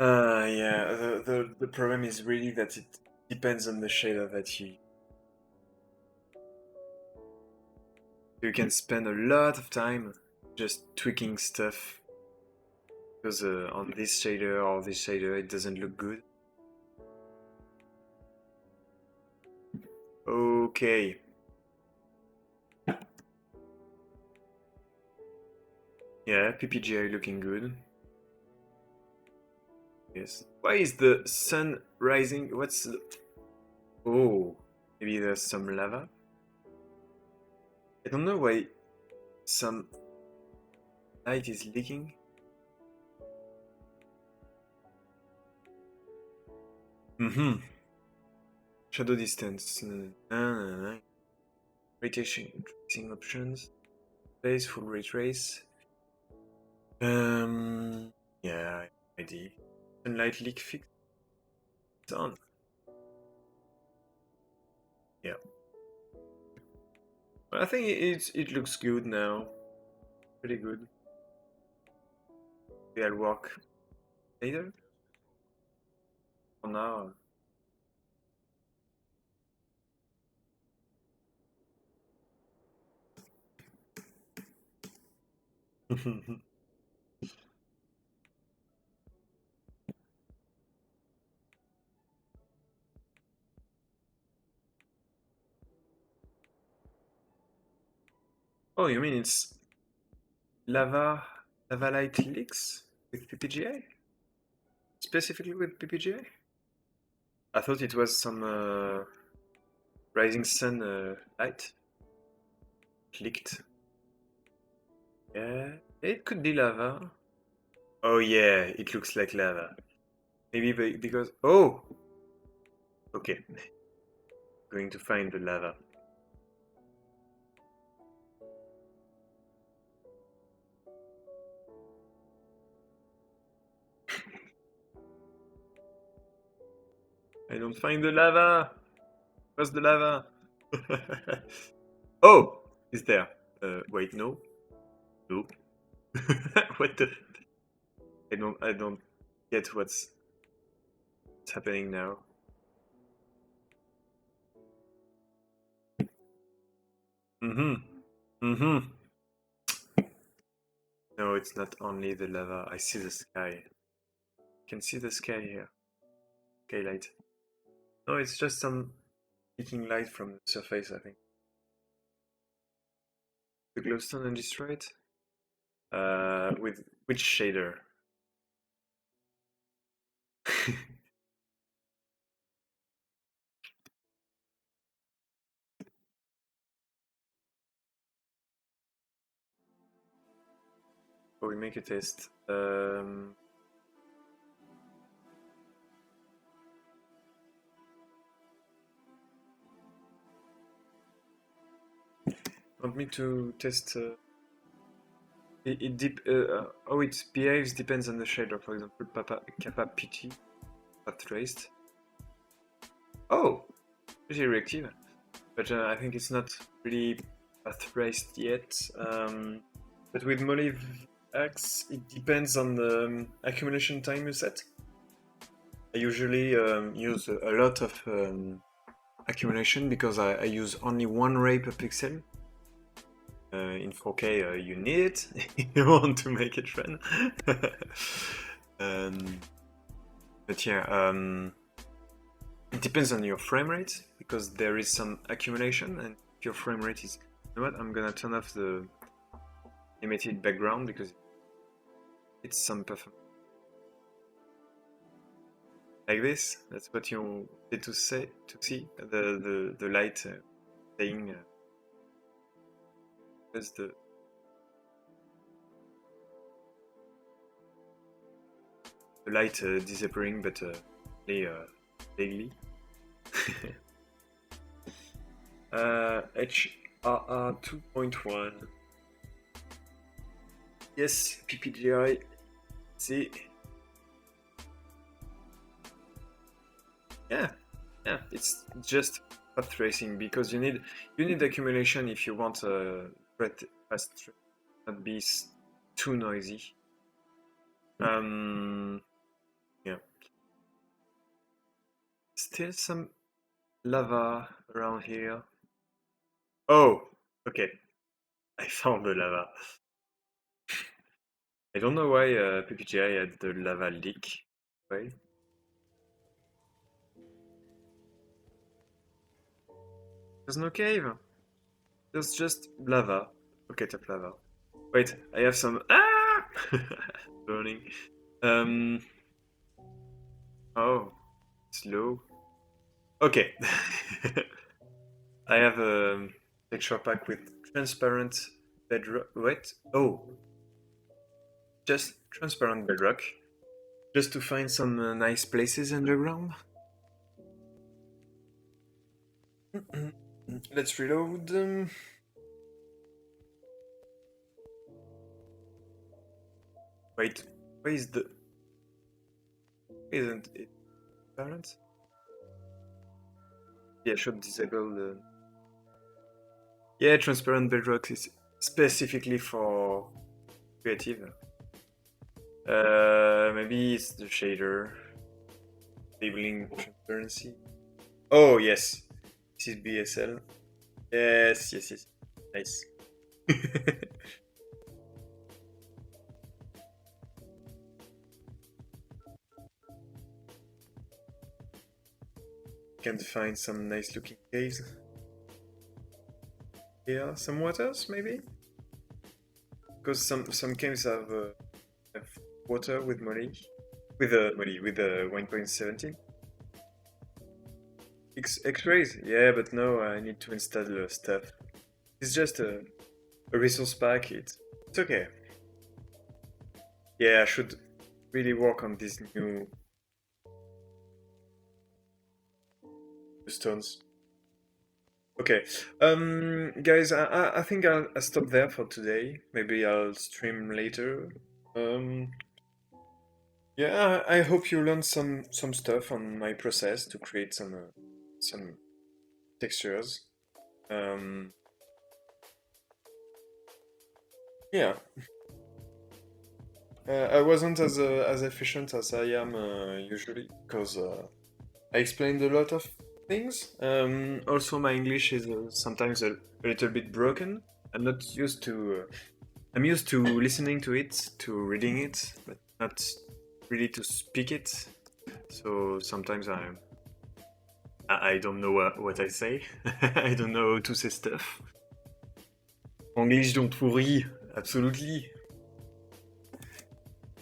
Speaker 1: Yeah. The problem is really that it depends on the shader that you can spend a lot of time just tweaking stuff because on this shader or this shader it doesn't look good. Okay. Yeah, PPGI looking good. Yes. Why is the sun rising? What's the... Oh, maybe there's some lava? I don't know why some light is leaking. Mm-hmm. Shadow distance. Tracing options. Place, full ray trace. Yeah, ID. Sunlight leak fix. It's on. Yeah. I think it looks good now. Pretty good. Maybe I'll work later. For now. Oh, you mean it's lava light leaks with PPGA? Specifically with PPGA? I thought it was some rising sun light leaked. Yeah, it could be lava. Oh yeah, it looks like lava. Maybe because oh, okay, going to find the lava. I don't find the lava. Where's the lava? Oh, it's there. Wait, no, no. What the? I don't get what's happening now. Mm-hmm. Mm-hmm. No, it's not only the lava. I see the sky. I can see the sky here. Skylight. No, it's just some leaking light from the surface, I think. The glowstone and destroy it? With which shader? Oh, we make a test. Want me to test? How it behaves depends on the shader. For example, kappa PT path traced. Oh, pretty reactive, but I think it's not really path traced yet. But with Molive X, it depends on the accumulation time you set. I usually use a lot of accumulation because I use only one ray per pixel. In 4K, you need it if you want to make it run. But yeah, it depends on your frame rate because there is some accumulation, and if your frame rate is, you know what? I'm gonna turn off the animated background because it's some performance. Like this. That's what you need to see the light staying. That's the light disappearing, but daily. HRR 2.1. Yes, PPGI. See. Yeah, it's just path tracing because you need accumulation if you want fast not be too noisy. Yeah. Still some lava around here. Oh, okay. I found the lava. I don't know why PPGI had the lava leak. Why? There's no cave. There's just lava. Bucket of lava. Wait, I have some. Ah! Burning. Oh, slow. Okay. I have a texture pack with transparent bedrock. Wait. Oh, just transparent bedrock. Just to find some nice places underground. Let's reload. Wait, where is the? Isn't it transparent? Yeah, should disable the. Yeah, transparent bedrock is specifically for creative. Maybe it's the shader. Labeling transparency. Oh, yes. This is BSL. Yes. Nice. Can find some nice looking caves. Here, some waters maybe? Because some caves have water with Molly. With 1.17. X-rays? Yeah, but no, I need to install stuff. It's just a resource pack. It's okay. Yeah, I should really work on these new stones. Okay, guys, I think I'll stop there for today. Maybe I'll stream later. Yeah, I hope you learned some stuff on my process to create some textures. Yeah, I wasn't as efficient as I am usually because I explained a lot of things. Also, my English is sometimes a little bit broken. I'm not used to. I'm used to listening to it, to reading it, but not really to speak it. So sometimes I don't know what I say. I don't know how to say stuff. English don't worry, absolutely.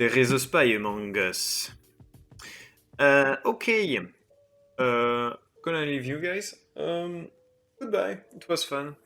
Speaker 1: There is a spy among us. Okay. Gonna leave you guys. Goodbye. It was fun.